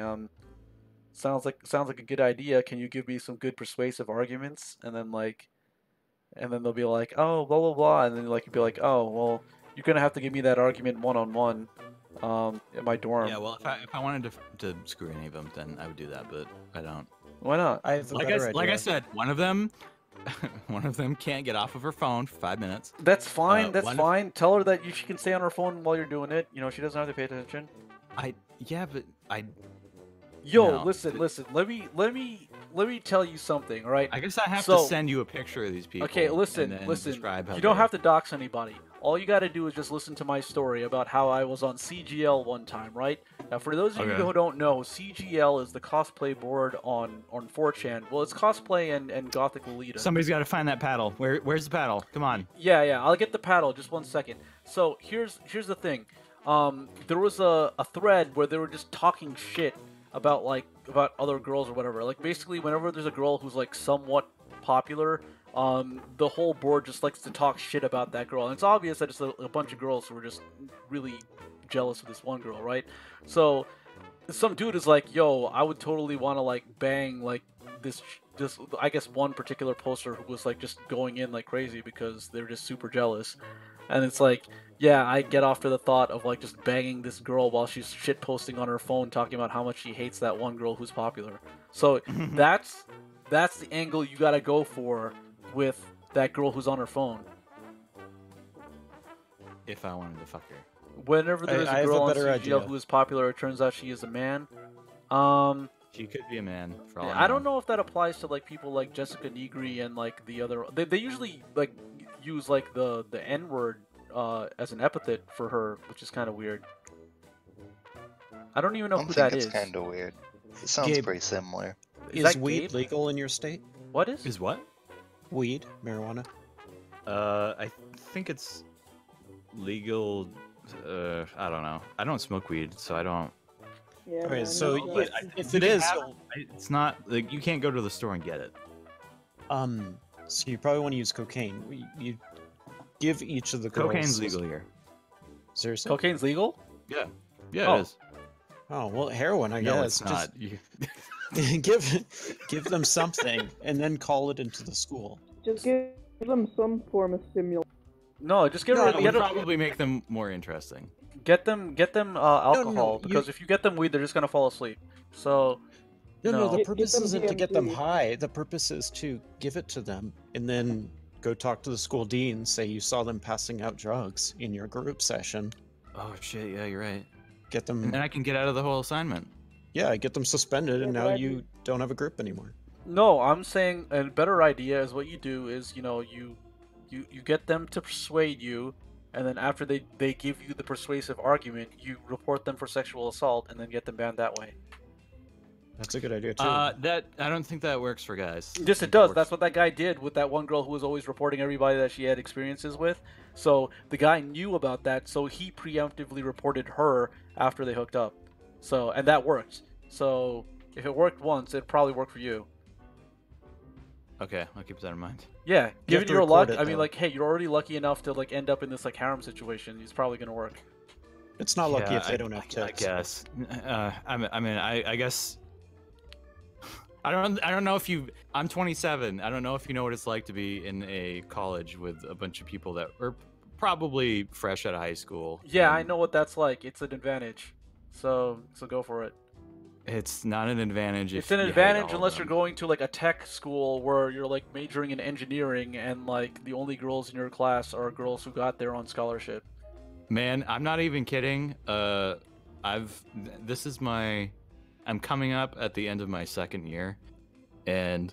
sounds like a good idea. Can you give me some good persuasive arguments? And then they'll be like, oh, blah blah blah, and then like you'd be like, oh, well, you're gonna have to give me that argument one-on-one. At my dorm. Yeah, well, if I wanted to screw any of them, then I would do that, but I don't. Why not? I have a Like better I idea. said, one of them can't get off of her phone for 5 minutes. That's fine. That's one of- fine. Tell her that she can stay on her phone while you're doing it. She doesn't have to pay attention. Yo, No. listen. Let me tell you something. All right. I guess I have So- to send you a picture of these people. Okay, and listen. then Listen. describe how You don't they- have to dox anybody. All you got to do is just listen to my story about how I was on CGL one time, right? Now, for those of you Okay. who don't know, CGL is the cosplay board on 4chan. Well, it's cosplay and Gothic Lolita. Somebody's got to find that paddle. Where's the paddle? Come on. Yeah, I'll get the paddle. Just 1 second. So here's the thing. There was a thread where they were just talking shit about other girls or whatever. Like basically, whenever there's a girl who's like somewhat popular, the whole board just likes to talk shit about that girl. And it's obvious that it's a bunch of girls who are just really jealous of this one girl, right? So some dude is like, yo, I would totally want to like bang like this I guess one particular poster who was like just going in like crazy because they're just super jealous. And it's like, yeah, I get off to the thought of like just banging this girl while she's shit posting on her phone talking about how much she hates that one girl who's popular. So that's the angle you gotta go for with that girl who's on her phone. If I wanted to fuck her. Whenever there's I a have girl a on better CGL idea. who is popular, it turns out she is a man. She could be a man. For all I don't know if that applies to like people like Jessica Negri and like the other. They usually like use like the N word as an epithet for her, which is kind of weird. I don't even know I who think that it's is. kind of weird. It sounds Gabe. pretty similar. Is Is that weed Gabe? legal in your state? What is? Is what? Weed, marijuana. I think it's legal. I don't know. I don't smoke weed, so I don't. Yeah, Okay, man, so no, yeah, it's- if You it can is, have it's not like you can't go to the store and get it. so you probably want to use cocaine. You give each of the girls. Cocaine's legal here. Seriously? Cocaine's legal? Yeah, Oh. it is. Oh well, heroin. I No, guess. it's not. You... give them something and then call it into the school. Just give them some form of stimulant. No, just get No, rid That of would get, probably make them more interesting. get them alcohol no, because if you get them weed, they're just gonna fall asleep. So No, No. the Get purpose them isn't to get them DMT. high. The purpose is to give it to them and then go talk to the school dean. Say you saw them passing out drugs in your group session. Oh shit! Yeah, you're right. Get And them, then I can get out of the whole assignment. yeah, get them suspended, and Yeah, now but you don't have a group anymore. no, I'm saying a better idea is what you do is you get them to persuade you, and then after they give you the persuasive argument, you report them for sexual assault and then get them banned that way. That's a good idea too. That I don't think that works for guys. I Yes, think it does. works- That's what that guy did with that one girl who was always reporting everybody that she had experiences with. So the guy knew about that, so he preemptively reported her after they hooked up. So and that worked. So if it worked once, it'd probably work for you. Okay, I'll keep that in mind. Yeah, have given to your record luck, it, I mean, though. like, hey, you're already lucky enough to like end up in this like harem situation. It's probably gonna work. It's not lucky Yeah, if they don't have I tits. guess. I guess. I don't know if you. I'm 27. I don't know if you know what it's like to be in a college with a bunch of people that are probably fresh out of high school. Yeah, I and know what that's like. It's an advantage. So go for it. It's not an advantage. It's if an you hate advantage all of unless them. you're going to like a tech school where you're like majoring in engineering and like the only girls in your class are girls who got there on scholarship. Man, I'm not even kidding. This is my. I'm coming up at the end of my second year, and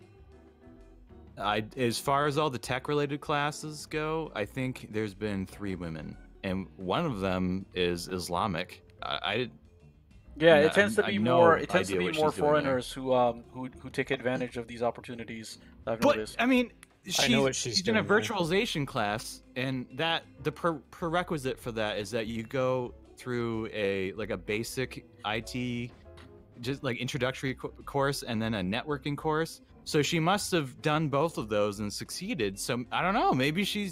as far as all the tech-related classes go, I think there's been 3 women, and one of them is Islamic. Yeah, And it tends to I be have no more. It tends to idea be what more she's doing there. foreigners who take advantage of these opportunities. I've But noticed. I mean, I know what she's in a doing there. virtualization class, and that the prerequisite for that is that you go through a basic IT, just like introductory course, and then a networking course. So she must have done both of those and succeeded. So I don't know. Maybe she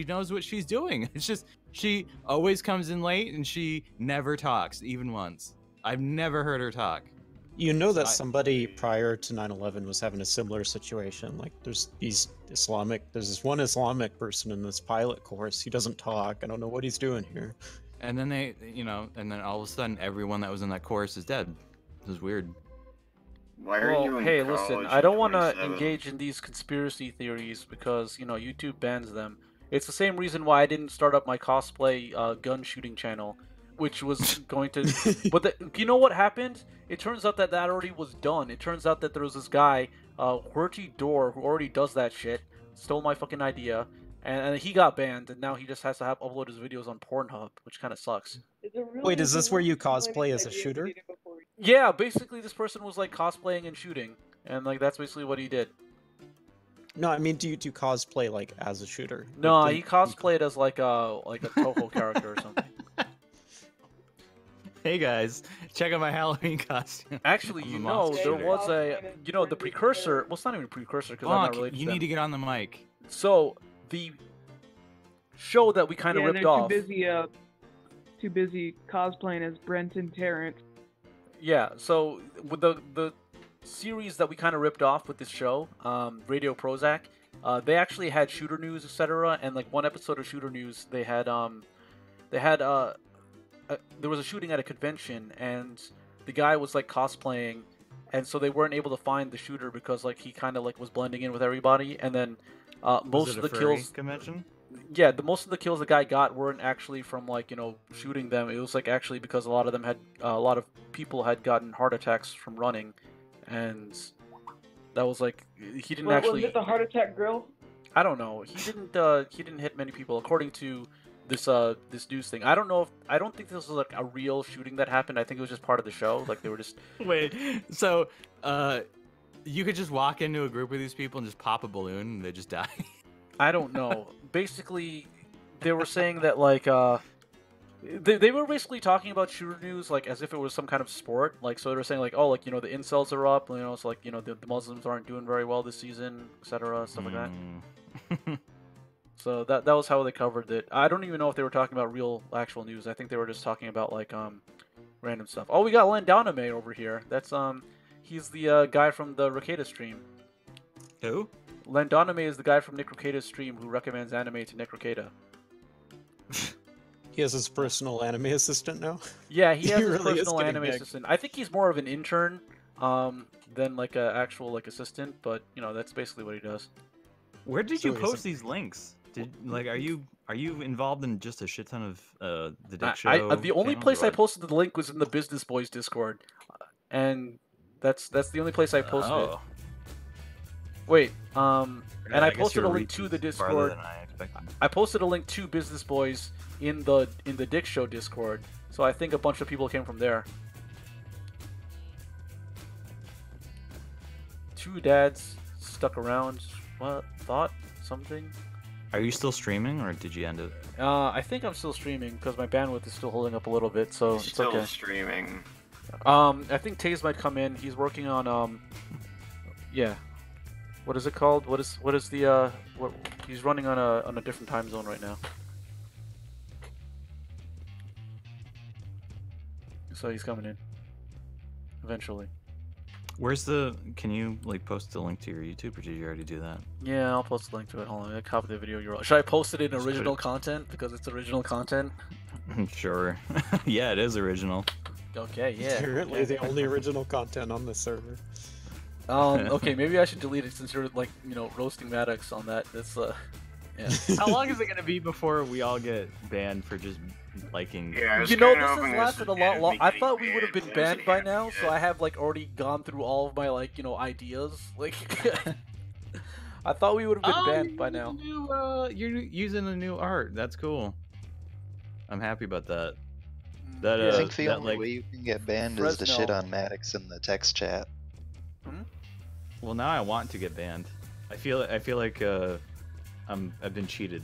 knows what she's doing. It's just she always comes in late and she never talks, even once. I've never heard her talk. You know that I- somebody prior to 9/11 was having a similar situation. Like there's this one Islamic person in this pilot course. He doesn't talk. I don't know what he's doing here. And then and then all of a sudden everyone that was in that course is dead. This is weird. Why are you Well, in hey, college listen, in I don't want to 27? engage in these conspiracy theories because, YouTube bans them. It's the same reason why I didn't start up my cosplay gun shooting channel, which was going to... But you know what happened? It turns out that already was done. It turns out that there was this guy, Hurty Door, who already does that shit, stole my fucking idea, and he got banned, and now he just has to upload his videos on Pornhub, which kind of sucks. Wait, is this where you cosplay as a shooter? Yeah, basically this person was like cosplaying and shooting, and like that's basically what he did. No, I mean, do you cosplay like as a shooter? No, Like, he cosplayed as like a Toho character or something. Hey guys, check out my Halloween costume. Actually, I'm a there monster. was the precursor. Well, it's not even a precursor because I'm not Bonk, related you to need to them. get on the mic. So the show that we kind of ripped they're off. too busy cosplaying as Brent and Terrence. Yeah, so with the series that we kind of ripped off with this show, Radio Prozac, they actually had shooter news, etc. And like one episode of shooter news, there was a shooting at a convention, and the guy was like cosplaying, and so they weren't able to find the shooter because like he kind of like was blending in with everybody, and then most of the kills. Convention? Yeah, most of the kills the guy got weren't actually from like shooting them. It was like actually because a lot of people had gotten heart attacks from running, and that was like he didn't actually. Was it the heart attack girl? I don't know. He didn't hit many people according to this news thing. I don't think this was like a real shooting that happened. I think it was just part of the show. Like they were just. Wait, so you could just walk into a group of these people and just pop a balloon and they just die? I don't know. Basically, they were saying that like they were basically talking about shooter news like as if it was some kind of sport. Like so they were saying like the incels are up. So like the Muslims aren't doing very well this season, etc. Stuff like that. So that was how they covered it. I don't even know if they were talking about real actual news. I think they were just talking about like random stuff. Oh, we got Landoname over here. That's he's the guy from the Ricada stream. Who? Landoname is the guy from Nick Ricada's stream who recommends anime to Nick Ricada. He has his personal anime assistant now? Yeah, he has his really is personal getting anime big. assistant. I think he's more of an intern than like an actual like assistant, but that's basically what he does. Where did So you is post it- these links? Are you involved in just a shit ton of the Dick Show? The only channels, place or I what? posted the link was in the Business Boys Discord, and that's the only place I posted it. Oh. Wait, and Yeah, I guess posted a your link reach to is the farther Discord. than I expected. I posted a link to Business Boys in the Dick Show Discord, so I think a bunch of people came from there. Two dads stuck around. What? Thought something? Are you still streaming, or did you end it? I think I'm still streaming because my bandwidth is still holding up a little bit, so it's Still okay. streaming. I think Taze might come in. He's working on yeah. What is it called? What is the what? He's running on a different time zone right now. So he's coming in eventually. Where's the? Can you like post the link to your YouTube, or did you already do that? Yeah, I'll post a link to it. Hold on, I copy the video. Should I post it in Just put original it- content because it's original content? Sure. Yeah, it is original. Okay, yeah. Apparently the only original content on the server. Okay, maybe I should delete it since you're like roasting Maddox on that. That's yeah. How long is it gonna be before we all get banned for just liking? Yeah, I was This kinda has hoping this lasted a was lot gonna long. be I getting thought we would have been banned. banned by now, so I have like already gone through all of my ideas. Like, I thought we would have been banned by now. You're using a new art. That's cool. I'm happy about that. That I think the that only like way you can get banned is to shit Fresno. on Maddox in the text chat. well now I want to get banned. I feel like I've been cheated.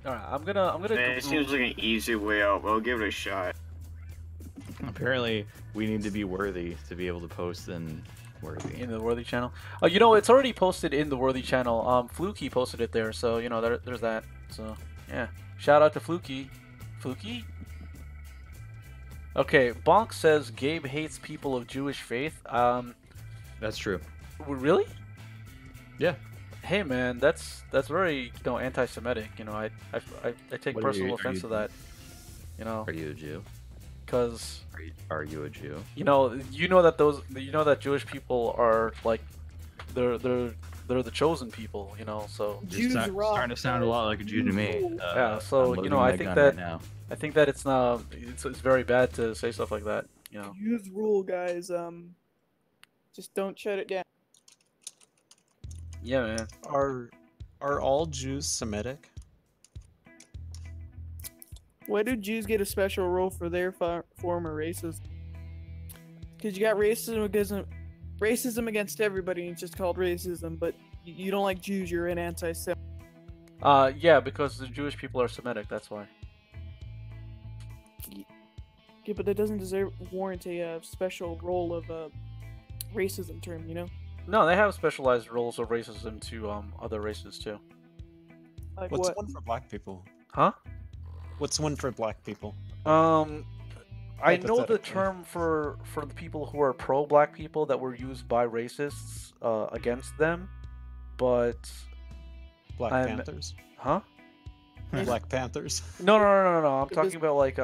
All right, I'm gonna. It seems like an easy way out. Well, give it a shot. Apparently, we need to be worthy to be able to post in worthy. In the Worthy channel. Oh, you know, it's already posted in the Worthy channel. Fluky posted it there, so you know there's that. So yeah, shout out to Fluky. Fluky. Okay, Bonk says Gabe hates people of Jewish faith. That's true. Really? Yeah. Hey man, that's very anti-Semitic. You know, I take personal offense to that. You know. Are you a Jew? Because are you a Jew? you know that Jewish people are like they're the chosen people. You know, so Jews rock. Starting to sound a lot like a Jew to me. yeah. So I'm you know, loading I my think gun that right now. it's very bad to say stuff like that. You know. Jews rule, guys. Just don't shut it down. Yeah, man. Are all Jews Semitic? Why do Jews get a special role for their form of racism? Because you got racism against everybody, and it's just called racism. But you don't like Jews, you're an anti-Semite. Yeah, because the Jewish people are Semitic. That's why. Yeah, but that doesn't warrant a special role of a racism term, you know? No, they have specialized roles of racism to other races too. Like What's what? one for black people? Huh? What's one for black people? I know the Hypothetically. term for the people who are pro-black people that were used by racists against them, but Black I'm- Panthers? huh? Black Panthers? No. I'm It talking was- about like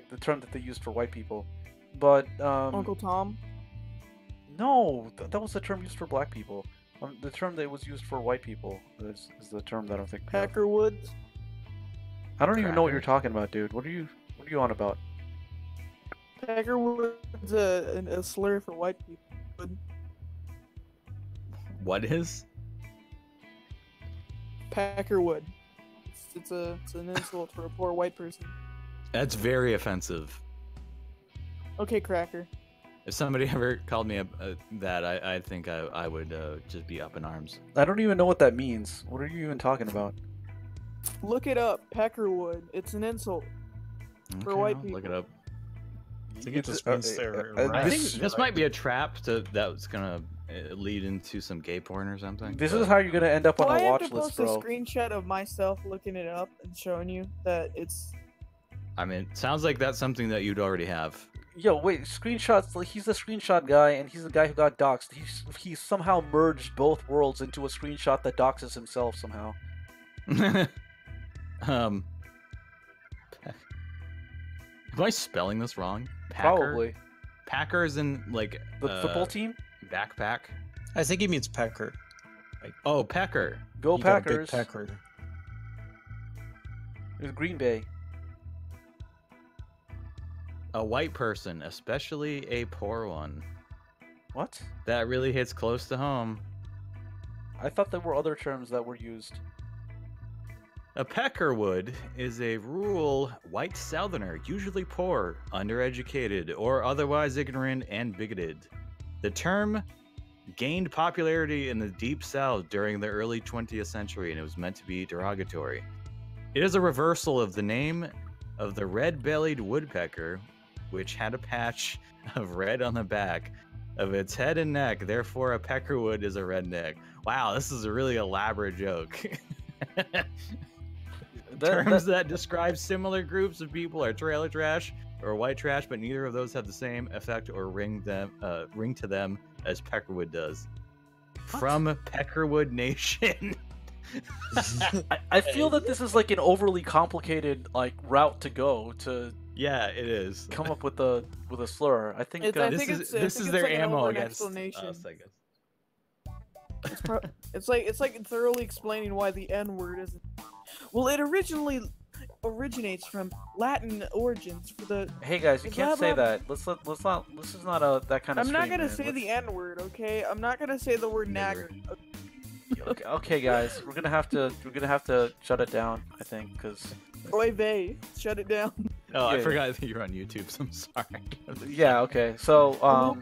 the term that they used for white people, but Uncle Tom? no, that was the term used for black people. The term that was used for white people is the term that I'm thinking of. Peckerwoods? I don't even know what you're talking about, dude. What are you on about? Peckerwood's a slur for white people. What is? Peckerwood. It's an insult for a poor white person. That's very offensive. Okay, Cracker. If somebody ever called me that, I think I would just be up in arms. I don't even know what that means. What are you even talking about? Look it up. Peckerwood. It's an insult. For Okay, white I'll look it people. up. I think it just means they're I think This- this might be a trap that's gonna lead into some gay porn or something. This but- is how you're gonna end up Do on I a have watch to list, post a bro. screenshot of myself looking it up and showing you that it's... I mean, sounds like that's something that you'd already have. Yo, wait, screenshots. Like, he's the screenshot guy, and he's the guy who got doxxed. He somehow merged both worlds into a screenshot that doxes himself somehow. Am I spelling this wrong? Packer? Probably Packer is in like the football team. backpack. I think he means pecker. Oh, Packer. Go You got a big Packers! pecker. It was Green Bay. A white person, especially a poor one. What? That really hits close to home. I thought there were other terms that were used. A peckerwood is a rural white southerner, usually poor, undereducated, or otherwise ignorant and bigoted. The term gained popularity in the Deep South during the early 20th century, and it was meant to be derogatory. It is a reversal of the name of the red-bellied woodpecker, which had a patch of red on the back of its head and neck. Therefore, a peckerwood is a redneck. Wow, this is a really elaborate joke. Terms that describe similar groups of people are trailer trash or white trash, but neither of those have the same effect or ring to them as peckerwood does. What? From Peckerwood Nation. I feel that this is like an overly complicated like route to go to Yeah, it is. come up with a slur. I think It's- I This think is it's- I this think is it's their like an ammo over an against explanation. us, I guess. It's like thoroughly explaining why the N word isn't. Well, it originally originates from Latin origins for the. hey guys, you can't Blah, say blah. that. Let's not. This is not a that kind of. I'm not stream, gonna man. say Let's- the N word, okay? I'm not gonna say the word Neither. nagger. Okay, guys, we're gonna have to shut it down. I think because Oy vey, shut it down. Oh, I Yeah. forgot that you're on YouTube. So I'm sorry. Yeah. Okay. So I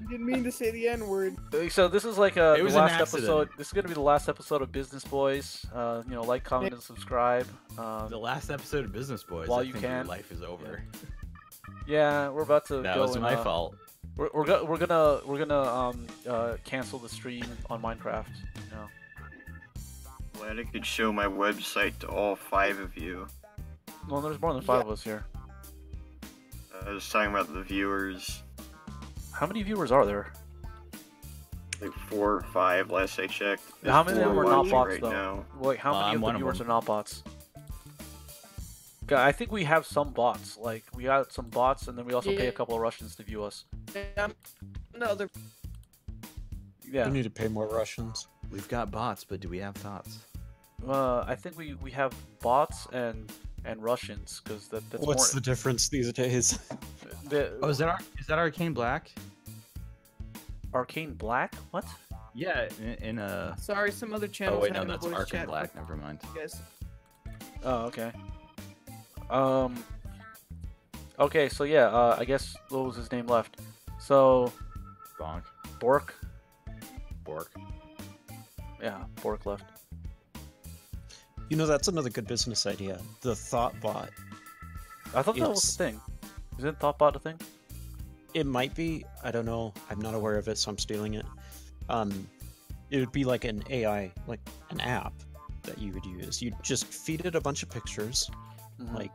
didn't mean to say the N word. So this is like It the was an last accident. episode. This is gonna be the last episode of Business Boys. Like, comment, and subscribe. The last episode of Business Boys. While I you think can. your life is over. Yeah, we're about to That go. was and, my fault. We're gonna cancel the stream on Minecraft. You know. Glad I could show my website to all 5 of you. Well, there's more than 5 of us here. I was talking about the viewers. How many viewers are there? Like 4 or 5 last I checked. How many of them are not watching bots right though? now. Like, how many I'm of the one of viewers them. are not bots? I think we have some bots. Like, we got some bots, and then we also pay a couple of Russians to view us. No, they're Yeah. We need to pay more Russians. We've got bots, but do we have thoughts? I think we have bots and Russians, because that's What's more. the difference these days? Oh, is that Arcane Black? Arcane Black? What? Yeah, in a. sorry. Some other channels. Oh wait, no, having a that's voice Arcane chat Black. for Never mind. you guys. Oh, okay. Okay, so yeah, I guess what was his name left? So Bonk. Bork. Bork. Yeah, Bork left. You know, that's another good business idea. The Thoughtbot. I thought that was It's- the thing. Isn't Thoughtbot a thing? It might be. I don't know. I'm not aware of it, so I'm stealing it. It would be like an AI, like an app that you would use. You'd just feed it a bunch of pictures. Mhm. Like,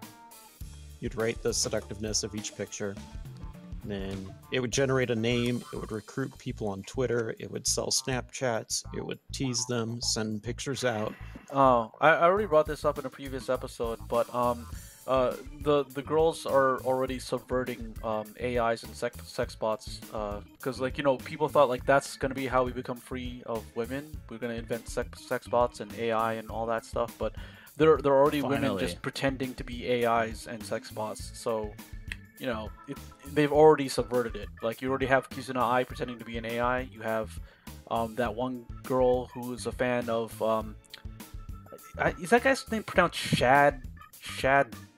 you'd rate the seductiveness of each picture. Then it would generate a name. It would recruit people on Twitter. It would sell Snapchats. It would tease them, send pictures out. Oh, I already brought this up in a previous episode, but the girls are already subverting AIs and sex bots, because people thought like that's gonna be how we become free of women. We're gonna invent sex bots and AI and all that stuff, but they're already women Finally. just pretending to be AIs and sex bots. So they've already subverted it. Like, you already have Kizuna Ai pretending to be an AI. You have that one girl who is a fan of is that guy's name pronounced Shad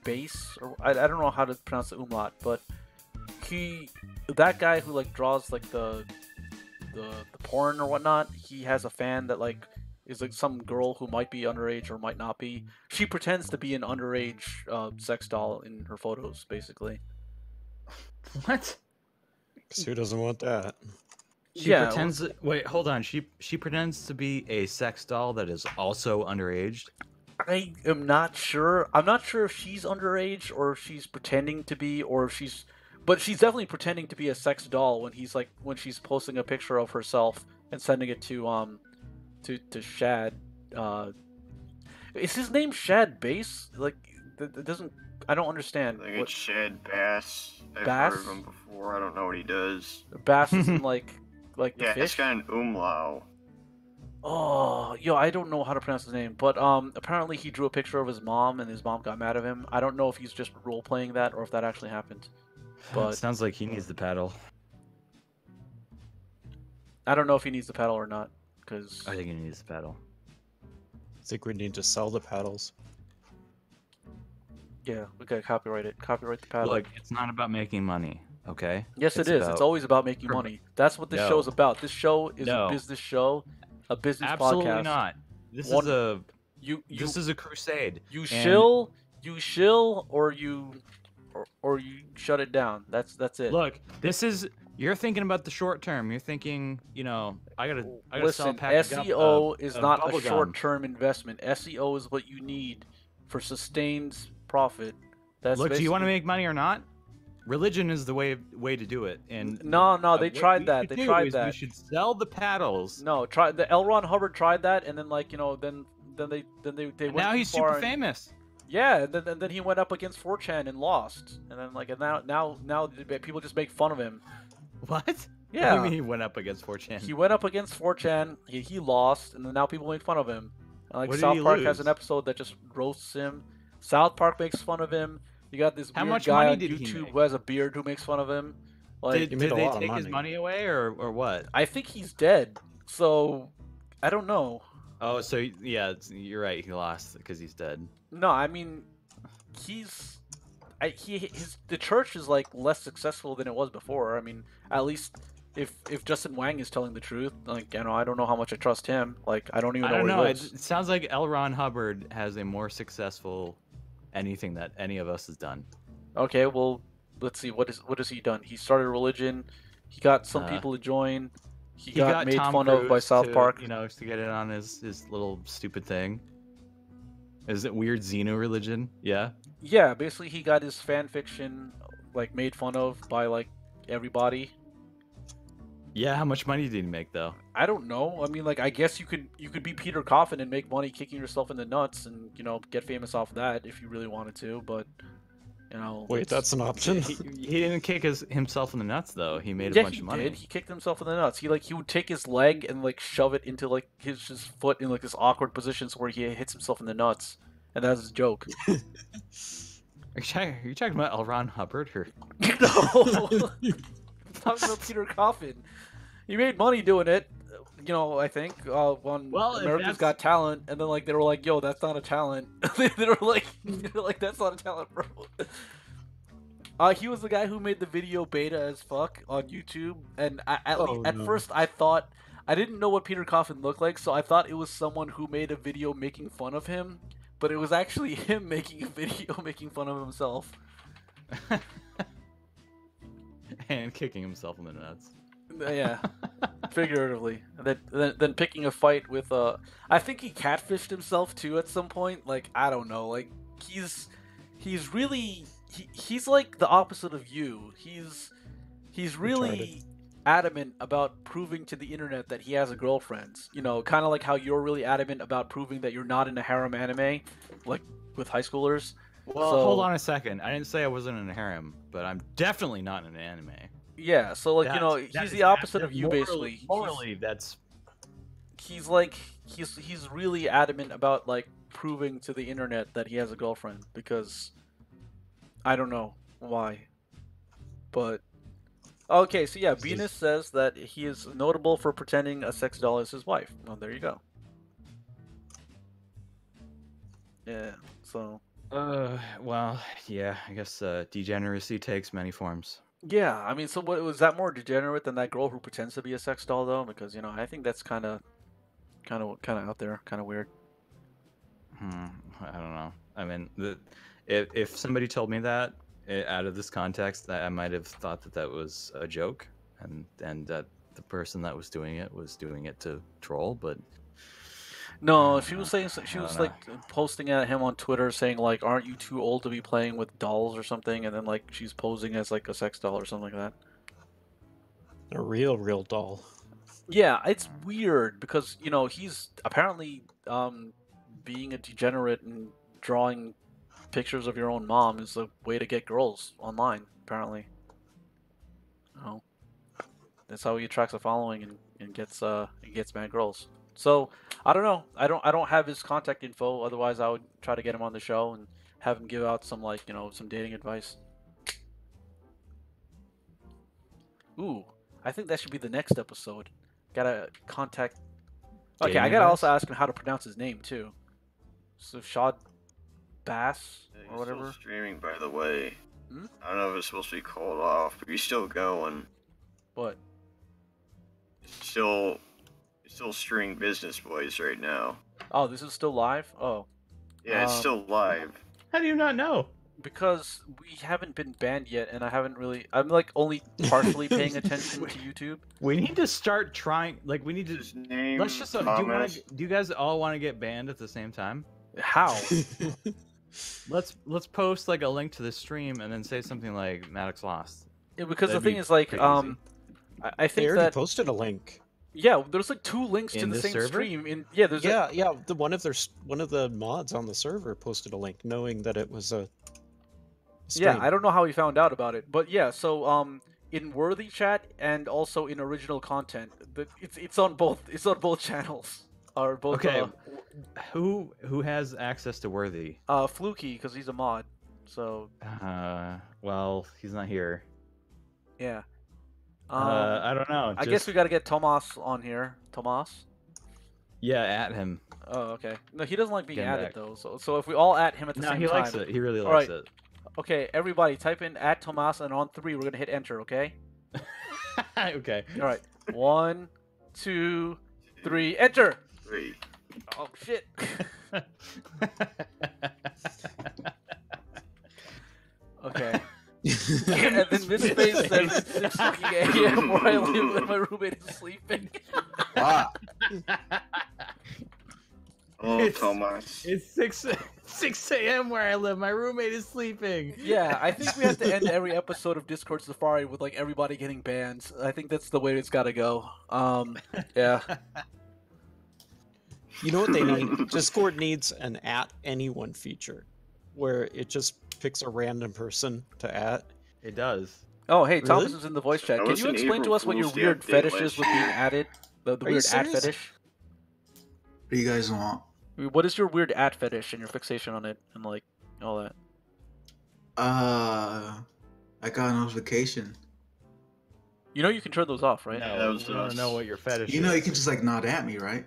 Base? Or I don't know how to pronounce the umlaut, but that guy who like draws like the porn or whatnot, he has a fan that like is like some girl who might be underage or might not be. She pretends to be an underage sex doll in her photos, basically. What? 'Cause who doesn't want that? She Yeah, pretends. Wait, hold on. She pretends to be a sex doll that is also underage. I am not sure. I'm not sure if she's underage or if she's pretending to be, or if she's. But she's definitely pretending to be a sex doll when she's posting a picture of herself and sending it to Shad. Is his name Shad Base? Like, it doesn't. I don't understand. I think it's Shad Bass. I've Bass? heard of him before. I don't know what he does. Bass isn't like the Yeah, fish. it's got an umlau. Oh, I don't know how to pronounce his name, but apparently he drew a picture of his mom, and his mom got mad at him. I don't know if he's just role playing that or if that actually happened. But Sounds like he needs the paddle. I don't know if he needs the paddle or not, because I think he needs the paddle. I think we need to sell the paddles. yeah, we gotta copyright it. Copyright the paddle. Look, it's not about making money, okay? Yes, it's it is. It's about- always about making money. That's what this No. show's about. This show is No. a business show, a business Absolutely podcast. not. This One- is a This is a crusade. you and- shill, or you shut it down. That's it. Look, this is you're thinking about the short term. You're thinking, I gotta sell a Listen, package SEO of is of not a bubble gum. short-term investment. SEO is what you need for sustained profit. That's Look, do you want to basically- make money or not? Religion is the way to do it. And No, they what tried we that. should They do tried is that. We should sell the paddles. No, the L. Ron Hubbard tried that, and then then they went Now too he's far super and- famous. Yeah, and then he went up against 4chan and lost, and then now people just make fun of him. What? What do Yeah, you mean he went up against 4chan? he went up against 4chan. He lost, and then now people make fun of him. Like, What did South he Park has lose? an episode that just roasts him. South Park makes fun of him. You got this How weird much guy money on did he YouTube make? who has a beard who makes fun of him. Like, Did He made a they lot of take his money. money away or what? I think he's dead. So I don't know. Oh, so yeah, you're right. He lost because he's dead. No, I mean, he's. the church is like less successful than it was before. I mean, at least if Justin Wang is telling the truth, like, you know, I don't know how much I trust him. Like, I don't even know where he lives. It sounds like L. Ron Hubbard has a more successful anything that any of us has done. Okay, well, let's see. What has he done? He started a religion. He got some people to join. He got made Tom fun of by Cruise South Park. You know, to get in on his little stupid thing. Is it weird Xeno religion? Yeah. Yeah, basically he got his fan fiction like made fun of by like everybody. Yeah, how much money did he make though? I don't know. I mean, like, I guess you could be Peter Coffin and make money kicking yourself in the nuts and, you know, get famous off that if you really wanted to, but, you know... Wait, that's an option? He didn't kick himself in the nuts, though. He made a bunch of money. Yeah, he did. He kicked himself in the nuts. He would take his leg and, like, shove it into, like, his foot in, like, this awkward position where he hits himself in the nuts. And that's his joke. Are you talking about L. Ron Hubbard? Or... No! I'm talking about Peter Coffin. He made money doing it, you know, I think, on America's Got Talent, and then, like, they were like, yo, that's not a talent. they were like, that's not a talent, bro. He was the guy who made the video beta as fuck on YouTube, and at first I thought, I didn't know what Peter Coffin looked like, so I thought it was someone who made a video making fun of him, but it was actually him making a video making fun of himself. And kicking himself in the nuts. Yeah, figuratively. Then picking a fight with I think he catfished himself too at some point. Like, I don't know. Like, he's really he's like the opposite of you. He's really adamant about proving to the internet that he has a girlfriend. You know, kind of like how you're really adamant about proving that you're not in a harem anime, like with high schoolers. Well, hold on a second. I didn't say I wasn't in a harem, but I'm definitely not in an anime. Yeah, so like, you know, he's the opposite of you, basically. Morally, he's really adamant about like proving to the internet that he has a girlfriend because I don't know why, but okay. So yeah, Venus says that he is notable for pretending a sex doll is his wife. Well, there you go. Yeah. So. Well, yeah. I guess degeneracy takes many forms. Yeah, I mean, so what was that more degenerate than that girl who pretends to be a sex doll, though? Because, you know, I think that's kind of out there, kind of weird. I don't know. I mean, if somebody told me that out of this context, I might have thought that was a joke, and that the person that was doing it to troll. But no, she was saying she was like posting at him on Twitter saying like, "Aren't you too old to be playing with dolls or something?" And then like she's posing as like a sex doll or something like that. A real doll. Yeah, it's weird because, you know, he's apparently being a degenerate and drawing pictures of your own mom is a way to get girls online. Apparently, oh, that's how he attracts a following and gets mad girls. So I don't know. I don't have his contact info. Otherwise, I would try to get him on the show and have him give out some, like, you know, some dating advice. Ooh, I think that should be the next episode. Gotta contact. Okay, I gotta also ask him how to pronounce his name too. So Shad Bass or whatever. Still streaming, by the way. Hmm? I don't know if it's supposed to be called off, but you're still going. What? Still streaming Business Boys right now. Oh, this is still live? Oh. Yeah, it's still live. How do you not know? Because we haven't been banned yet, and I haven't really. I'm like only partially paying attention to YouTube. We need to start trying. Like, we need to. Let's just. Do you guys all want to get banned at the same time? How? Let's post like a link to the stream and then say something like Maddox lost. Yeah, because the thing is, like, I think they already that posted a link. Yeah, there's like 2 links to In the this same server? stream. There's One of the mods on the server posted a link, knowing that it was a stream. Yeah, I don't know how he found out about it, but yeah. So in Worthy Chat and also in original content, it's on both. It's on both channels. Or both. Okay, who has access to Worthy? Fluky, because he's a mod. So. Well, he's not here. Yeah. I don't know. I guess we got to get Tomas on here. Tomas? Yeah, at him. Oh, okay. No, he doesn't like being Get him added back. though. So if we all at him at the same time. No, he likes it. He really likes it. Okay, everybody, type in @Tomas, and on 3, we're gonna hit enter. Okay. Okay. All right. 1, 2, 3, enter. 3. Oh shit. Okay. And then this face says it's 6 a.m. where I live and my roommate is sleeping. Wow. Oh, It's- Thomas. It's 6 a.m. where I live. My roommate is sleeping. Yeah, I think we have to end every episode of Discord Safari with like everybody getting banned. I think that's the way it's got to go. Yeah. You know what they need? Discord needs an @anyone feature, where it just picks a random person to @. It does. Oh, hey, Really? Thomas is in the voice chat. That Can was you an explain to April us what your Fool's Day weird update fetish last is with being year. added? The Are you weird serious? fetish? What do you guys want? What is your weird fetish and your fixation on it and like all that? I got a notification. You know you can turn those off, right? No, that was we don't us. know what your fetish You know, is. you can just like nod at me, right?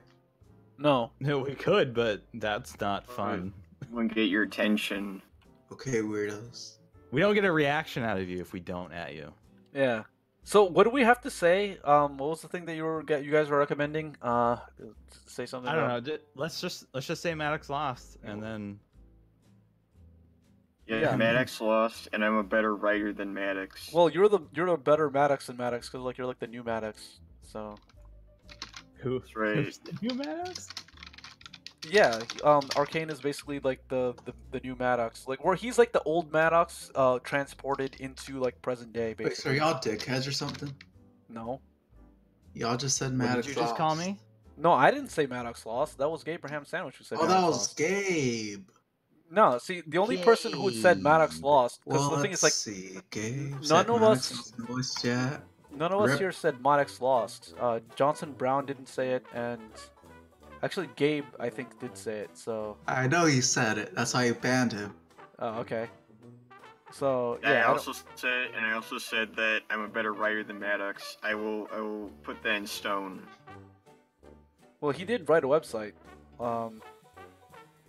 No. No, we could, but that's not fun. Won't get your attention. Okay, weirdos. We don't get a reaction out of you if we don't at you. Yeah. So what do we have to say? What was the thing that you guys were recommending? Say something. I don't about... know. Let's just say Maddox lost, and then Yeah, Maddox lost, and I'm a better writer than Maddox. Well, you're a better Maddox than Maddox because like you're like the new Maddox. So who's right. who's the new Maddox? yeah, Arcane is basically like the new Maddox, like where he's like the old Maddox, transported into like present day. Wait, so Basically. y'all dickheads or something? No. Y'all just said What Maddox did you just call lost. me? No, I didn't say Maddox lost. That was Gabraham Sandwich who said. Oh, Maddox that was lost. Gabe. No, see, the only person who had said Maddox lost, because Well, the thing is like see. Gabe none said of Maddox us- was in the voice chat. none of us Rip. here said Maddox lost. Johnson Brown didn't say it, and actually Gabe I think did say it. So I know he said it. That's why you banned him. okay. So I yeah, I also said that I'm a better writer than Maddox. I will put that in stone. well he did write a website.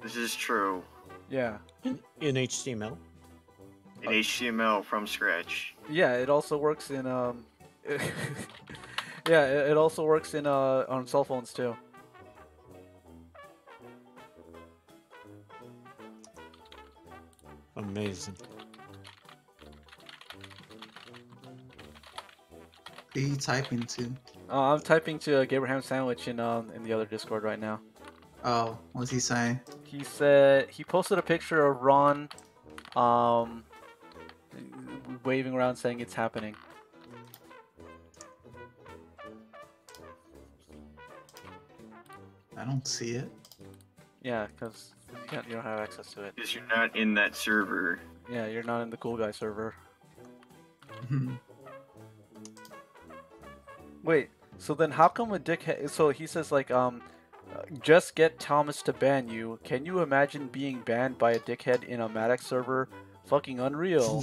This is true. Yeah. In HTML. In HTML from scratch. Yeah, it also works in yeah, it also works in on cell phones too. Amazing. Who are you typing to? I'm typing to Gabraham Sandwich in the other Discord right now. Oh, what's he saying? He said he posted a picture of Ron waving around saying it's happening. I don't see it. Yeah, because you don't have access to it. Because you're not in that server. Yeah, you're not in the cool guy server. Wait, so then how come a dickhead? So he says like just get Thomas to ban you. Can you imagine being banned by a dickhead in a Maddox server? Fucking unreal.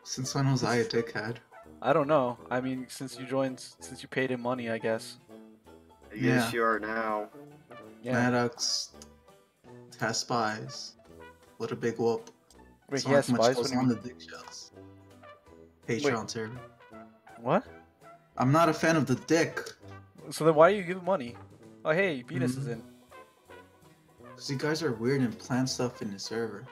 Since when was I a dickhead? I don't know. I mean, since you paid him money, I guess. I guess you are now. Yeah. Maddox has spies. What a big whoop. Wait, So he has much spies. goes What do you on mean? the dick shows. Patreon server. What? I'm not a fan of the dick. So then why do you give him money? Oh hey, Venus is in. Because you guys are weird and plan stuff in the server.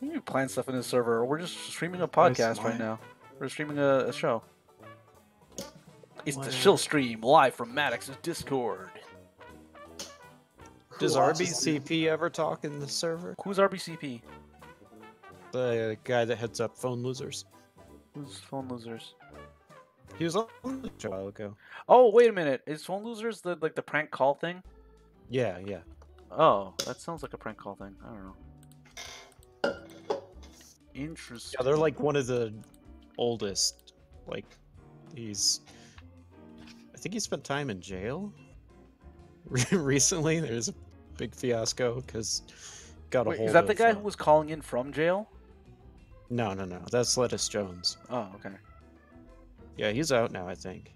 You plan stuff in his server. We're just streaming a That's podcast right fine. now. We're streaming a show. It's the Whatever. Shill Stream live from Maddox's Discord. Does Who watches it? RBCP ever talk in the server? Who's RBCP? The guy that heads up Phone Losers. Who's Phone Losers? He was on the show a while ago. Oh, wait a minute. Is Phone Losers the prank call thing? Yeah, yeah. Oh, that sounds like a prank call thing. I don't know. Interesting. Yeah, they're like one of the oldest. Like, I think he spent time in jail recently. There's a big fiasco because got a Wait, hold is that of, the guy who was calling in from jail? No. That's Lettuce Jones. Oh, okay. Yeah, he's out now, I think.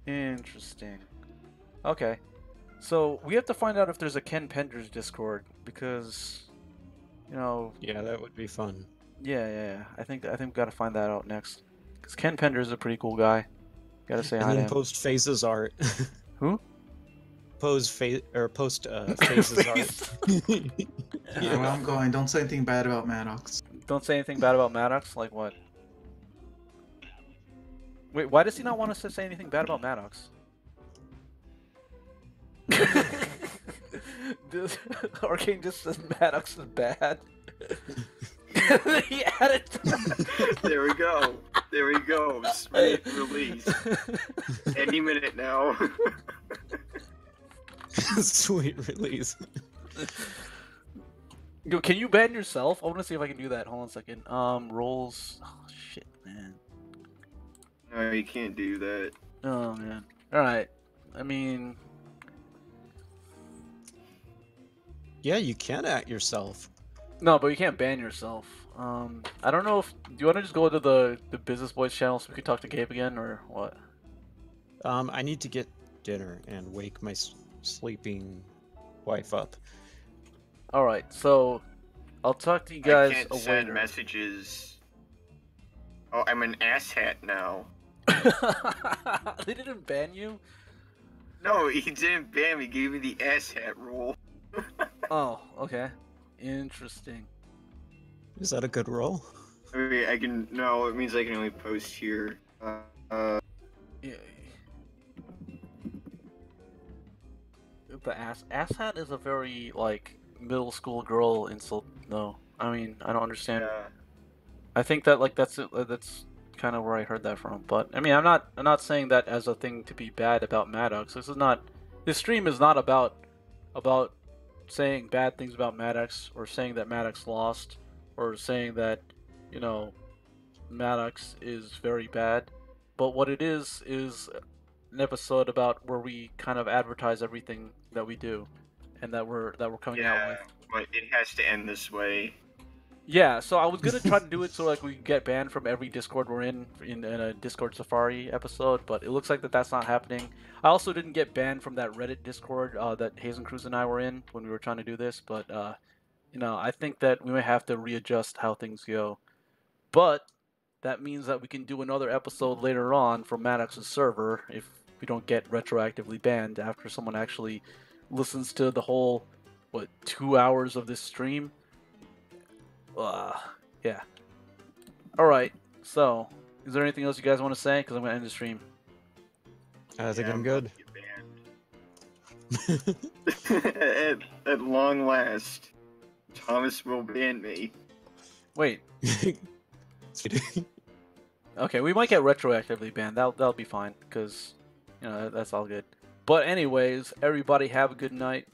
Interesting. Okay. So we have to find out if there's a Ken Penders Discord because, you know. Yeah, that would be fun. Yeah. I think we gotta find that out next. Because Ken Penders is a pretty cool guy. Gotta say hi And to then him. post phases art. Who? Post phases art. Yeah, where I'm going. Don't say anything bad about Maddox. Don't say anything bad about Maddox? Like what? Wait, why does he not want us to say anything bad about Maddox? Arcane just says Maddox is bad. He added. There we go. There we go. Sweet release. Any minute now. Sweet release. Yo, can you ban yourself? I want to see if I can do that. Hold on a second. Roles. Oh shit, man. No, you can't do that. Oh man. All right. I mean. Yeah, you can at yourself. No, but you can't ban yourself. I don't know if do you want to just go to the Business Boys channel so we can talk to Gabe again or what? I need to get dinner and wake my sleeping wife up. All right, so I'll talk to you guys. I can't away send later. messages. Oh, I'm an asshat now. They didn't ban you? No, he didn't ban me. He gave me the asshat rule. Oh, okay. Interesting. Is that a good roll? Okay, I can. No, it means I can only post here. Yeah. The asshat is a very like middle school girl insult. No, I mean I don't understand. Yeah. I think that like that's kind of where I heard that from. But I mean I'm not saying that as a thing to be bad about Maddox. This stream is not about saying bad things about Maddox or saying that Maddox lost or saying that, you know, Maddox is very bad. But what it is an episode about where we kind of advertise everything that we do and that we're coming out with. But it has to end this way. Yeah, so I was gonna try to do it so like we get banned from every Discord we're in a Discord Safari episode, but it looks like that's not happening. I also didn't get banned from that Reddit Discord that Hazen Cruz and I were in when we were trying to do this, but you know, I think that we might have to readjust how things go. But that means that we can do another episode later on from Maddox's server if we don't get retroactively banned after someone actually listens to the whole 2 hours of this stream. Yeah. Alright, so, is there anything else you guys want to say? Because I'm going to end the stream. I think I'm good. At long last, Thomas will ban me. Wait. Okay, we might get retroactively banned. That'll be fine, because, you know, that's all good. But anyways, everybody have a good night.